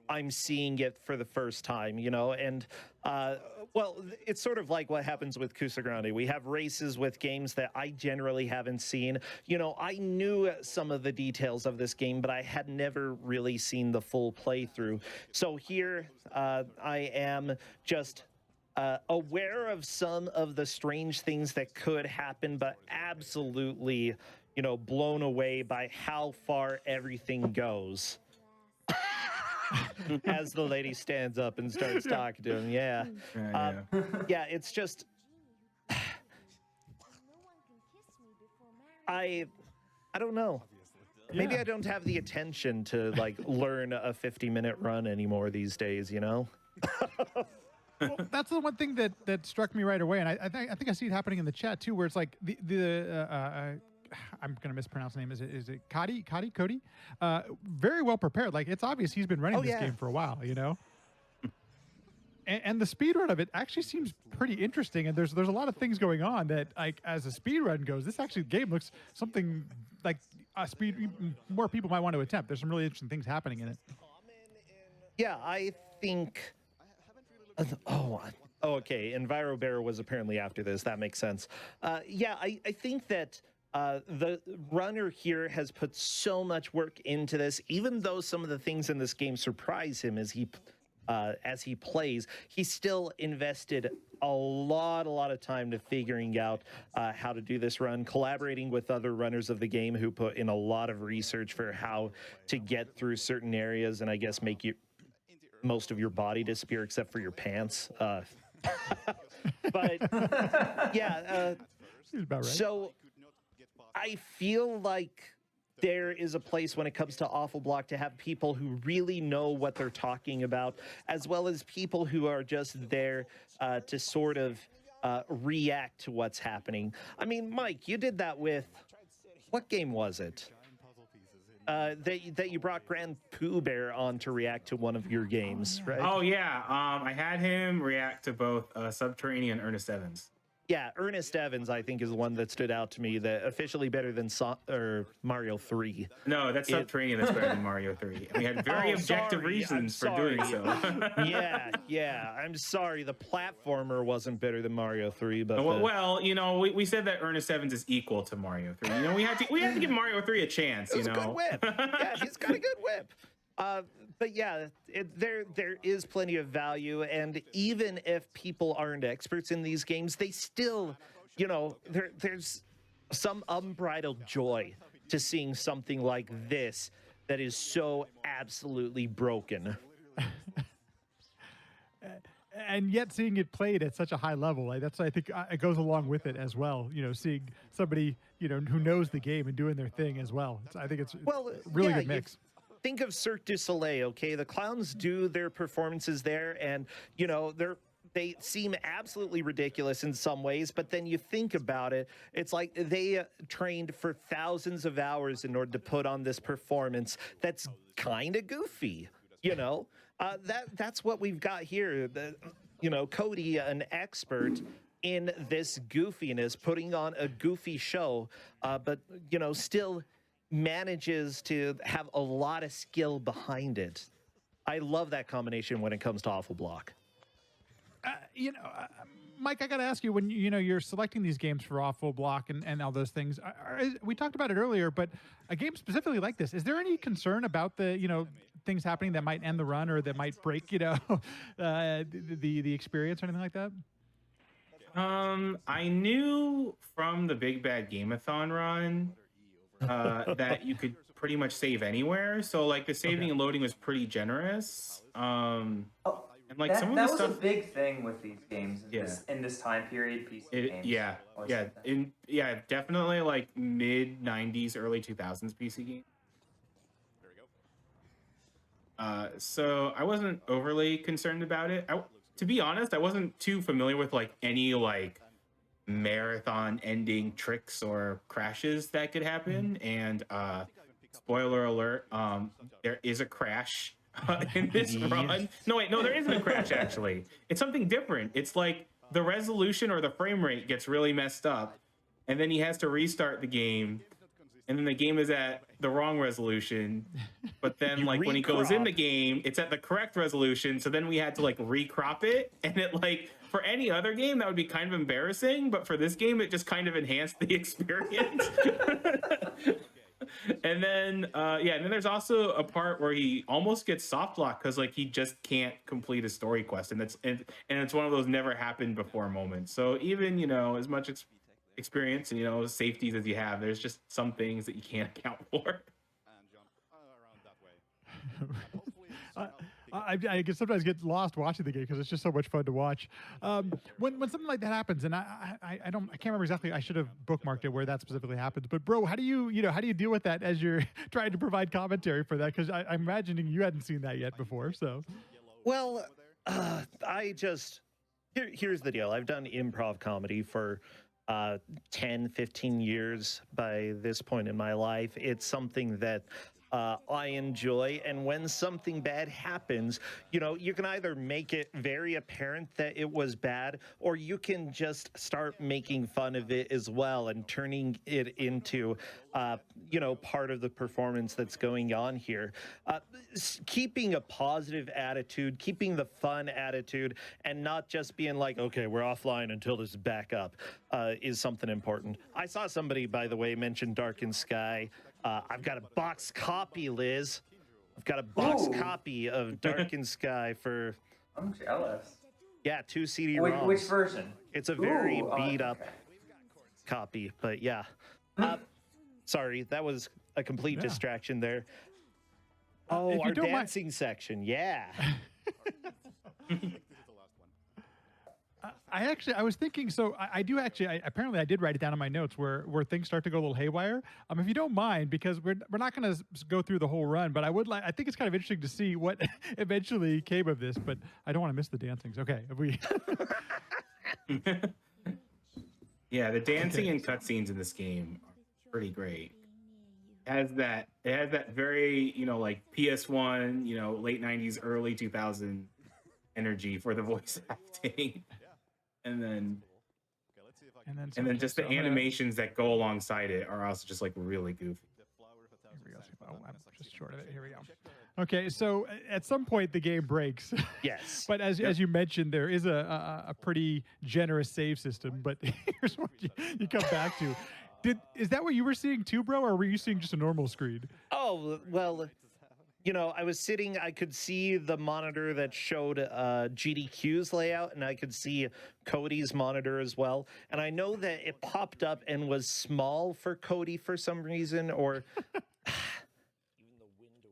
I'm seeing it for the first time, you know, and well, it's sort of like what happens with Kusagrande. We have races with games that I generally haven't seen. You know, I knew some of the details of this game, but I had never really seen the full playthrough. So here I am just aware of some of the strange things that could happen, but absolutely, you know, blown away by how far everything goes. As the lady stands up and starts talking to him, yeah, it's just I don't know. Maybe I don't have the attention to like learn a 50-minute run anymore these days, you know. well, that's the one thing that struck me right away, and I think I see it happening in the chat too, where it's like I'm gonna mispronounce the name. Is it Cody? Very well prepared. Like, it's obvious he's been running this game for a while, you know. And the speed run of it actually seems pretty interesting. And there's a lot of things going on that, like, as a speed run goes, this actually game looks something like a speed more people might want to attempt. There's some really interesting things happening in it. Yeah, I think. Okay. Enviro Bear was apparently after this. That makes sense. Yeah, I think that. The runner here has put so much work into this, even though some of the things in this game surprise him as he plays. He still invested a lot of time to figuring out how to do this run, collaborating with other runners of the game who put in a lot of research for how to get through certain areas and I guess make most of your body disappear except for your pants. But yeah, Seems about right. so I feel like there is a place when it comes to Awful Block to have people who really know what they're talking about, as well as people who are just there to sort of react to what's happening. I mean, Mike, you did that with, what game was it? That you brought Grand Pooh Bear on to react to one of your games, right? Oh yeah, I had him react to both Subterranean and Ernest Evans. Yeah, Ernest Evans, I think, is the one that stood out to me. That officially better than Mario 3. No, that's Subterranean that's better than Mario 3. And we had very objective reasons for doing so. yeah. I'm sorry, the platformer wasn't better than Mario 3, but well, we said that Ernest Evans is equal to Mario 3. We had to give Mario 3 a chance. It's a good whip. Yeah, he's got a good whip. But yeah, there is plenty of value, and even if people aren't experts in these games, they still, there's some unbridled joy to seeing something like this that is so absolutely broken. And yet seeing it played at such a high level, I think it goes along with it as well. Seeing somebody, who knows the game and doing their thing as well. I think it's a really good mix. Think of Cirque du Soleil, okay? The clowns do their performances there, and they seem absolutely ridiculous in some ways, but then you think about it, it's like they trained for thousands of hours in order to put on this performance that's kind of goofy, That's what we've got here. Cody, an expert in this goofiness, putting on a goofy show, but still manages to have a lot of skill behind it. I love that combination when it comes to Awful Block. Mike, I got to ask you, when you're selecting these games for Awful Block and all those things, we talked about it earlier, but a game specifically like this, is there any concern about the things happening that might end the run or that might break the experience or anything like that? I knew from the Big Bad Game-a-thon run that you could pretty much save anywhere. So like the saving and loading was pretty generous. And like some of the that was stuff, a big thing with these games in this time period. PC games. Definitely like mid '90s, early 2000s PC game. So I wasn't overly concerned about it. To be honest, I wasn't too familiar with like any like marathon ending tricks or crashes that could happen. And spoiler alert, there is a crash in this run. No, there isn't a crash actually. It's something different. It's like the resolution or the frame rate gets really messed up, and then he has to restart the game, and then the game is at the wrong resolution, but then like when he goes in the game, it's at the correct resolution, so then we had to like recrop it, and it like, for any other game that would be kind of embarrassing, but for this game it just kind of enhanced the experience. And then and then there's also a part where he almost gets soft locked because like he just can't complete a story quest, and it's one of those never happened before moments. So even as much experience and safeties as you have, there's just some things that you can't account for. I can sometimes get lost watching the game because it's just so much fun to watch. When something like that happens, and I can't remember exactly. I should have bookmarked it where that specifically happens. But bro, how do you deal with that as you're trying to provide commentary for that? Because I'm imagining you hadn't seen that yet before. So, well, here's the deal. I've done improv comedy for 10, 15 years by this point in my life. It's something that I enjoy, and when something bad happens, you can either make it very apparent that it was bad, or you can just start making fun of it as well and turning it into part of the performance that's going on here. Keeping a positive attitude, keeping the fun attitude, and not just being like, okay, we're offline until this is back up, is something important. I saw somebody, by the way, mention Darkened Sky. I've got a box copy, Liz. I've got a box copy of Darkened Sky for... I'm jealous. Yeah, 2 CD-ROMs. Which version? It's a very beat-up copy, but yeah. Sorry, that was a complete distraction there. Oh, our dancing section, yeah. I was thinking. So I do actually. Apparently, I did write it down in my notes where things start to go a little haywire. If you don't mind, because we're not going to go through the whole run, but I would like. I think it's kind of interesting to see what eventually came of this. But I don't want to miss the dancings. Okay, if we. Yeah, the dancing and cutscenes in this game are pretty great. It has that very, like PS1, late 90s, early 2000 energy for the voice acting. And then just the animations that go alongside it are also just like really goofy. Here we go. Oh, I'm just short of it. Here we go. Okay, so at some point the game breaks. Yes. But as you mentioned, there is a pretty generous save system. But here's what you come back to. Is that what you were seeing too, bro, or were you seeing just a normal screen? Oh, well, I was sitting, I could see the monitor that showed GDQ's layout, and I could see Cody's monitor as well. And I know that it popped up and was small for Cody for some reason, or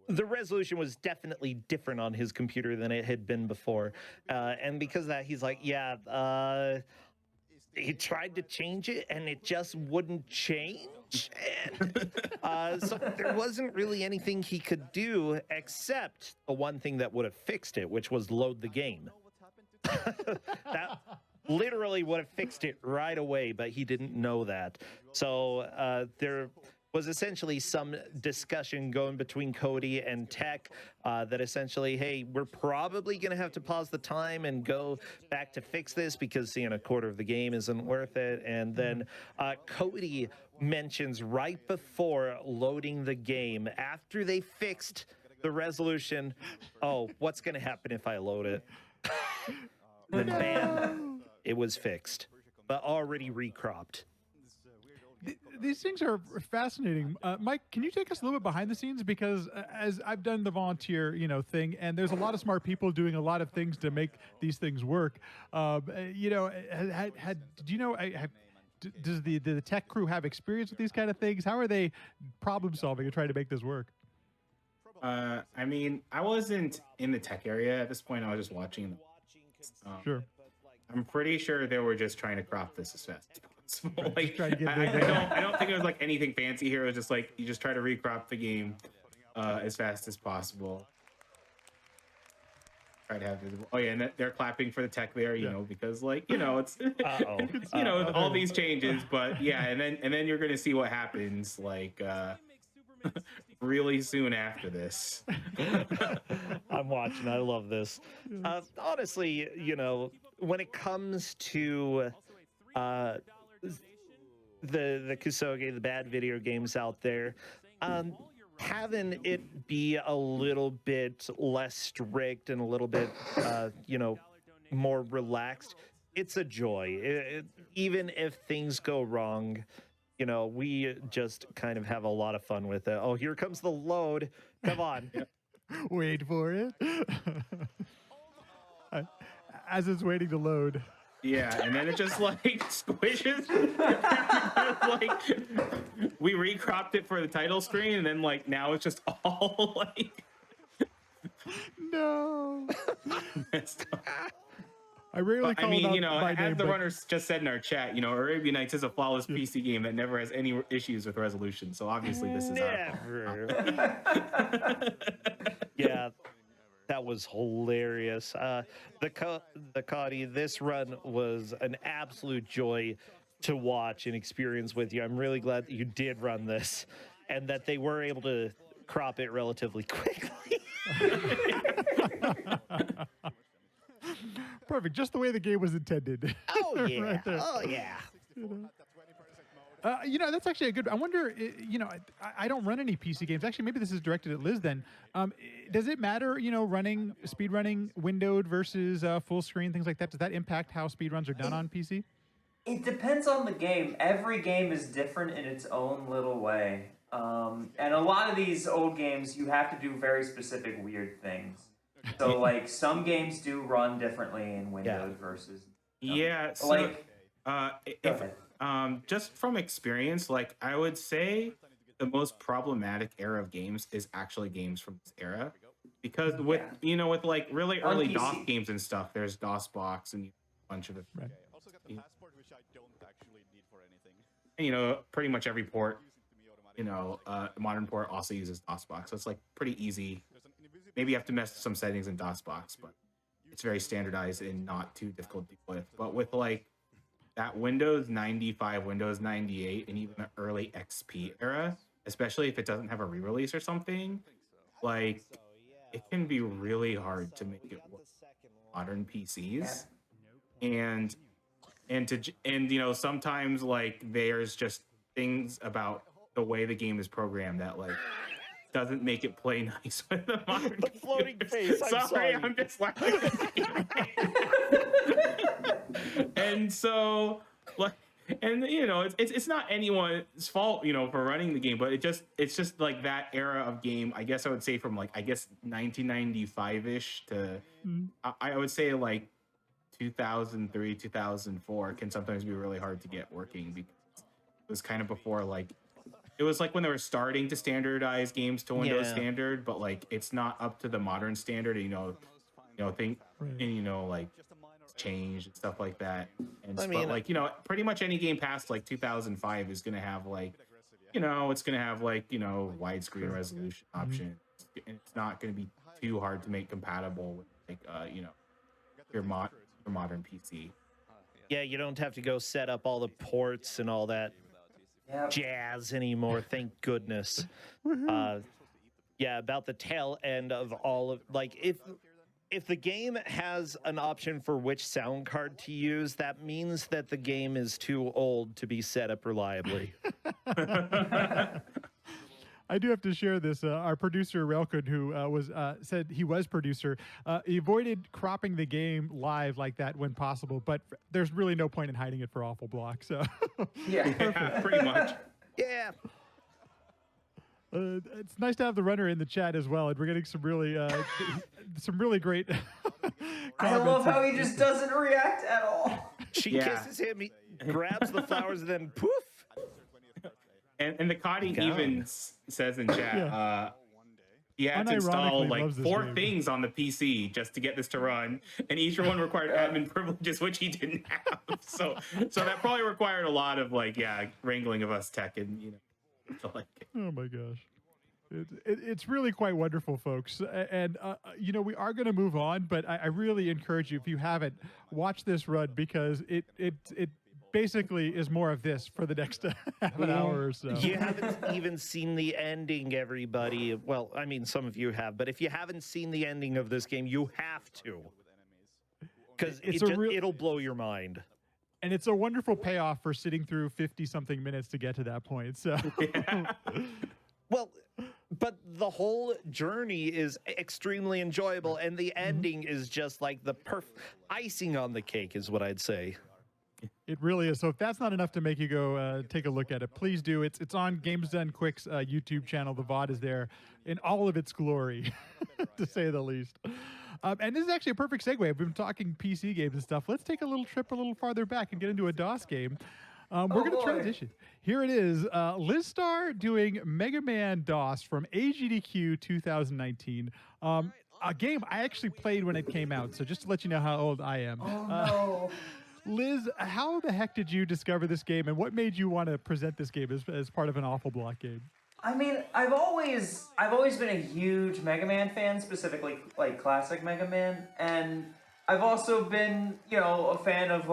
the resolution was definitely different on his computer than it had been before. And because of that, he's like, yeah, he tried to change it and it just wouldn't change. And so there wasn't really anything he could do except the one thing that would have fixed it, which was load the game. That literally would have fixed it right away, but he didn't know that. So there was essentially some discussion going between Cody and Tech that essentially, hey, we're probably going to have to pause the time and go back to fix this because seeing a quarter of the game isn't worth it. And then Cody mentions right before loading the game, after they fixed the resolution, oh, what's going to happen if I load it? Then bam, it was fixed, but already recropped. These things are fascinating. Mike, can you take us a little bit behind the scenes? Because as I've done the volunteer, thing, and there's a lot of smart people doing a lot of things to make these things work. Does the tech crew have experience with these kind of things? How are they problem solving and trying to make this work? I mean, I wasn't in the tech area at this point. I was just watching. Sure. I'm pretty sure they were just trying to crop this as fast as possible. Like, trying to get I don't think it was like anything fancy here. It was just like you just try to recrop the game as fast as possible. Try to have visible. Oh yeah, and they're clapping for the tech there, because it's all these changes. But yeah, and then you're gonna see what happens like really soon after this. I'm watching. I love this. Honestly, when it comes to the Kusoge, the bad video games out there, having it be a little bit less strict and a little bit, more relaxed, it's a joy. Even if things go wrong, we just kind of have a lot of fun with it. Oh, here comes the load. Come on. Wait for it. As it's waiting to load. Yeah, and then it just like squishes. Like we recropped it for the title screen, and then like now it's just all like no. messed up. I rarely call them out by as name, the but... runners just said in our chat, Arabian Nights is a flawless PC game that never has any issues with resolution. So obviously this is never. Yeah, that was hilarious. The Cody, this run was an absolute joy to watch and experience with you. I'm really glad that you did run this and that they were able to crop it relatively quickly. Perfect, just the way the game was intended. Oh yeah, right there. Oh yeah. That's actually a good. I wonder. I don't run any PC games. Actually, maybe this is directed at Liz. Then, does it matter? Running speed running windowed versus full screen, things like that. Does that impact how speed runs are done on PC? It depends on the game. Every game is different in its own little way. And a lot of these old games, you have to do very specific weird things. So, like, some games do run differently in windowed versus... Yeah, so, like... just from experience, like, I would say the most problematic era of games is actually games from this era. Because with like, really early DOS games and stuff, there's DOSBox and bunch of it. Right. Also got the passport, which I don't actually need for anything. And, pretty much every port, modern port also uses DOSBox, so it's like pretty easy. Maybe you have to mess with some settings in DOSBox, but it's very standardized and not too difficult to deal with. But with like that Windows 95, Windows 98, and even the early XP era, especially if it doesn't have a re-release or something, like it can be really hard to make it work on modern PCs. And sometimes like there's just things about the way the game is programmed that like doesn't make it play nice with the modern The floating face. sorry, I'm just laughing. And so like, and it's not anyone's fault, for running the game, but it's just like that era of game. I guess I would say from 1995-ish to I would say like 2003, 2004 can sometimes be really hard to get working because it was kind of before it was like when they were starting to standardize games to Windows standard, but like it's not up to the modern standard, change and stuff like that. And pretty much any game past like 2005 is gonna have it's gonna have widescreen resolution options. And it's not gonna be too hard to make compatible with your modern PC. Yeah, you don't have to go set up all the ports and all that jazz anymore. Thank goodness. About the tail end of all of if the game has an option for which sound card to use, that means that the game is too old to be set up reliably. I do have to share this. Our producer Relkun, who said he was producer, he avoided cropping the game live like that when possible. But there's really no point in hiding it for Awful Block. So yeah, pretty much. Yeah. It's nice to have the runner in the chat as well, and we're getting some really great. I love how he just doesn't react at all. She kisses him, he grabs the flowers, and then poof. And the Cotty even says in chat, he had to install like 4 things on the PC just to get this to run, and each one required admin privileges, which he didn't have. So that probably required a lot of wrangling of us tech and to like. Oh my gosh. It's really quite wonderful, folks. And, we are going to move on, but I really encourage you, if you haven't, watch this run because it basically is more of this for the next half an hour or so. You haven't even seen the ending, everybody. Well, I mean, some of you have, but if you haven't seen the ending of this game, you have to. Because it'll blow your mind. And it's a wonderful payoff for sitting through 50-something minutes to get to that point. So, Well, but the whole journey is extremely enjoyable, and the ending is just like the icing on the cake, is what I'd say. It really is. So if that's not enough to make you go take a look at it, please do. It's on Games Done Quick's YouTube channel. The VOD is there in all of its glory, to say the least. And this is actually a perfect segue. We've been talking PC games and stuff. Let's take a little trip a little farther back and get into a DOS game. We're going to transition. Here it is. Lizstar doing Mega Man DOS from AGDQ 2019. A game I actually played when it came out. So just to let you know how old I am. Oh, no. Liz, how the heck did you discover this game, and what made you want to present this game as part of an Awful Block game? I mean, I've always been a huge Mega Man fan, specifically like classic Mega Man, and I've also been, a fan of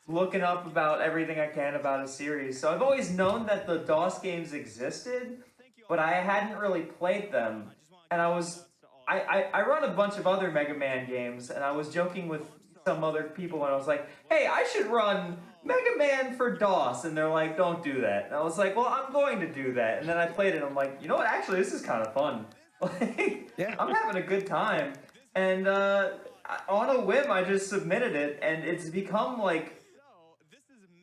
looking up about everything I can about a series. So I've always known that the DOS games existed, but I hadn't really played them. And I run a bunch of other Mega Man games, and I was joking with some other people and I was like, hey, I should run Mega Man for DOS, and they're like, don't do that. And I was like, well, I'm going to do that. And then I played it and I'm like, you know what, actually this is kind of fun. I'm having a good time. And on a whim I just submitted it, and it's become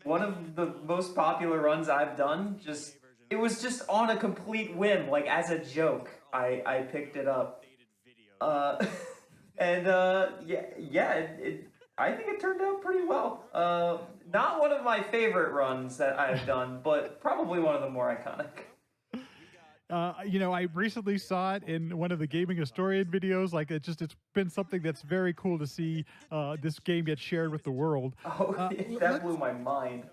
one of the most popular runs I've done. It was just on a complete whim, as a joke I picked it up. I think it turned out pretty well. Not one of my favorite runs that I've done, but probably one of the more iconic. I recently saw it in one of the gaming historian videos. Like it's been something that's very cool to see this game get shared with the world. Oh, that blew my mind.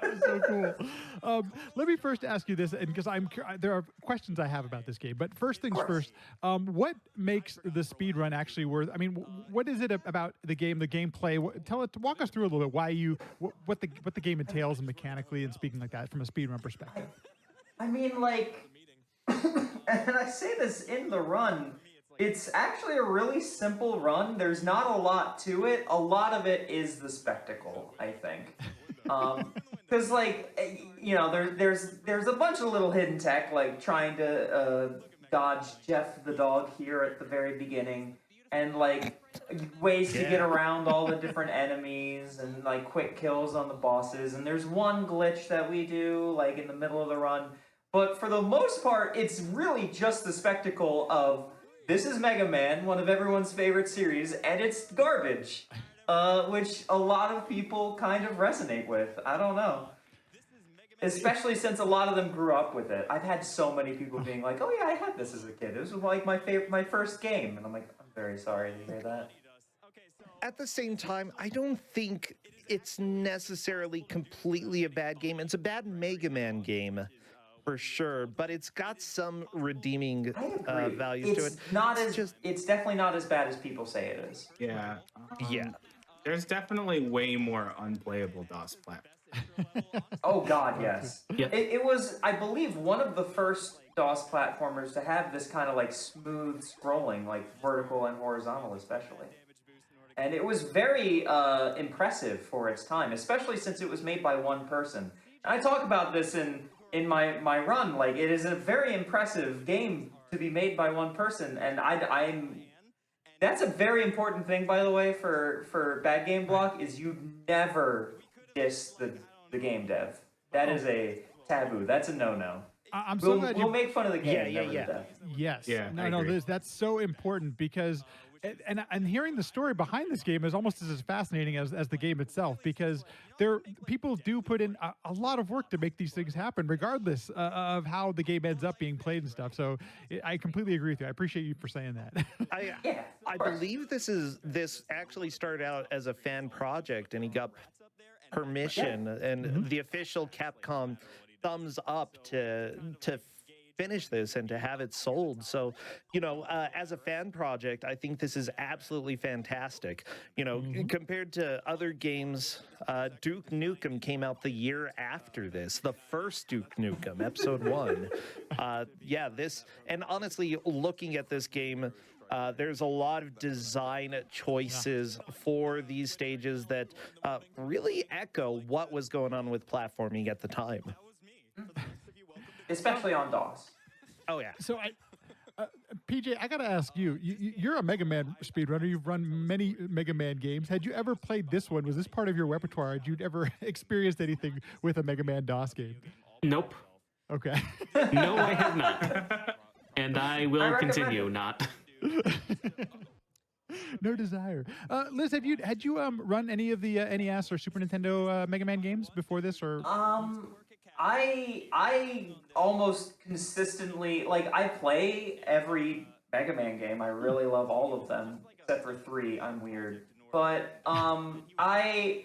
That was so cool. Let me first ask you this, and because there are questions I have about this game. But first things first, what makes the speed run actually worth? I mean, what is it about the game, the gameplay? Walk us through a little bit why what the game entails mechanically and speaking like that from a speed run perspective. I mean, like, and I say this in the run. It's actually a really simple run. There's not a lot to it. A lot of it is the spectacle, I think. Because there's a bunch of little hidden tech, like trying to dodge Jeff the dog here at the very beginning, and like ways to get around all the different enemies, and like quick kills on the bosses. And there's one glitch that we do like in the middle of the run, but for the most part, it's really just the spectacle of this is Mega Man, one of everyone's favorite series, and it's garbage. Which a lot of people kind of resonate with. I don't know. Especially since a lot of them grew up with it. I've had so many people being like, oh yeah, I had this as a kid. It was like my first game. And I'm like, I'm very sorry to hear that. At the same time, I don't think it's necessarily completely a bad game. It's a bad Mega Man game, for sure, but it's got some redeeming values to it. It's definitely not as bad as people say it is. Yeah. Yeah. There's definitely way more unplayable DOS platforms. Oh god, yes. Yeah. It was, I believe, one of the first DOS platformers to have this kind of like smooth scrolling, like vertical and horizontal especially. And it was very impressive for its time, especially since it was made by one person. And I talk about this in my run. Like, it is a very impressive game to be made by one person, and I'm that's a very important thing, by the way, for Bad Game Block, is you never diss the game dev. That is a taboo. That's a no-no. I'm so glad we'll make fun of the game. Yeah. The dev. Yes. Yeah, No, that's so important because, and hearing the story behind this game is almost as fascinating as the game itself, because people do put in a lot of work to make these things happen, regardless of how the game ends up being played and stuff. So I completely agree with you. I appreciate you for saying that. I believe this actually started out as a fan project, and he got permission and the official Capcom thumbs up to finish this and to have it sold. So, as a fan project, I think this is absolutely fantastic. Compared to other games, Duke Nukem came out the year after this, the first Duke Nukem, episode 1. And honestly, looking at this game, there's a lot of design choices for these stages that really echo what was going on with platforming at the time. Especially on DOS. Oh, yeah. So PJ, I gotta ask you, you're a Mega Man speedrunner. You've run many Mega Man games. Had you ever played this one? Was this part of your repertoire? Had you ever experienced anything with a Mega Man DOS game? Nope. Okay. No, I have not. And I will continue not. No desire. Liz, had you run any of the NES or Super Nintendo Mega Man games before this, or? I almost consistently, like, I play every Mega Man game. I really love all of them, except for 3. I'm weird. But I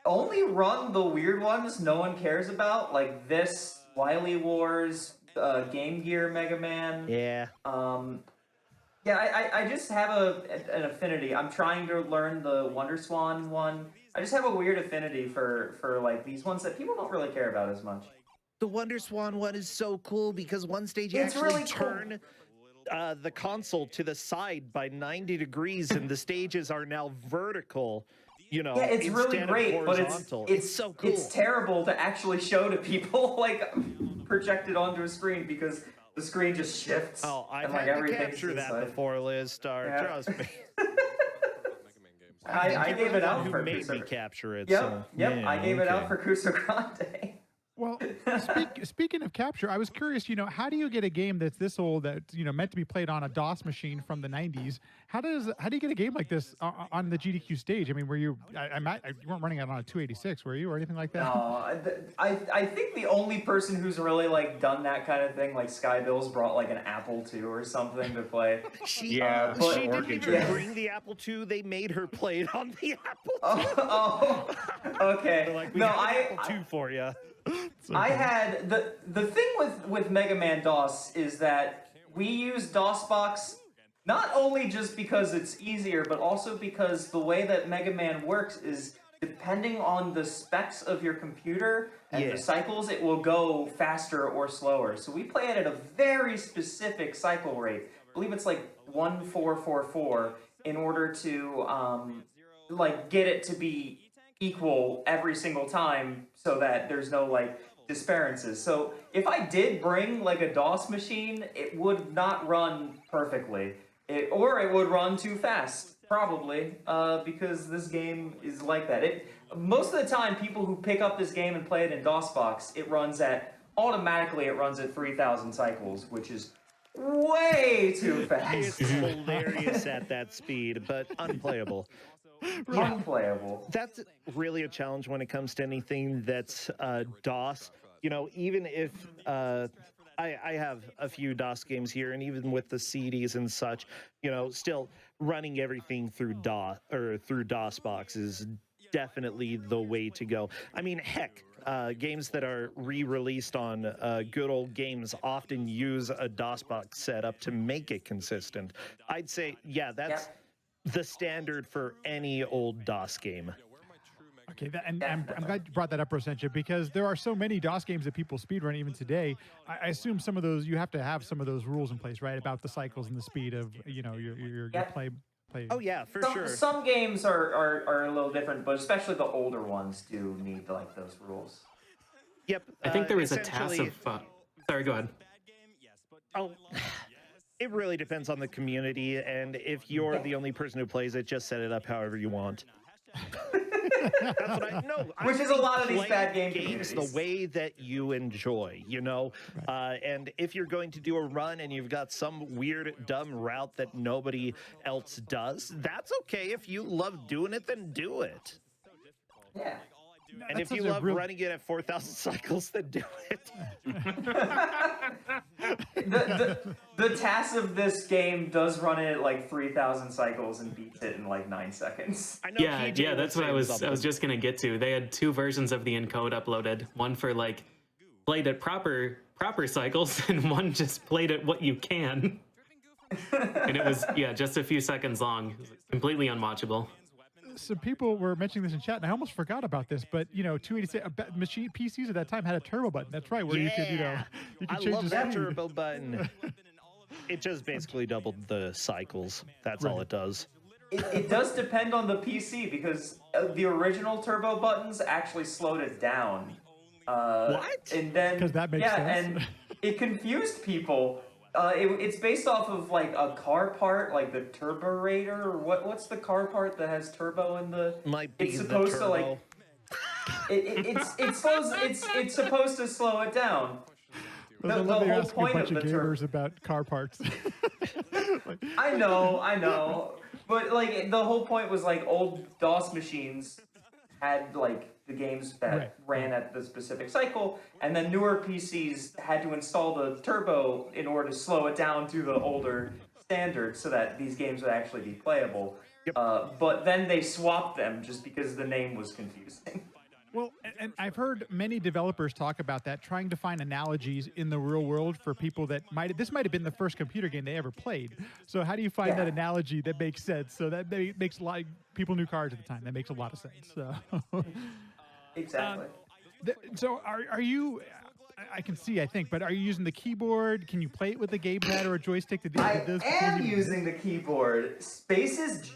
only run the weird ones no one cares about, like this, Wily Wars, Game Gear Mega Man. Yeah. I just have an affinity. I'm trying to learn the Wonder Swan one. I just have a weird affinity for like these ones that people don't really care about as much. The Wonder Swan one is so cool because one stage you It's actually really cool. turn the console to the side by 90 degrees and the stages are now vertical. Yeah, it's really great, but it's so cool. It's terrible to actually show to people, like projected onto a screen, because the screen just shifts. Oh, I've and, like, had to everything's capture that inside. before, Liz Star. Yeah. Trust me. I gave it out who for made me Kusa. capture it. Yep, so, yep. yeah, I gave it out okay. for Kusa Grande. Well, speaking of capture, I was curious, how do you get a game that's this old that's, meant to be played on a DOS machine from the 90s? How do you get a game like this on the GDQ stage? I mean, were you, you weren't running it on a 286, were you, or anything like that? No, I think the only person who's really like done that kind of thing, like Skybill's brought like an Apple II or something to play. She but- didn't even bring the Apple II. They made her play it on the Apple II. Okay. They're like, we No, have an Apple II for you. I had the thing with Mega Man DOS is that we use DOSBox not only just because it's easier, but also because the way that Mega Man works is depending on the specs of your computer and the cycles, it will go faster or slower. So we play it at a very specific cycle rate. I believe it's like 1444 in order to like get it to be equal every single time so that there's no like disparances. So if I did bring like a DOS machine, it would not run perfectly. Or it would run too fast, probably, because this game is like that. Most of the time, people who pick up this game and play it in DOSBox, automatically it runs at 3,000 cycles, which is way too fast. It's hilarious at that speed, but unplayable. Unplayable. That's really a challenge when it comes to anything that's DOS. Even if I have a few DOS games here, and even with the CDs and such, still running everything through DOS or through DOSBox is definitely the way to go. I mean, heck, games that are re-released on good old games often use a DOSBox setup to make it consistent. I'd say, that's the standard for any old DOS game. Okay, I'm glad you brought that up, Rosentia, because there are so many DOS games that people speedrun even today. I assume some of those, you have to have some of those rules in place, right? About the cycles and the speed of, your play. Oh, yeah, for sure. Some games are a little different, but especially the older ones do need like those rules. Yep. I think there was a task of. Sorry, go ahead. Oh, it really depends on the community, and if you're the only person who plays it, just set it up however you want. That's what I know. Which is a lot of these bad games the way that you enjoy, and if you're going to do a run and you've got some weird, dumb route that nobody else does, that's okay. If you love doing it, then do it. Yeah. And if you love running it at 4,000 cycles, then do it. The task of this game does run it at like 3,000 cycles and beats it in like 9 seconds. I know Yeah, that's what I was just gonna get to. They had 2 versions of the encode uploaded. One for like played at proper cycles, and one just played at what you can. And it was just a few seconds long. It was completely unwatchable. Some people were mentioning this in chat, and I almost forgot about this. But 286 machine PCs at that time had a turbo button. That's right, where you could change love the that speed. turbo button. It just basically doubled the cycles. That's all it does. It does depend on the PC because the original turbo buttons actually slowed it down. What? And then 'Cause that makes sense. And it confused people. It's based off of like a car part, like the turburator. Or what's the car part that has turbo in the? Might be it's supposed the to turbo. it's supposed to slow it down. I love that you're asking a bunch of gamers about car parts. I know, but like the whole point was like old DOS machines had like the games that ran at the specific cycle, and then newer PCs had to install the turbo in order to slow it down to the older standard so that these games would actually be playable. But then they swapped them just because the name was confusing. Well, and I've heard many developers talk about that, trying to find analogies in the real world for people that this might have been the first computer game they ever played. So how do you find that analogy that makes sense? So that makes a lot. People knew cars at the time. That makes a lot of sense. So. Exactly. So are you? I can see, I think, but are you using the keyboard? Can you play it with a gamepad or a joystick? I am using the keyboard. Space is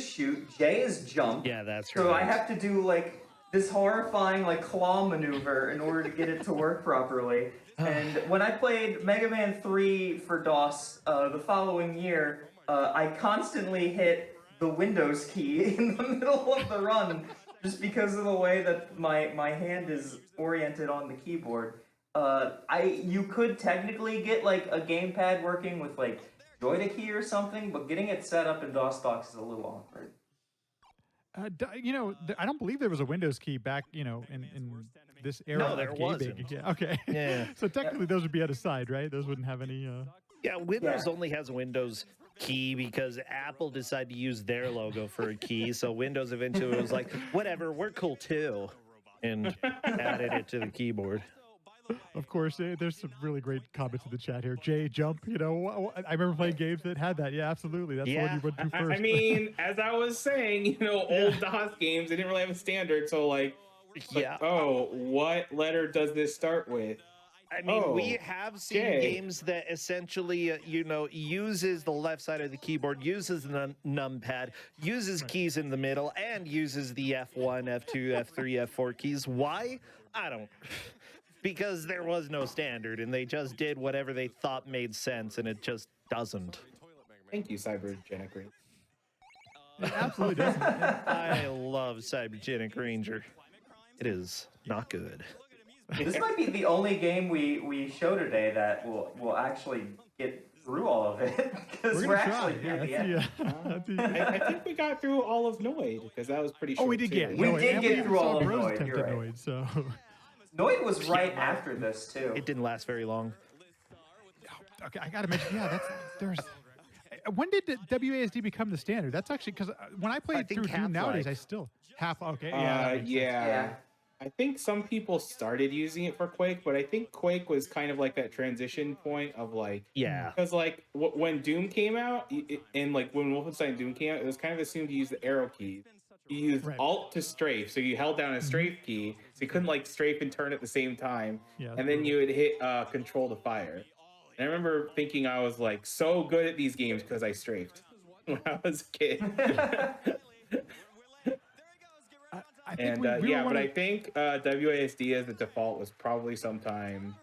shoot. J is jump. Yeah, that's right. So I right. have to do like this horrifying like claw maneuver in order to get it to work properly. And when I played Mega Man 3 for DOS the following year, I constantly hit the Windows key in the middle of the run just because of the way that my hand is oriented on the keyboard. You could technically get like a gamepad working with like Joy-to-Key or something, but getting it set up in DOSBox is a little awkward. I don't believe there was a Windows key back, in this era No, there of gaming. wasn't. Yeah, okay. Yeah. So technically, those would be at a side, right? Those wouldn't have any. Yeah, Windows only has a Windows key because Apple decided to use their logo for a key. So Windows eventually was like, whatever, we're cool too, and added it to the keyboard. Of course, there's some really great comments in the chat here. Jay, jump. I remember playing games that had that. Yeah, absolutely. That's the one you went to first. I mean, as I was saying, old DOS games, they didn't really have a standard. So what letter does this start with? I mean, we have seen games that essentially, uses the left side of the keyboard, uses the numpad, uses keys in the middle, and uses the F1, F2, F3, F4 keys. Why? I don't. Because there was no standard, and they just did whatever they thought made sense, and it just doesn't. Thank you, Cybergenic Ranger. It absolutely doesn't. I love Cybergenic Ranger. It is not good. This might be the only game we show today that will actually get through all of it, because we're actually near the end. I think we got through all of Noid, because that was pretty short. Oh, we did get. We did get through all of Bros Noid. You're right. Noid, so. Noid was right after this too. It didn't last very long. Okay, I gotta mention. Yeah, there's. When did the WASD become the standard? That's actually because when I played through Doom nowadays, I still half. Okay, yeah. I think some people started using it for Quake, but I think Quake was kind of like that transition point of because when Doom came out, and when Wolfenstein Doom came out, it was kind of assumed to use the arrow keys. You used Alt to strafe, so you held down a strafe key, so you couldn't strafe and turn at the same time, and then you would hit Control to fire. And I remember thinking I was so good at these games because I strafed when I was a kid. I think WASD as the default was probably sometime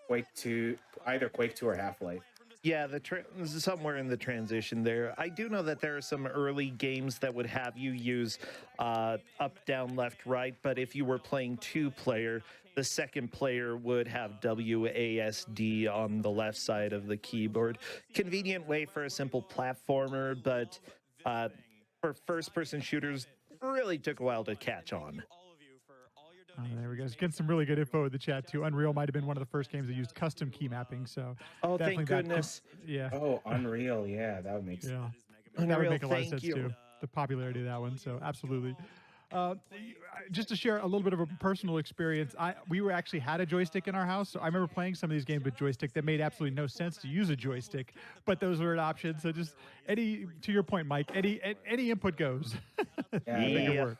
Quake 2, either Quake 2 or Half-Life. Yeah, somewhere in the transition there. I do know that there are some early games that would have you use up, down, left, right, but if you were playing two-player, the second player would have WASD on the left side of the keyboard. Convenient way for a simple platformer, but for first-person shooters, really took a while to catch on. Oh, there we go. Getting some really good info in the chat too. Unreal might have been one of the first games that used custom key mapping. So thank goodness. Yeah. Oh, Unreal. Yeah, that would make sense. Yeah. That would make a lot of sense too. The popularity of that one. So absolutely. Just to share a little bit of a personal experience, we actually had a joystick in our house. So I remember playing some of these games with joystick that made absolutely no sense to use a joystick, but those were an option. So just to your point, Mike, any input goes. Make it work.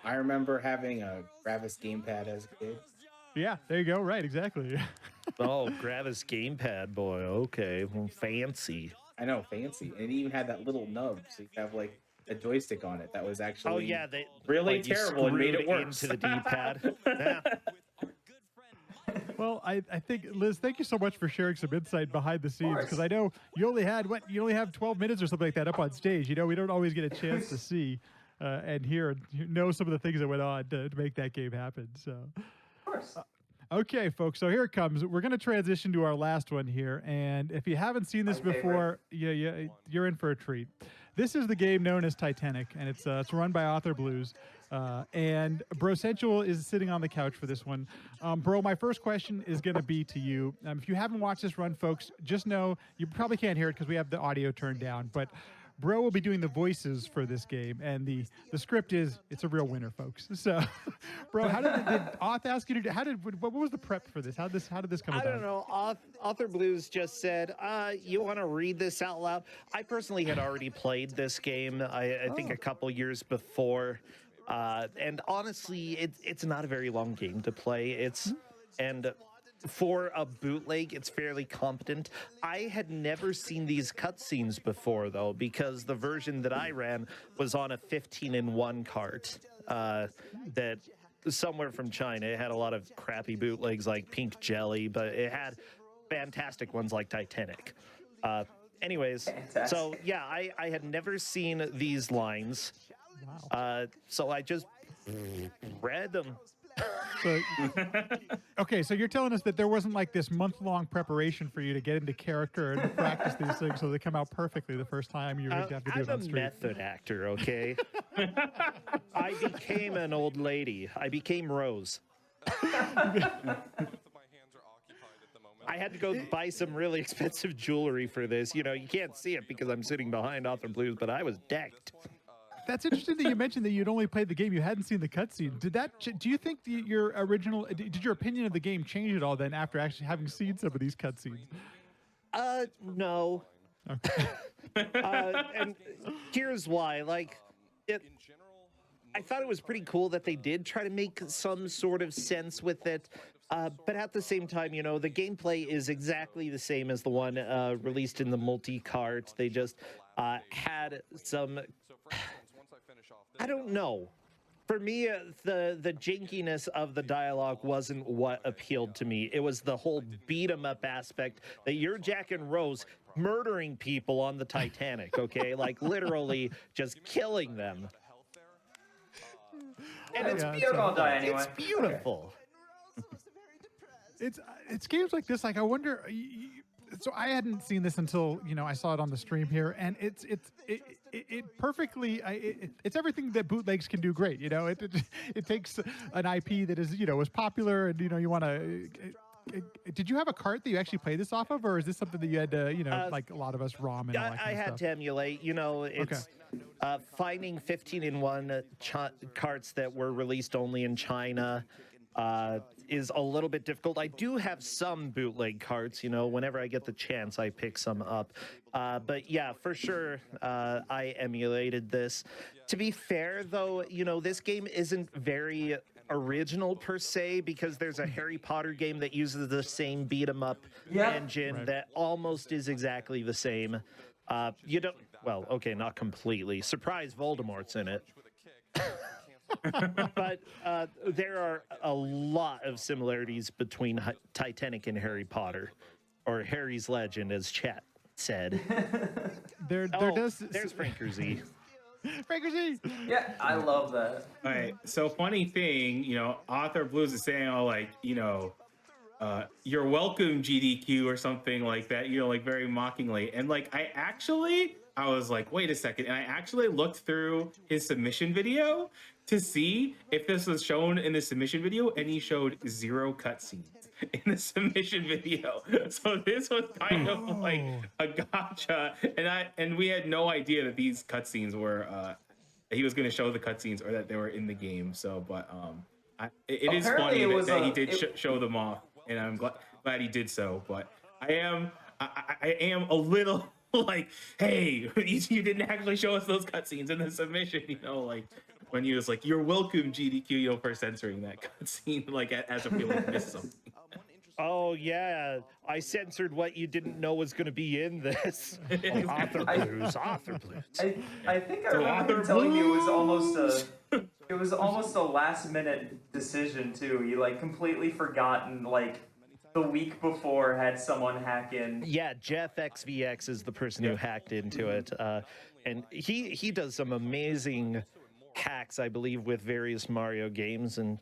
I remember having a Gravis gamepad as a kid. Yeah, there you go. Right, exactly. Oh, Gravis gamepad, boy. Okay, well, fancy. I know, fancy. And it even had that little nub, so you have a joystick on it that was actually really terrible and made it worse. Into the D-pad. Yeah. Well, I think, Liz, thank you so much for sharing some insight behind the scenes, because I know you only have 12 minutes or something like that up on stage. We don't always get a chance to see and hear and know some of the things that went on to make that game happen. So, of course. Okay, folks, so here it comes. We're going to transition to our last one here, and if you haven't seen this before, you're in for a treat. This is the game known as Titanic, and it's run by Author Blues. And Bro Sensual is sitting on the couch for this one. Bro, my first question is going to be to you. If you haven't watched this run, folks, just know you probably can't hear it because we have the audio turned down, but Bro will be doing the voices for this game, and the script is it's a real winner, folks. So, Bro, how did Auth ask you to do? What was the prep for this? How did this come about? I don't know. Author Blues just said, "You want to read this out loud?" I personally had already played this game. I think a couple years before, and honestly, it's not a very long game to play. And for a bootleg, it's fairly competent. I had never seen these cutscenes before, though, because the version that I ran was on a 15-in-1 cart that somewhere from China. It had a lot of crappy bootlegs like Pink Jelly, but it had fantastic ones like Titanic. Anyways, so yeah, I had never seen these lines. Wow. So I just read them. So, okay, so you're telling us that there wasn't like this month-long preparation for you to get into character and to practice these things so they come out perfectly the first time you have to do I'm it a on stream. method actor, okay? I became an old lady. I became Rose. I had to go buy some really expensive jewelry for this. You know, you can't see it because I'm sitting behind Author Blues, but I was decked. That's interesting that you mentioned that you'd only played the game, you hadn't seen the cutscene. Did that? Do you think your original? Did your opinion of the game change at all then after actually having seen some of these cutscenes? No. Okay. And here's why. Like, I thought it was pretty cool that they did try to make some sort of sense with it. But at the same time, you know, the gameplay is exactly the same as the one released in the multi-cart. They just had some... I don't know. For me, the jankiness of the dialogue wasn't what appealed to me. It was the whole beat-em-up aspect that you're Jack and Rose murdering people on the Titanic, okay? Like, literally just killing them. And You're gonna die anyway. it's beautiful. It's games like this. Like I wonder. So I hadn't seen this until I saw it on the stream here, and it perfectly. It's everything that bootlegs can do great. It takes an IP that is was popular, and you want to. Did you have a cart that you actually play this off of, or is this something that you had to like a lot of us ROM and all that kind I of had stuff? to emulate. It's finding 15-in-1 carts that were released only in China. Is a little bit difficult. I do have some bootleg carts, whenever I get the chance, I pick some up. But yeah, for sure, I emulated this. To be fair, though, this game isn't very original per se, because there's a Harry Potter game that uses the same beat-em-up engine that almost is exactly the same. You don't, well, okay, not completely. Surprise, Voldemort's in it. But there are a lot of similarities between Titanic and Harry Potter, or Harry's Legend, as chat said. There's Franker Z. Franker Z. Yeah, I love that. All right. So funny thing, Author Blues is saying all like, you're welcome, GDQ, or something like that, like very mockingly. And like, I was like, wait a second. And I actually looked through his submission video to see if this was shown in the submission video, and he showed 0 cutscenes in the submission video. So this was kind of like a gotcha. And we had no idea that these cutscenes were, he was going to show the cutscenes or that they were in the game. So, but it is funny that he did show them off, and I'm glad he did so. But I am a little like, hey, you didn't actually show us those cutscenes in the submission, like when he was like, you're welcome, GDQ, for censoring that cutscene, like as if we like missed something. Oh yeah, I censored what you didn't know was going to be in this. Author Blues. I think I remember him telling me it was almost a last minute decision too. You like completely forgotten like the week before had someone hack in. Yeah, Jeff XVX is the person who hacked into it, and he does some amazing hacks, I believe, with various Mario games. And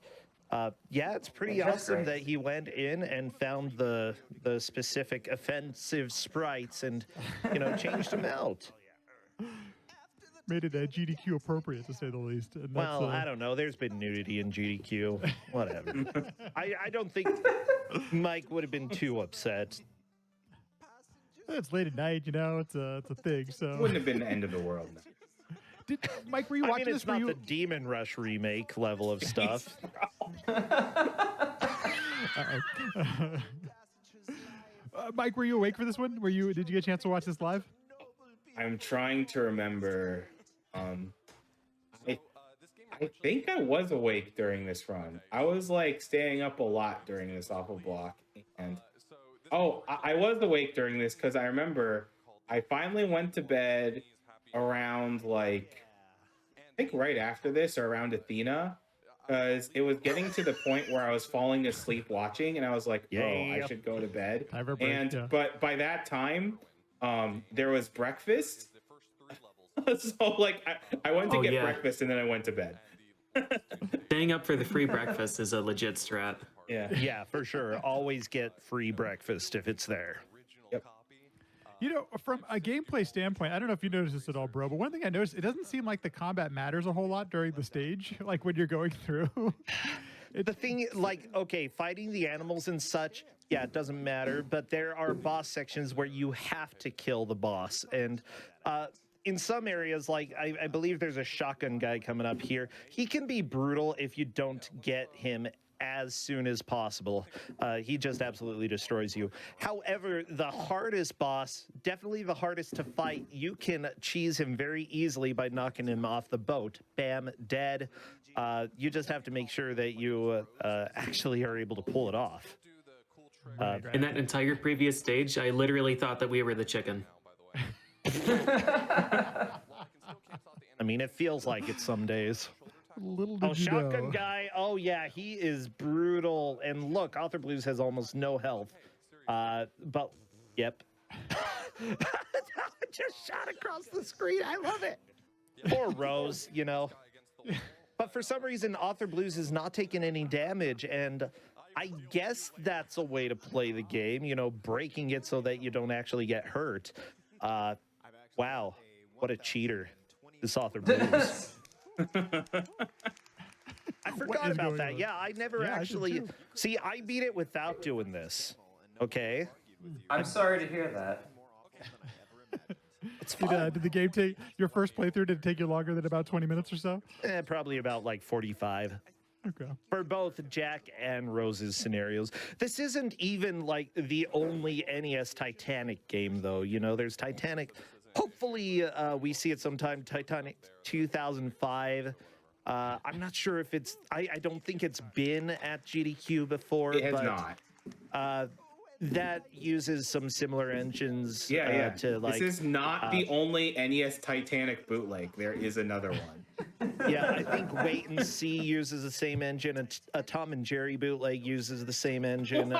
yeah, it's pretty awesome that he went in and found the specific offensive sprites and changed them out. Made it GDQ appropriate, to say the least. And well, I don't know. There's been nudity in GDQ. Whatever. I don't think Mike would have been too upset. It's late at night, it's a thing. So it wouldn't have been the end of the world. Mike, were you watching this? It's not the Demon Rush remake level of stuff. Mike, were you awake for this one? Did you get a chance to watch this live? I'm trying to remember. I think I was awake during this run. I was like staying up a lot during this awful block, and I was awake during this because I remember I finally went to bed around like I think right after this or around Athena, because it was getting to the point where I was falling asleep watching, and I was like, I should go to bed. But by that time, there was breakfast. So like I went to get breakfast and then I went to bed. Staying up for the free breakfast is a legit strat. Yeah. Yeah, for sure. Always get free breakfast if it's there. Yep. You know, from a gameplay standpoint, I don't know if you noticed this at all, bro, but one thing I noticed, it doesn't seem like the combat matters a whole lot during the stage, like when you're going through. The thing, like, okay, fighting the animals and such, yeah, it doesn't matter, but there are boss sections where you have to kill the boss. And in some areas, like, I believe there's a shotgun guy coming up here. He can be brutal if you don't get him as soon as possible. He just absolutely destroys you. However, the hardest boss, definitely the hardest to fight, you can cheese him very easily by knocking him off the boat. Bam, dead. You just have to make sure that you actually are able to pull it off. In that entire previous stage, I literally thought that we were the chicken. I mean, it feels like it some days. Little Oh, did you shotgun know. guy. Oh, yeah, he is brutal. And look, Author Blues has almost no health. But, yep. Just shot across the screen. I love it. Poor Rose, you know. But for some reason, Author Blues is not taking any damage. And I guess that's a way to play the game, you know, breaking it so that you don't actually get hurt. Wow, what a cheater, this Author Blues. I forgot is about going that. on? Yeah, I never Yeah, I did actually too. see. I beat it without doing this. Okay, I'm sorry to hear that. it's fun. Did the game take your first playthrough? Did it take you longer than about 20 minutes or so? Probably about like 45 Okay. for both Jack and Rose's scenarios. This isn't even like the only NES Titanic game, though. You know, there's Titanic. Hopefully, we see it sometime. Titanic 2005. I'm not sure if it's. I don't think it's been at GDQ before. It has but, not. That uses some similar engines. Yeah, yeah. To like. This is not the only NES Titanic bootleg. There is another one. Yeah, I think Wait and See uses the same engine, and a Tom and Jerry bootleg uses the same engine.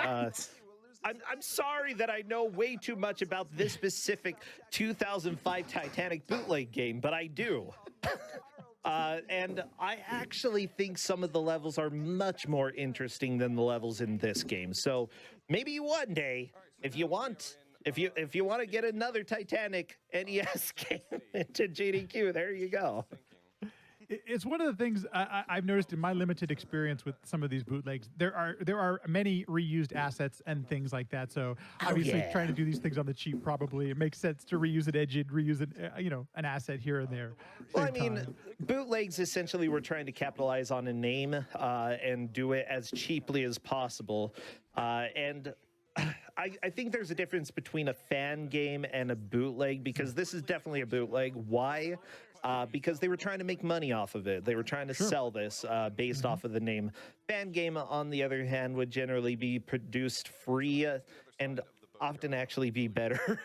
I'm sorry that I know way too much about this specific 2005 Titanic bootleg game, but I do. And I actually think some of the levels are much more interesting than the levels in this game. So maybe one day, if you want to get another Titanic NES game into GDQ, there you go. It's one of the things I've noticed in my limited experience with some of these bootlegs. There are many reused assets and things like that. So obviously, yeah. trying to do these things on the cheap probably it makes sense to reuse an engine, reuse an asset here and there. Well, I Same mean, time. bootlegs essentially were trying to capitalize on a name and do it as cheaply as possible. And I think there's a difference between a fan game and a bootleg, because this is definitely a bootleg. Why? Because they were trying to make money off of it. They were trying to sell this based off of the name. Fan game, on the other hand, would generally be produced free and often actually be better.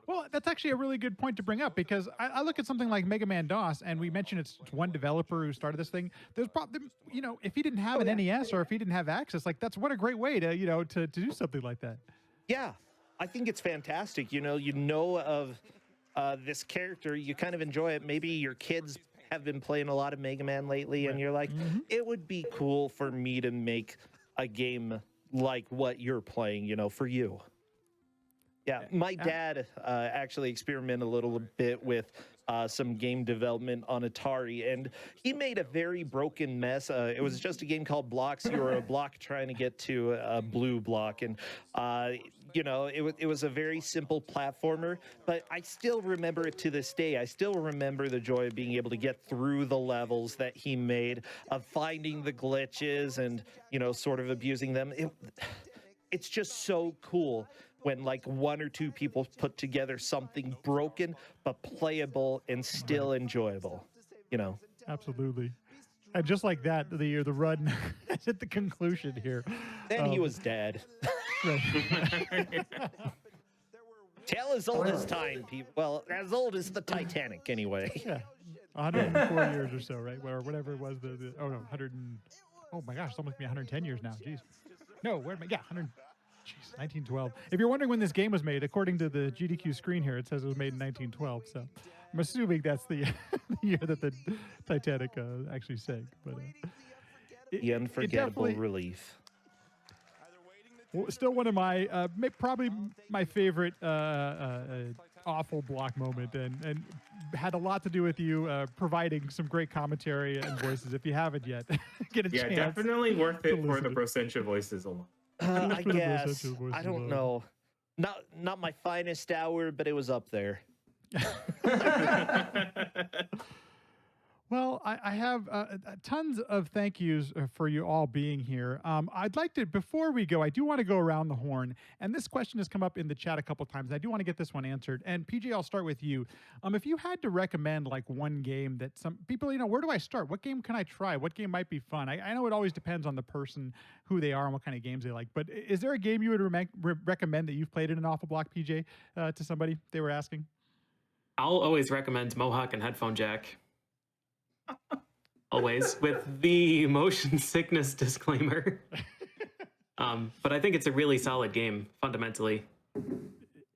Well, that's actually a really good point to bring up, because I look at something like Mega Man DOS, and we mentioned it's one developer who started this thing. There's probably, if he didn't have an NES or if he didn't have access, like that's what a great way to, to do something like that. Yeah, I think it's fantastic. You know of this character, you kind of enjoy it. Maybe your kids have been playing a lot of Mega Man lately, and you're like, it would be cool for me to make a game like what you're playing, for you. Yeah, my dad actually experimented a little bit with some game development on Atari, and he made a very broken mess. It was just a game called Blocks. You were a block trying to get to a blue block, and it was a very simple platformer, but I still remember it to this day. I still remember the joy of being able to get through the levels that he made, of finding the glitches and, sort of abusing them. It's just so cool when like one or two people put together something broken but playable and still enjoyable, Absolutely. And just like that, the run is at the conclusion here. Then he was dead. Right. Tale as old as time, people. Well, as old as the Titanic, anyway. Yeah, 104 years or so, right? Or whatever it was. 100. Oh my gosh, it's almost be 110 years now. Jeez. No, where am I? Yeah, 100. Jeez, 1912. If you're wondering when this game was made, according to the GDQ screen here, it says it was made in 1912. So I'm assuming that's the, the year that the Titanic actually sank. But The unforgettable relief. still one of my probably my favorite awful block moment, and had a lot to do with you providing some great commentary and voices. If you haven't yet, get a Yeah, chance. definitely worth it for listen the to- Procentia voices alone. I For the guess. essential voices I don't alone. know. Not my finest hour, but it was up there. Well, I have tons of thank yous for you all being here. I'd like to, before we go, I do want to go around the horn. And this question has come up in the chat a couple times. I do want to get this one answered. And PJ, I'll start with you. If you had to recommend like one game that some people, where do I start? What game can I try? What game might be fun? I know it always depends on the person, who they are, and what kind of games they like. But is there a game you would recommend that you've played in an awful block, PJ, to somebody they were asking? I'll always recommend Mohawk and Headphone Jack. Always with the motion sickness disclaimer. But I think it's a really solid game fundamentally.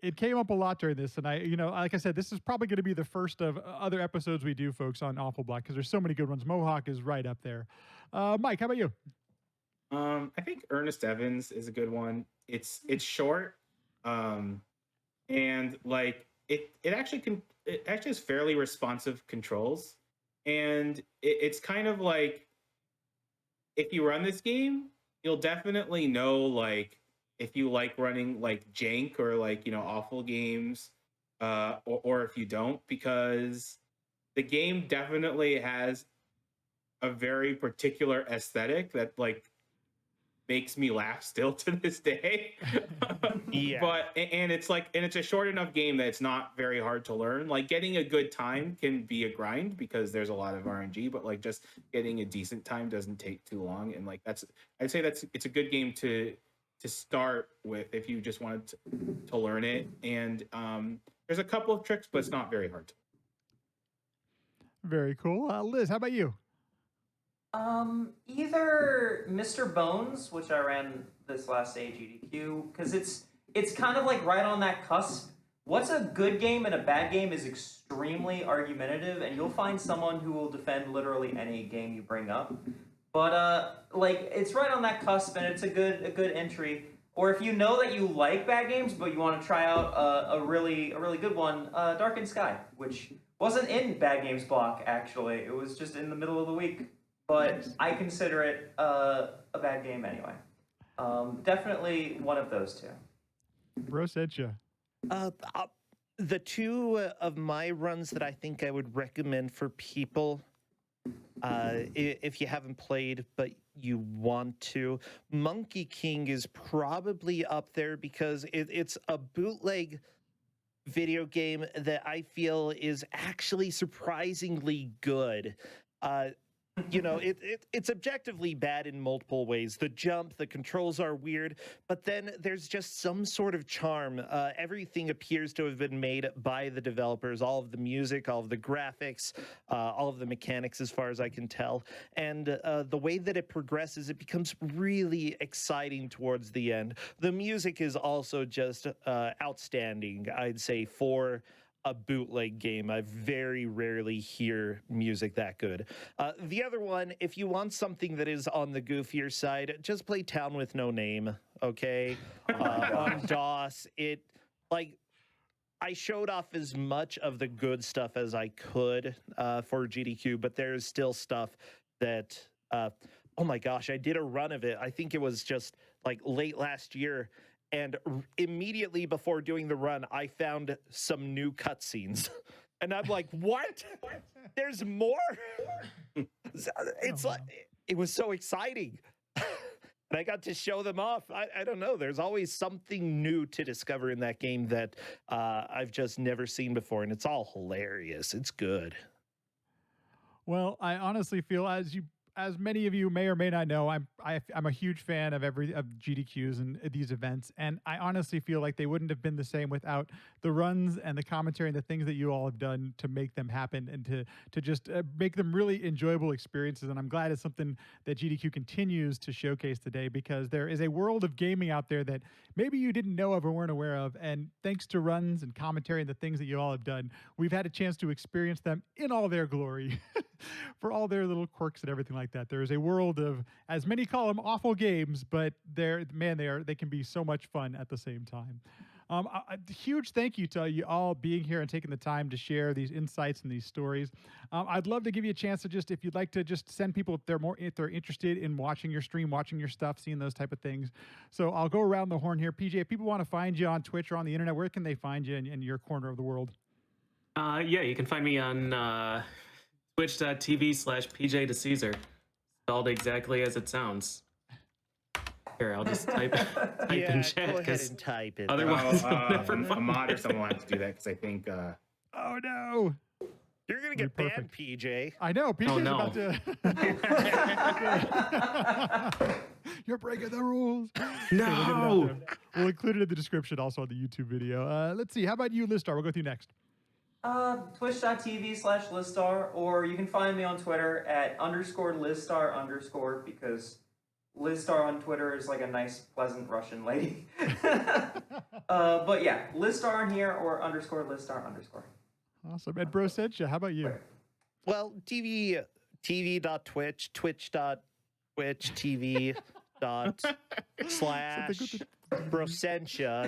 It came up a lot during this, and like I said, this is probably going to be the first of other episodes we do, folks, on Awful Block, because there's so many good ones. Mohawk is right up there. Mike, how about you? I think Ernest Evans is a good one. It's short, and like it actually has fairly responsive controls. And it's kind of like, if you run this game, you'll definitely know, like, if you like running like jank or like, awful games, or if you don't, because the game definitely has a very particular aesthetic that like makes me laugh still to this day. Yeah. But it's a short enough game that it's not very hard to learn. Like, getting a good time can be a grind because there's a lot of RNG, but like just getting a decent time doesn't take too long. And like I'd say it's a good game to start with if you just wanted to learn it. And there's a couple of tricks, but it's not very hard. Very cool. Liz, how about you? Either Mr. Bones, which I ran this last AGDQ, because it's kind of like right on that cusp. What's a good game and a bad game is extremely argumentative, and you'll find someone who will defend literally any game you bring up. But like, it's right on that cusp, and it's a good entry. Or if you know that you like bad games, but you want to try out a really good one, Darkened Sky, which wasn't in Bad Games block actually. It was just in the middle of the week. But I consider it a bad game anyway. Definitely one of those two. Bro said you. The two of my runs that I think I would recommend for people, if you haven't played but you want to, Monkey King is probably up there because it's a bootleg video game that I feel is actually surprisingly good. It's objectively bad in multiple ways. The jump, the controls are weird, but then there's just some sort of charm. Everything appears to have been made by the developers, all of the music, all of the graphics, all of the mechanics, as far as I can tell. And the way that it progresses, it becomes really exciting towards the end. The music is also just outstanding, I'd say, for a bootleg game. I very rarely hear music that good. The other one, if you want something that is on the goofier side, just play Town with No Name, okay? On DOS, I showed off as much of the good stuff as I could for GDQ, but there's still stuff that, oh my gosh, I did a run of it. I think it was just like late last year. And immediately before doing the run, I found some new cutscenes. And I'm like, what? There's more? It's like, it was so exciting. And I got to show them off. I don't know. There's always something new to discover in that game that I've just never seen before. And it's all hilarious. It's good. Well, I honestly feel, as you as many of you may or may not know, I'm a huge fan of GDQs and these events, and I honestly feel like they wouldn't have been the same without the runs and the commentary and the things that you all have done to make them happen and to just make them really enjoyable experiences. And I'm glad it's something that GDQ continues to showcase today, because there is a world of gaming out there that maybe you didn't know of or weren't aware of, and thanks to runs and commentary and the things that you all have done, we've had a chance to experience them in all their glory. For all their little quirks and everything like that. There is a world of, as many call them, awful games, but they can be so much fun at the same time. A huge thank you to you all being here and taking the time to share these insights and these stories. I'd love to give you a chance to just, if you'd like to just send people, if they're interested in watching your stream, watching your stuff, seeing those type of things. So I'll go around the horn here. PJ, if people want to find you on Twitch or on the internet, where can they find you in your corner of the world? Yeah, you can find me on twitch.tv/PJ to Caesar. Spelled exactly as it sounds. Here, I'll just type in chat. Go ahead and type it. Otherwise, a mod or someone will have to do that, because I think. Oh no! You're gonna get banned, PJ. I know. PJ's no. about to. You're breaking the rules. No. We'll include it in the description, also on the YouTube video. Let's see. How about you, Listar? We'll go with you next. Twitch.tv/Listar, or you can find me on Twitter at _Listar_, because Listar on Twitter is like a nice, pleasant Russian lady. But yeah, Listar on here or _Listar_. Awesome. And Bro Sencha, how about you? Well, TV.twitch, twitch.twitch, TV./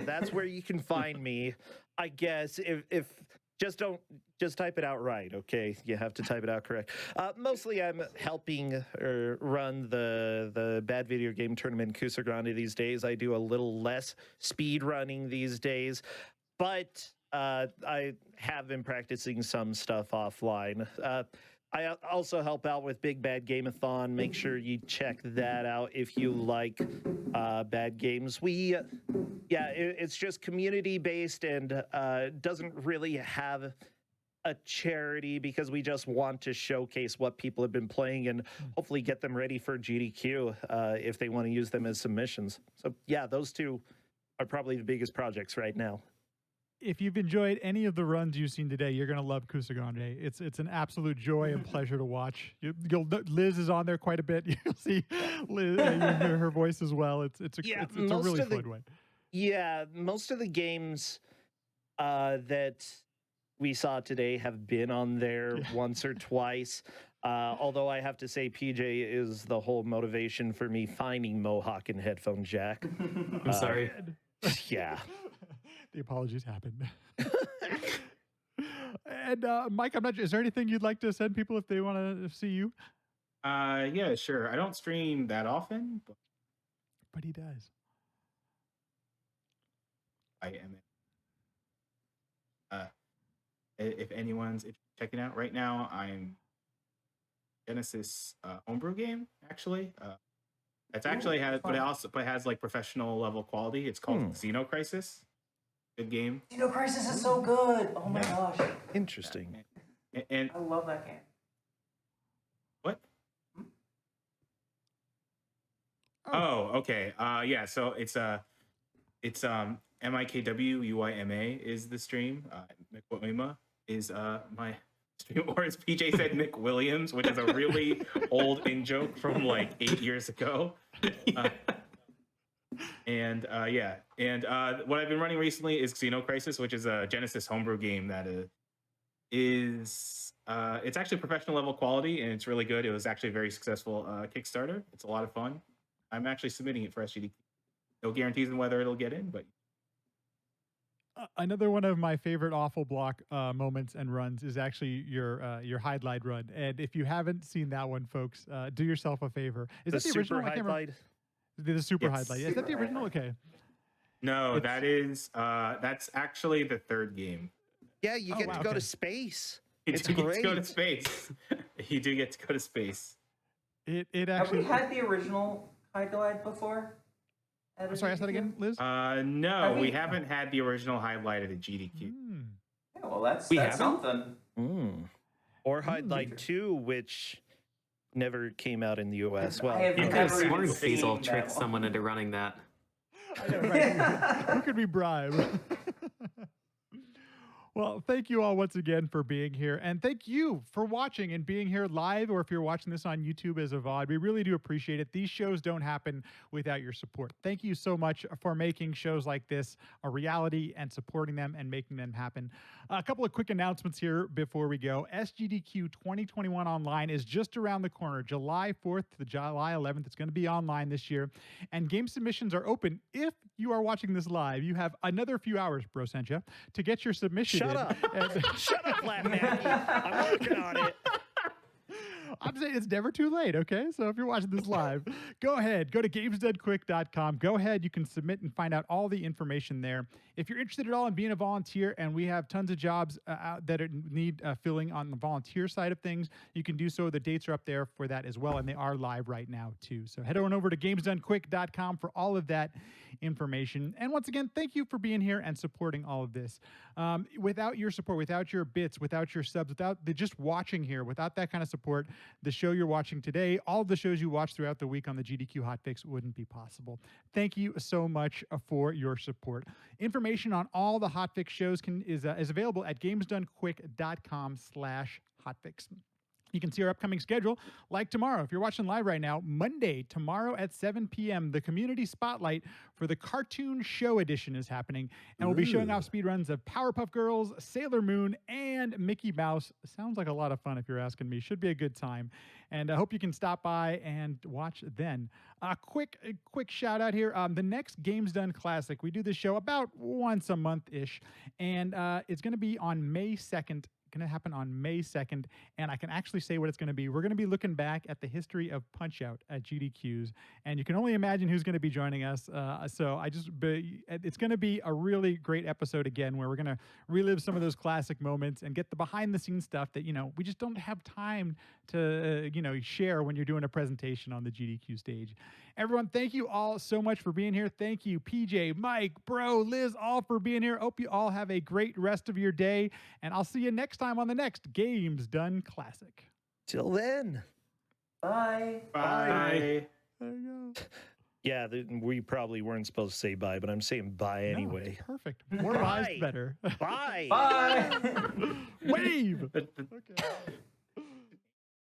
That's where you can find me. I guess if just type it out right, okay? You have to type it out correct. Mostly I'm helping run the Bad Video Game Tournament in Kusa Grande these days. I do a little less speed running these days, but I have been practicing some stuff offline. I also help out with Big Bad Game-a-thon. Make sure you check that out if you like bad games. It's just community-based and doesn't really have a charity, because we just want to showcase what people have been playing and hopefully get them ready for GDQ if they want to use them as submissions. So yeah, those two are probably the biggest projects right now. If you've enjoyed any of the runs you've seen today, you're going to love Kusa Grande. It's an absolute joy and pleasure to watch. Liz is on there quite a bit. You'll see Liz, you hear her voice as well. It's a really fun way. Yeah, most of the games that we saw today have been on there once or twice. Although I have to say, PJ is the whole motivation for me finding Mohawk and headphone jack. I'm sorry. Yeah. The apologies happened. And Mike, I'm not sure, is there anything you'd like to send people if they want to see you? Yeah, sure. I don't stream that often, But he does. I am. If anyone's checking out right now, I'm Genesis homebrew game, actually. It's actually but it has like professional level quality. It's called Xenocrisis. Good game. Xenocrisis is so good. Oh my gosh. Interesting. And I love that game. what? Oh, okay. Yeah. So it's MIKWUYMA is the stream. Mikwima is my stream, or as PJ said, Mick Williams, which is a really old in joke from like 8 years ago. And what I've been running recently is Xenocrisis, which is a Genesis homebrew game that is it's actually professional level quality, and it's really good. It was actually a very successful Kickstarter. It's a lot of fun. I'm actually submitting it for SGDQ. No guarantees on whether it'll get in, but another one of my favorite awful block moments and runs is actually your Hydlide run. And if you haven't seen that one, folks, do yourself a favor. Is that the original? Hydlide? The super Hydlide. Is that the original? Okay. No, that's actually the third game. Yeah, you get to go to space. It's great. Get to go to space. You do get to go to space. It Have actually. we had the original Hydlide before? I'm sorry, ask that again, Liz? No, we haven't had the original Hydlide at the GDQ. Yeah, well, that's haven't? something. Or Hydlide 2, which never came out in the US. Well, I have You could never have even sworn seen Faisal that tricked one. someone into running that. I know, right? Who could we bribe? Well, thank you all once again for being here. And thank you for watching and being here live, or if you're watching this on YouTube as a VOD. We really do appreciate it. These shows don't happen without your support. Thank you so much for making shows like this a reality and supporting them and making them happen. A couple of quick announcements here before we go. SGDQ 2021 Online is just around the corner, July 4th to the July 11th. It's going to be online this year. And game submissions are open. If you are watching this live, you have another few hours, Bro Sencha, to get your submission Shut in. up. And- Shut up, Flat Mackie. I'm working on it. I'm saying it's never too late, okay? So if you're watching this live, go ahead, go to gamesdonequick.com. Go ahead, you can submit and find out all the information there. If you're interested at all in being a volunteer, and we have tons of jobs out that need filling on the volunteer side of things, you can do so. The dates are up there for that as well, and they are live right now too. So head on over to gamesdonequick.com for all of that information. And once again, thank you for being here and supporting all of this. Without your support, without your bits, without your subs, without the just watching here, without that kind of support, the show you're watching today, all of the shows you watch throughout the week on the GDQ Hotfix wouldn't be possible. Thank you so much for your support. Information on all the Hotfix shows is available at gamesdonequick.com/hotfix. You can see our upcoming schedule, like tomorrow. If you're watching live right now, Monday, tomorrow at 7 p.m., the Community Spotlight for the Cartoon Show Edition is happening. And we'll be showing off speedruns of Powerpuff Girls, Sailor Moon, and Mickey Mouse. Sounds like a lot of fun if you're asking me. Should be a good time. And I hope you can stop by and watch then. A quick shout out here. The next Games Done Classic, we do this show about once a month-ish. And it's going to be on May 2nd. Going to happen on May 2nd, and I can actually say what it's going to be. We're going to be looking back at the history of Punch-Out at GDQs, and you can only imagine who's going to be joining us. It's going to be a really great episode again, where we're going to relive some of those classic moments and get the behind-the-scenes stuff that, we just don't have time to, share when you're doing a presentation on the GDQ stage. Everyone, thank you all so much for being here. Thank you, PJ, Mike, Bro, Liz, all for being here. Hope you all have a great rest of your day, and I'll see you next time on the next Games Done Classic. Till then. Bye. Bye. There you go. Yeah, we probably weren't supposed to say bye, but I'm saying bye No, anyway. perfect. More buys, Bye. better. Bye. Bye. Wave. Okay.